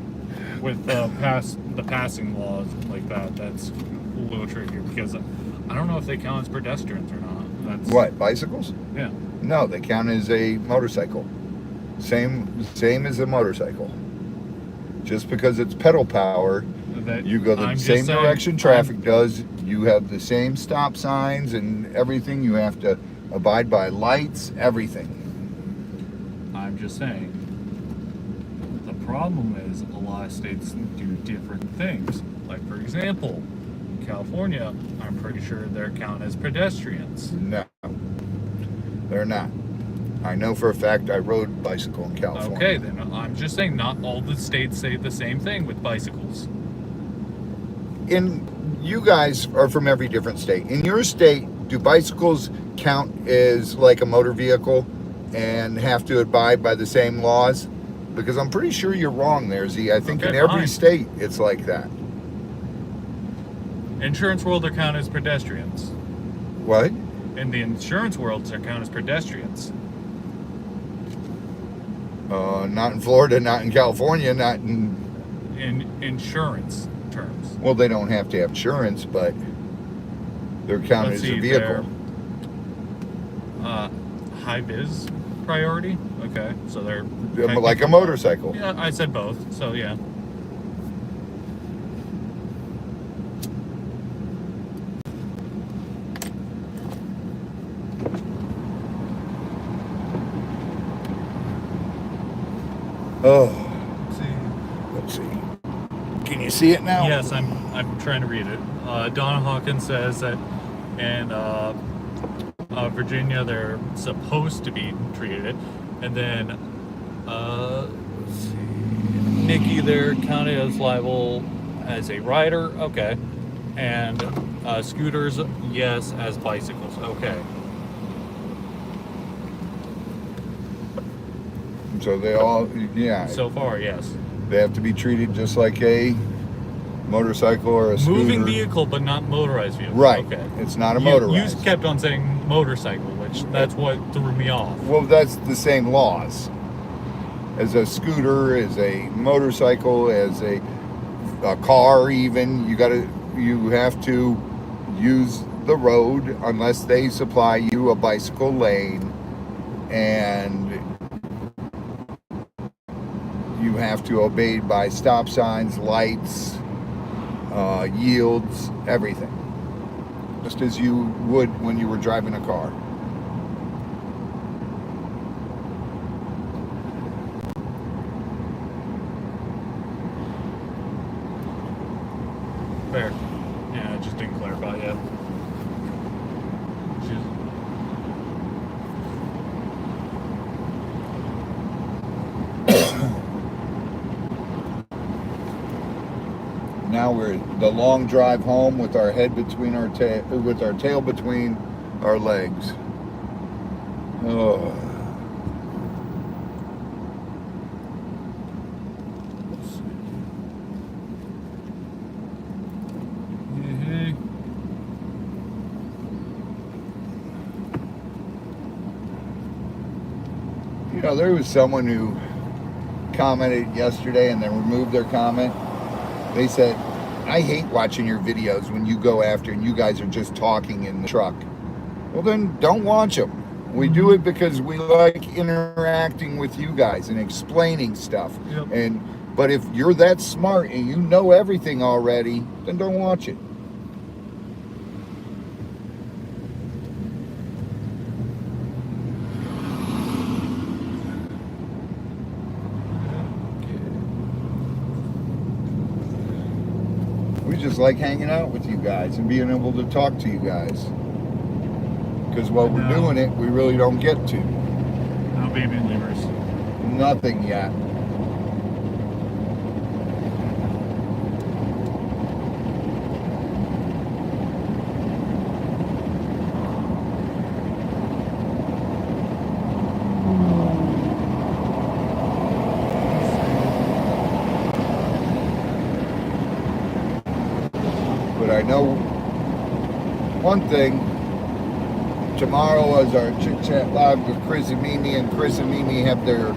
with the passing laws like that, that's a little trickier because I don't know if they count as pedestrians or not. That's What, bicycles? Yeah. No, they count as a motorcycle. Same as a motorcycle. Just because it's pedal power, you go the I'm just same saying, direction traffic does. You have the same stop signs and everything. You have to abide by lights, everything. I'm just saying. The problem is a lot of states do different things. Like, for example, California, I'm pretty sure they're counted as pedestrians. No, they're not. I know for a fact I rode bicycle in California. Okay, then I'm just saying not all the states say the same thing with bicycles. You guys are from every different state. In your state, do bicycles count as like a motor vehicle and have to abide by the same laws? Because I'm pretty sure you're wrong there, Z. I think in every state it's like that. Insurance world, they're counted as pedestrians. What? In the insurance world, they're counted as pedestrians. Not in Florida, not in California, not in... In insurance terms. Well, they don't have to have insurance, but they're counted as a vehicle. High vis priority? Okay, so they're... Like a motorcycle. Yeah, I said both, so yeah. Oh, let's see. Can you see it now? Yes, I'm trying to read it. Donna Hawkins says that in Virginia they're supposed to be treated, and then let's see, Nikki, they're counted as liable as a rider. Okay, and scooters, yes, as bicycles. Okay. So they all, yeah. So far, yes. They have to be treated just like a motorcycle or a scooter. Moving vehicle, but not motorized vehicle. Right. Okay. It's not a motorized. You kept on saying motorcycle, which that's what threw me off. Well, that's the same laws. As a scooter, as a motorcycle, as a car even, you have to use the road unless they supply you a bicycle lane. and you have to obey by stop signs, lights, yields, everything, just as you would when you were driving a car. Fair. Yeah, it just didn't clarify yet. Now we're the long drive home with our head between our with our tail between our legs. Oh. You know, there was someone who commented yesterday and then removed their comment. They said, I hate watching your videos when you go after and you guys are just talking in the truck. Well, then don't watch them. We do it because we like interacting with you guys and explaining stuff. Yep. But if you're that smart and you know everything already, then don't watch it. We just like hanging out with you guys and being able to talk to you guys. Because while we're doing it, we really don't get to. No baby levers. Nothing yet. But I know one thing. Tomorrow is our Chit Chat Live with Chris and Mimi, and Chris and Mimi have their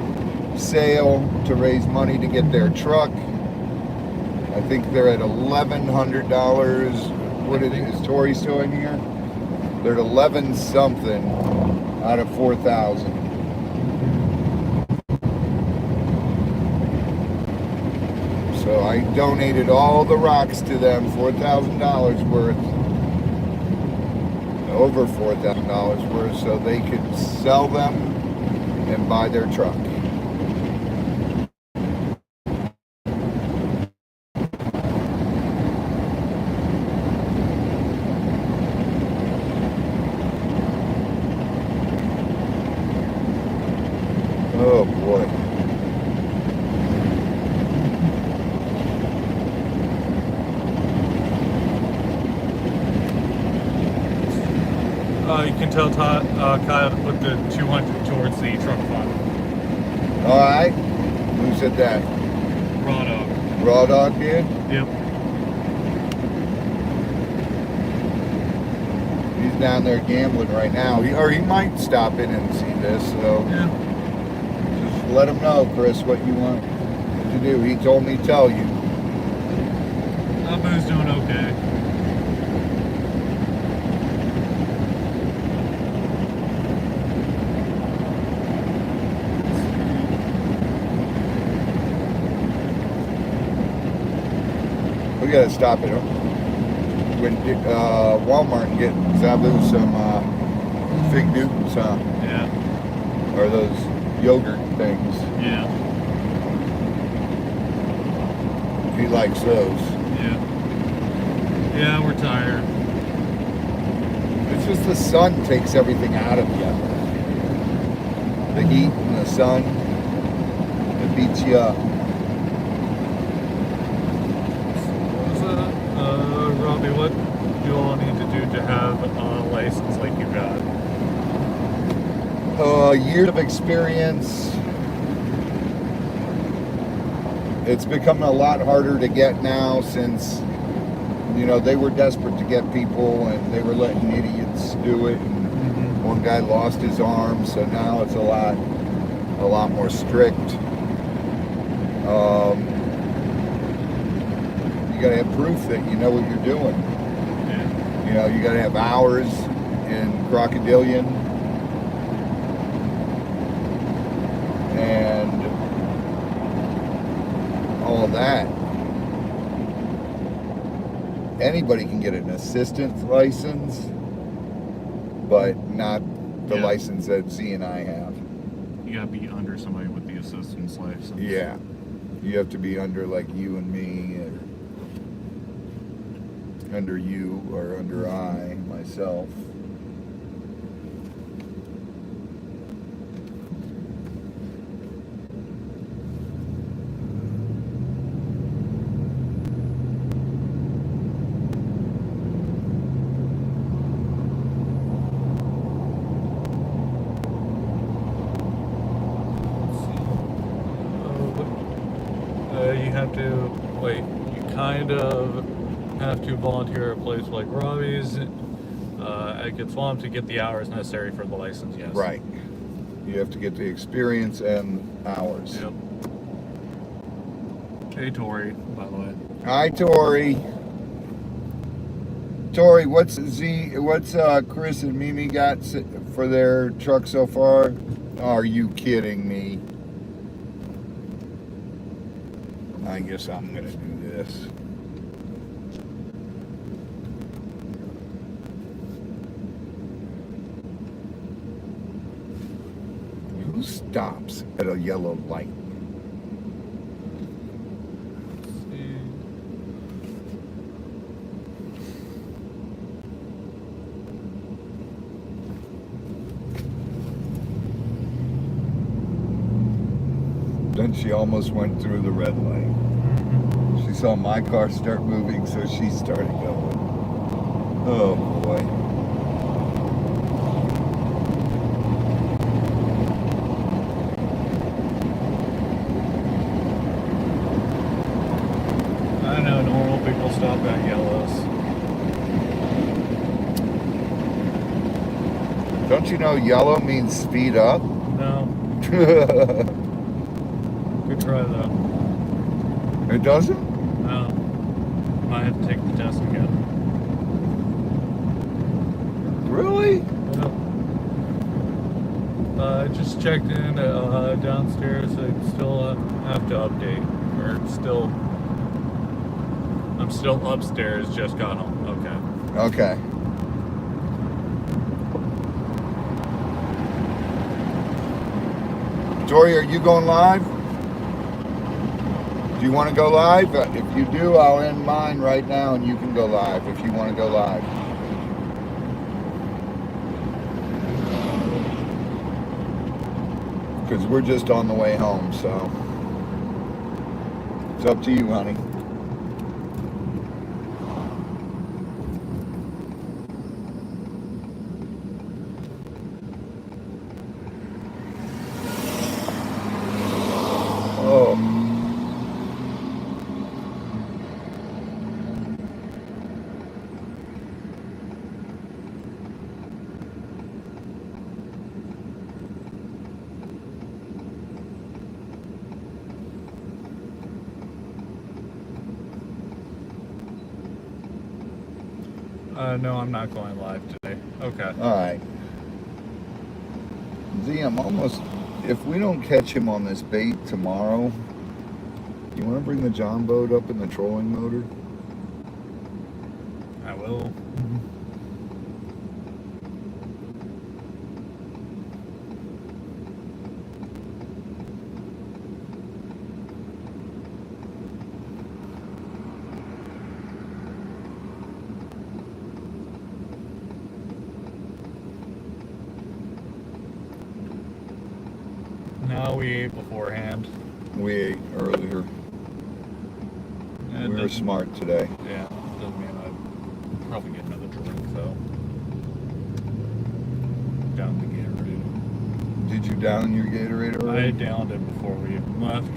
sale to raise money to get their truck. I think they're at $1,100. What is Tori still in here? They're at 11 something out of 4,000. So I donated all the rocks to them, $4,000 worth. Over $4,000 worth, so they could sell them and buy their truck. Oh boy. You can tell Kyle to put the 200 towards the truck fund. Alright. Who said that? Raw dog. Raw Dog did? Yep. He's down there gambling right now. He might stop in and see this, so Yeah. just let him know, Chris, what you want to do. He told me to tell you. Abu's doing okay. We gotta stop it. When Walmart and get Zabu some Fig Newtons, huh? Yeah. Or those yogurt things. Yeah. He likes those. Yeah. Yeah, we're tired. It's just the sun takes everything out of you. The heat and the sun, it beats you up. Robbie, what do you all need to do to have a license like you got? Years of experience. It's become a lot harder to get now since, you know, they were desperate to get people and they were letting idiots do it. And one guy lost his arm, so now it's a lot more strict. You gotta have proof that you know what you're doing. Yeah. You know, you gotta have hours in crocodilian. and all that. Anybody can get an assistant's license, but not the Yeah. license that Z and I have. You gotta be under somebody with the assistance license. Yeah. You have to be under like you and me, or under you, or under I, myself. You have to, wait, you kind of have to volunteer at a place like Robbie's at Getswamped to get the hours necessary for the license, yes. Right. You have to get the experience and hours. Yep. Hey, Tori, by the way. Hi, Tori. Tori, what's Chris and Mimi got for their truck so far? Are you kidding me? I guess I'm gonna do this. Who stops at a yellow light? Then she almost went through the red light. She saw my car start moving, so she started going. Oh boy. I know normal people stop at yellows. Don't you know yellow means speed up? No. Good try though. It doesn't? No. Might have to take the test again. Really? Yep. I just checked in downstairs. I still have to update. I'm still upstairs, just got home. Okay. Okay. Tori, are you going live? Do you want to go live? If you do, I'll end mine right now and you can go live if you want to go live. Because we're just on the way home, so it's up to you, honey. Oh. No, I'm not going live today. Okay. All right. Z, I'm almost, if we don't catch him on this bait tomorrow, you want to bring the John boat up in the trolling motor? I will. No, we ate beforehand. We ate earlier. And We were smart today. Yeah, doesn't mean I'd probably get another drink, though. Down the Gatorade. Did you down your Gatorade I already? downed it before we left.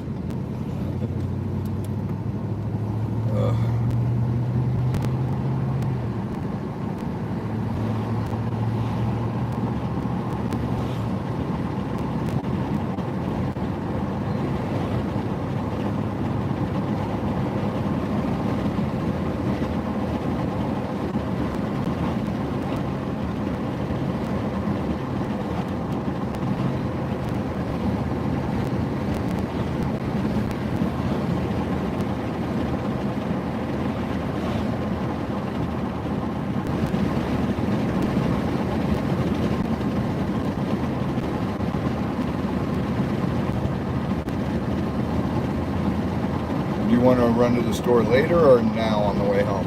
want to run to the store later or now on the way home?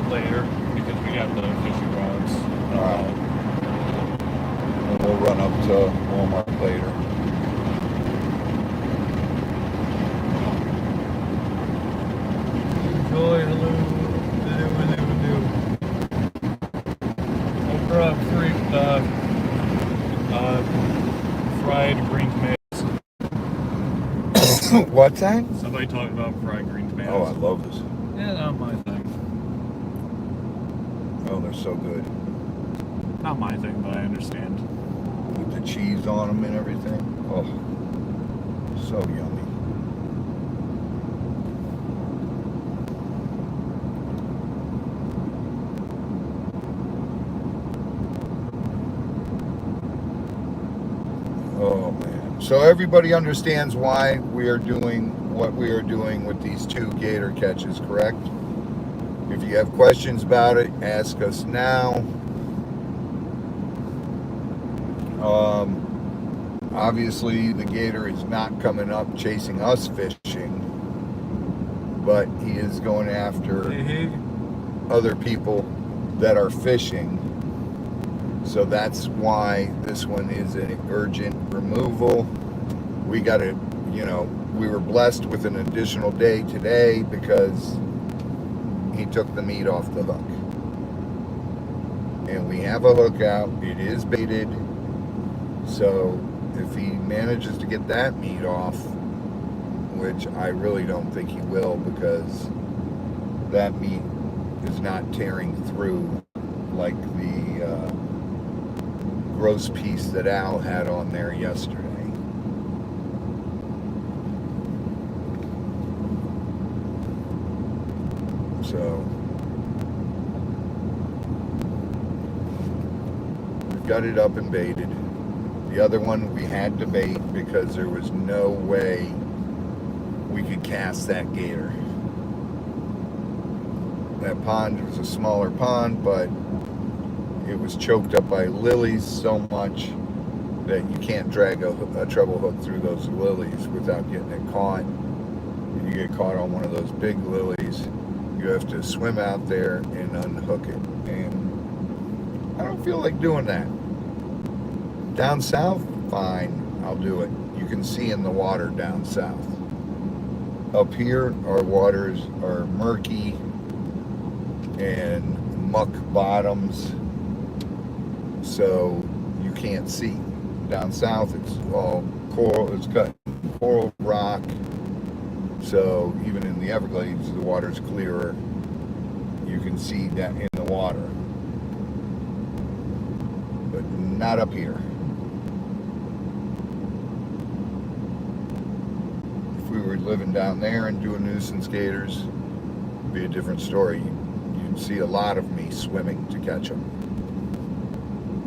Later, because we got the fishing rods. Alright. And we'll run up to Walmart later. Joy, hello. Hello. I'll grab 3 fried green tomatoes. What's that? Somebody talking about fried green tomatoes. Oh, I love this. Yeah, not my thing. Oh, they're so good. Not my thing, but I understand. With the cheese on them and everything. Oh, so yummy. Oh man. So everybody understands why we are doing what we are doing with these 2 gator catches, correct? If you have questions about it, ask us now. Obviously the gator is not coming up chasing us fishing, but he is going after other people that are fishing. So that's why this one is an urgent removal. We got to, you know, we were blessed with an additional day today because he took the meat off the hook. And we have a hook out. It is baited. So if he manages to get that meat off, which I really don't think he will, because that meat is not tearing through like the gross piece that Al had on there yesterday. So we've got it up and baited. The other one we had to bait because there was no way we could cast that gator. That pond was a smaller pond, but it was choked up by lilies so much that you can't drag a treble hook through those lilies without getting it caught. And you get caught on one of those big lilies, you have to swim out there and unhook it. And I don't feel like doing that. Down south, fine, I'll do it. You can see in the water down south. Up here, our waters are murky and muck bottoms, so you can't see. Down south, it's all coral, it's got coral rock, so even in the Everglades, the water's clearer. You can see that in the water, but not up here. If we were living down there and doing nuisance gators, it'd be a different story. You'd see a lot of me swimming to catch them.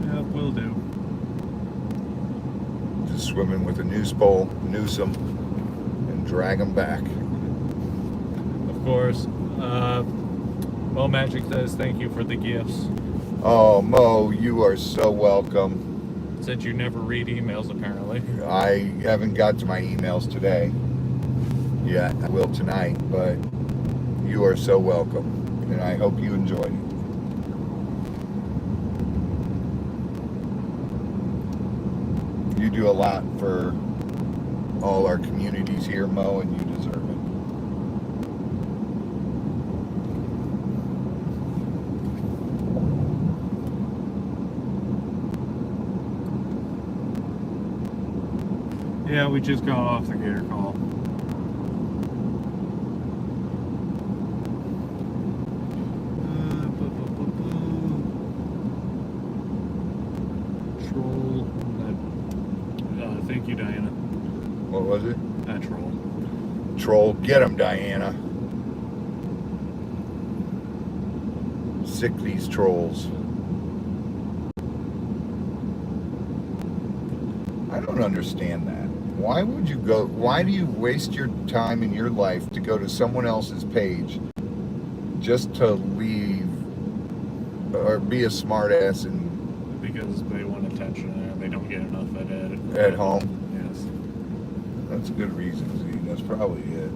Yeah, will do. Just swimming with a noose pole, noose them, and drag them back. Of course. Mo Magic says thank you for the gifts. Oh, Mo, you are so welcome. Said you never read emails, apparently. I haven't got to my emails today yet. I will tonight, but you are so welcome, and I hope you enjoy it. You do a lot for all our communities here, Mo, and you deserve it. Yeah, we just got off the gator call. Troll. Thank you, Diana. What was it? That troll. Troll, get him, Diana. Sick these trolls. I don't understand that. Why would you go? Why do you waste your time in your life to go to someone else's page just to leave or be a smartass and Because they want attention and they don't get enough at home? Yes. That's a good reason, Z. That's probably it.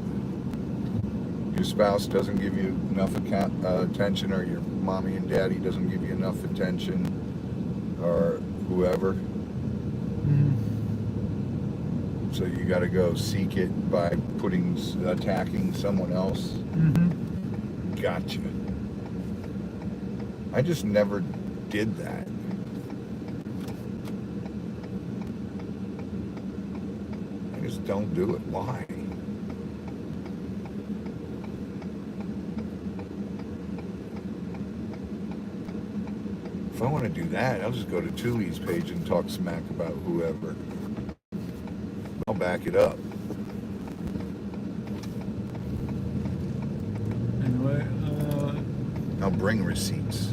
your spouse doesn't give you enough attention, or your mommy and daddy doesn't give you enough attention, or whoever. So you got to go seek it by attacking someone else. Gotcha. I just never did that. I just don't do it. Why? If I want to do that, I'll just go to Tuli's page and talk smack about whoever. I'll back it up. Anyway, I'll bring receipts.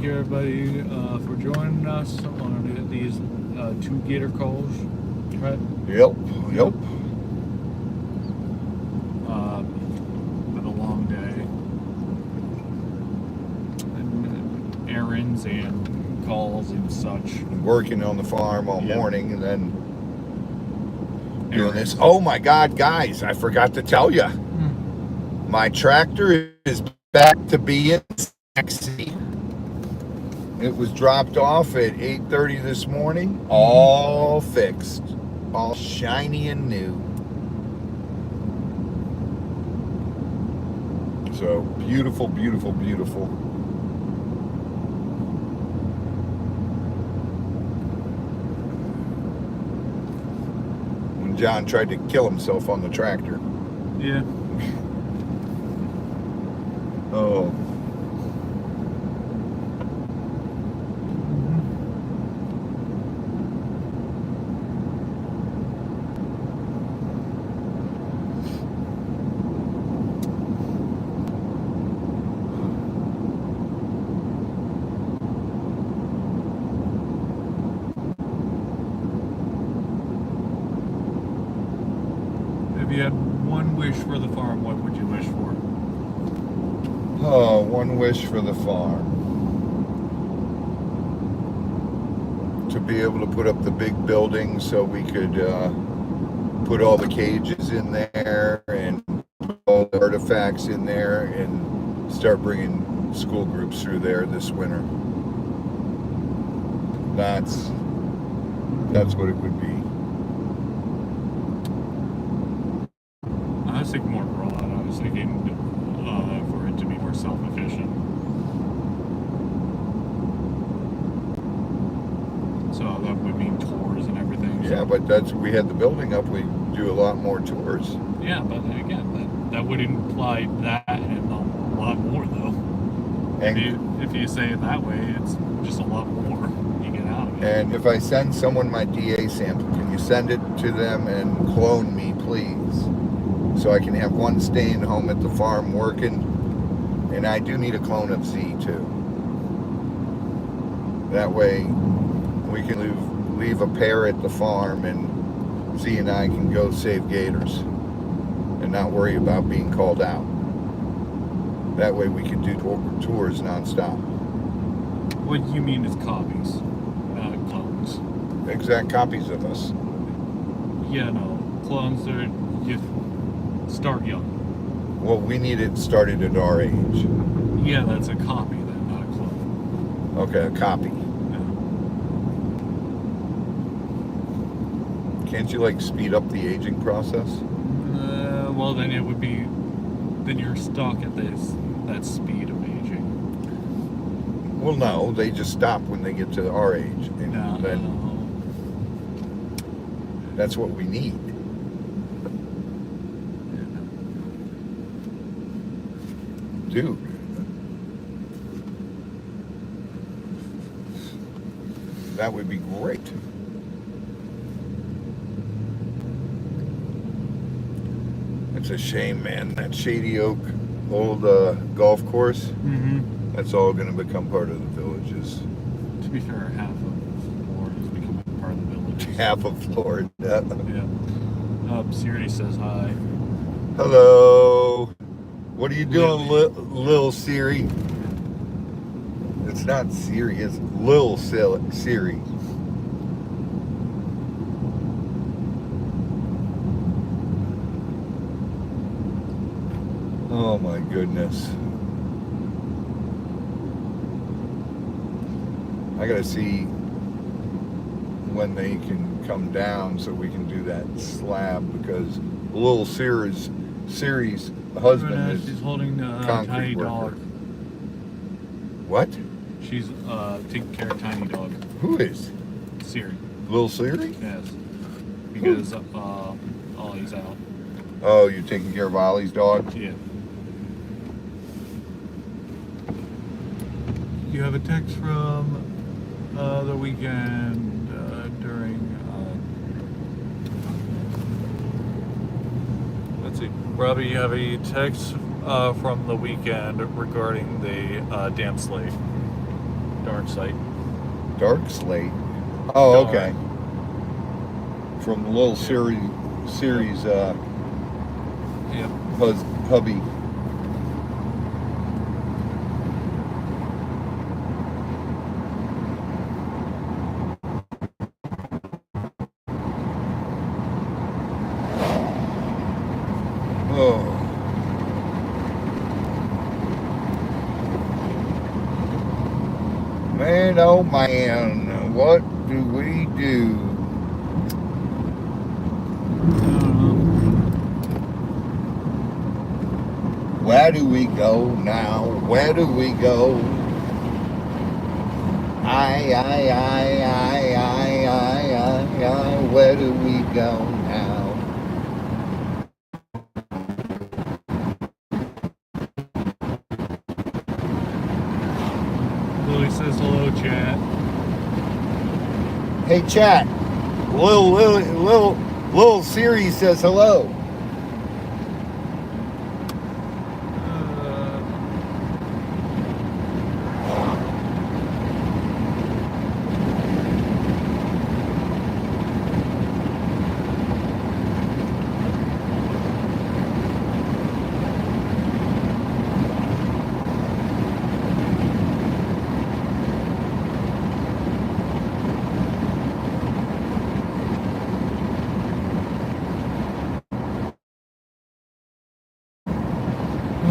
thank you everybody for joining us on these 2 Gator calls. Right? Yep. Been a long day. And errands and calls and such. Working on the farm all morning, and then doing this. Oh my God, guys, I forgot to tell you. My tractor is back to being sexy. It was dropped off at 8:30 this morning, all fixed, all shiny and new. So beautiful, beautiful, beautiful. When John tried to kill himself on the tractor. Yeah. Oh. If you had one wish for the farm, what would you wish for? Oh, one wish for the farm. To be able to put up the big building so we could put all the cages in there and put all the artifacts in there and start bringing school groups through there this winter. That's what it would be. I was thinking more broad. I was thinking for it to be more self-efficient. So that would mean tours and everything. Yeah, but we had the building up, we do a lot more tours. Yeah, but again, that would imply that and a lot more, though. And if you say it that way, it's just a lot more you get out of it. And if I send someone my DA sample, can you send it to them and clone me, please? So I can have one staying home at the farm working. And I do need a clone of Z too. That way we can leave a pair at the farm and Z and I can go save gators and not worry about being called out. That way we can do tours nonstop. What you mean is copies, clones. Exact copies of us. Yeah, no. Clones are, you start young. Well, we need it started at our age. Yeah, that's a copy then, not a clone. Okay, a copy. Yeah. Can't you like speed up the aging process? Well, then it would be, then you're stuck at that speed of aging. Well, no, they just stop when they get to our age. And No. then that's what we need. Dude. That would be great. It's a shame, man. That Shady Oak old golf course, that's all going to become part of the villages. To be fair, half of Florida is becoming part of the village. Half of Florida. Yeah. Siri says hi. Hello. What are you doing, Lil Siri? It's not Siri, it's Lil Siri. Oh my goodness. I gotta see when they can come down so we can do that slab, because the little Siri's husband is She's holding a concrete tiny worker. dog. What? She's taking care of tiny dog. Who is? Siri. Little Siri? Yes. Because Ollie's out. Oh, you're taking care of Ollie's dog? Yeah. You have a text from the weekend during. Let's see, Robbie. You have a text from the weekend regarding the damn slate, dark slate. Dark slate? Oh, Dark. okay. From little Siri's Yep. hubby. Oh. Man, oh man, what do we do? Where do we go now? Where do we go? I, where do we go now? Lily says hello, chat. Hey, chat. Little Siri says hello.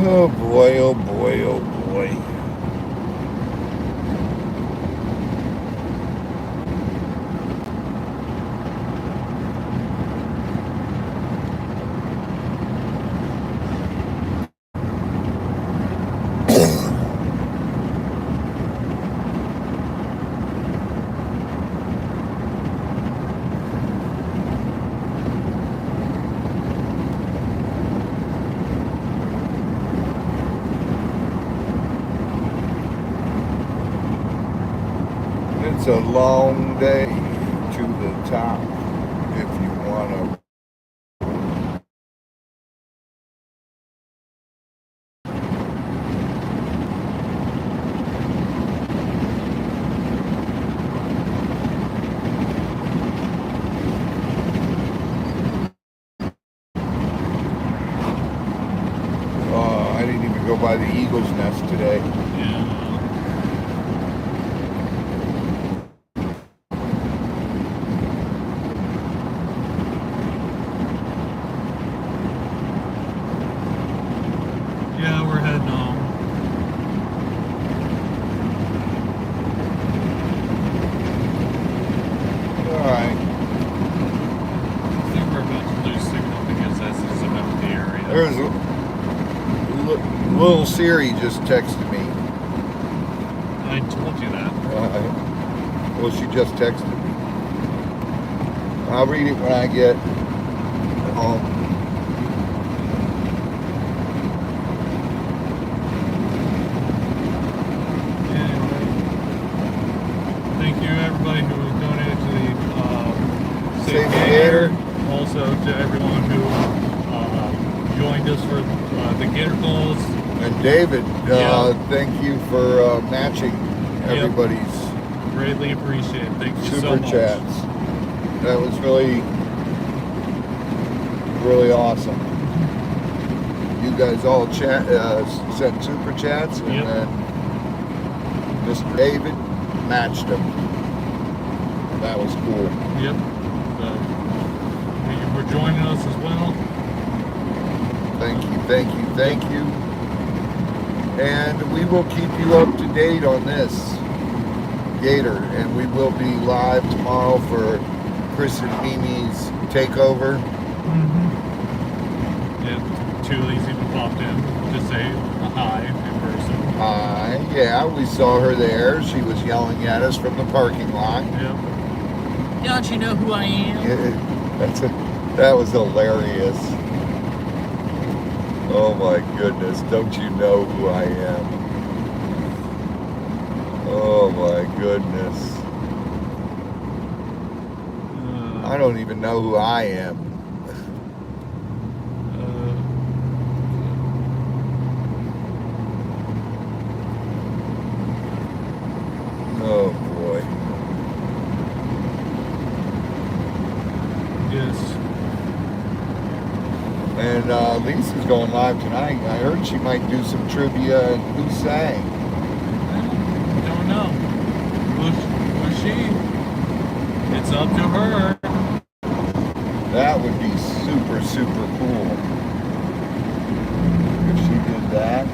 Oh boy, oh boy, oh boy. It's a long day to the top if you want to. I didn't even go by the eagle's nest today. Yeah. Yeah, we're heading home. Alright. I think we're about to lose signal because this is about the area. There's little Siri just texted me. I told you that. Well, she just texted me. I'll read it when I get home. Anyway, thank you everybody who donated to the Save the Gator. Gator. Also to everyone who joined us for the Gator calls. And David, Yeah. thank you for matching everybody's Greatly appreciated. Thank you so super much. chats. That was really, really awesome. You guys all sent super chats, and Yep. then Mr. David matched them. That was cool. Yep. So, thank you for joining us as well. Thank you Thank you, thank you. And we will keep you up to date on this Gator. And we will be live tomorrow for Chris and Mimi's takeover. Yeah, Tully's even popped in to say a hi in person. Hi, yeah, we saw her there. She was yelling at us from the parking lot. Yeah. Don't you know who I am? That was hilarious. Oh my goodness, don't you know who I am? Oh my goodness. I don't even know who I am. Oh boy. Yes. And Lisa's going live tonight. I heard she might do some trivia and who sang. Don't know. Was she? It's up to her. That would be super, super cool if she did that.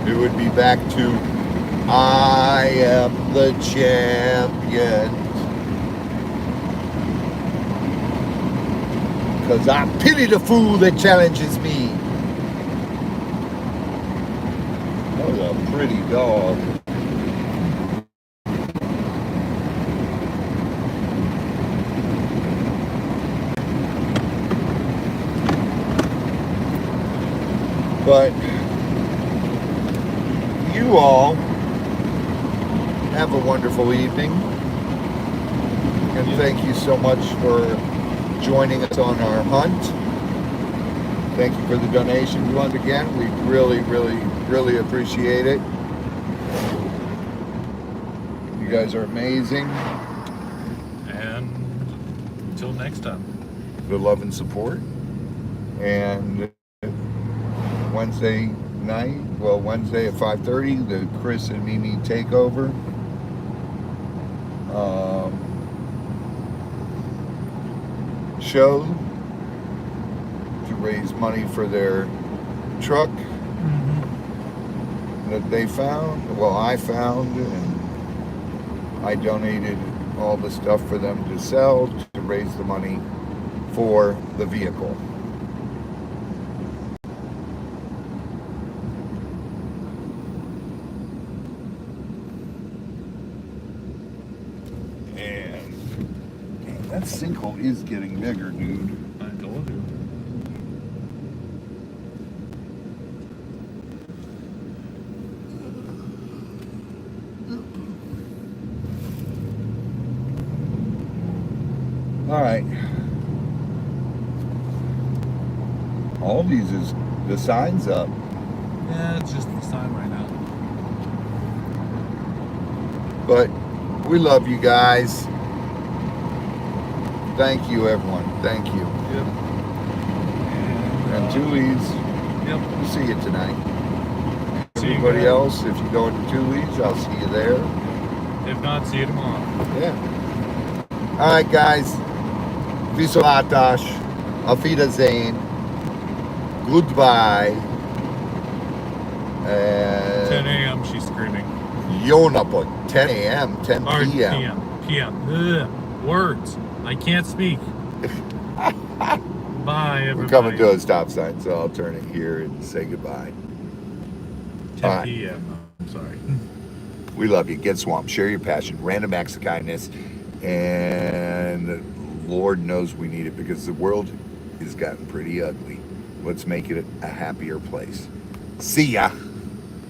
It would be back to I am the champion. 'Cause I pity the fool that challenges me. That was a pretty dog. But you all have a wonderful evening. And thank you so much for joining us on our hunt. Thank you for the donation once again. We really, really, really appreciate it. You guys are amazing. And until next time. The love and support. And Wednesday night, well, Wednesday at 5:30, the Chris and Mimi takeover. Show to raise money for their truck that they found. Well, I found, and I donated all the stuff for them to sell to raise the money for the vehicle. That sinkhole is getting bigger, dude. I told you. All right. All these is the signs up. Yeah, it's just the sign right now. But we love you guys. Thank you, everyone. Thank you. Yep. And Tully's. Yep. We'll see you tonight. See you Everybody guys. else, if you go into Tully's, I'll see you there. If not, see you tomorrow. Yeah. All right, guys. Visolatash. Auf Wiedersehen. Goodbye. 10 a.m. she's screaming. Yonapot. 10 a.m. 10 Or p.m. PM. Ugh. Words. I can't speak. Bye, everybody. We're coming to a stop sign, so I'll turn it here and say goodbye. 10 p.m. I'm sorry. We love you. Get swamped. Share your passion. Random acts of kindness. And Lord knows we need it because the world has gotten pretty ugly. Let's make it a happier place. See ya.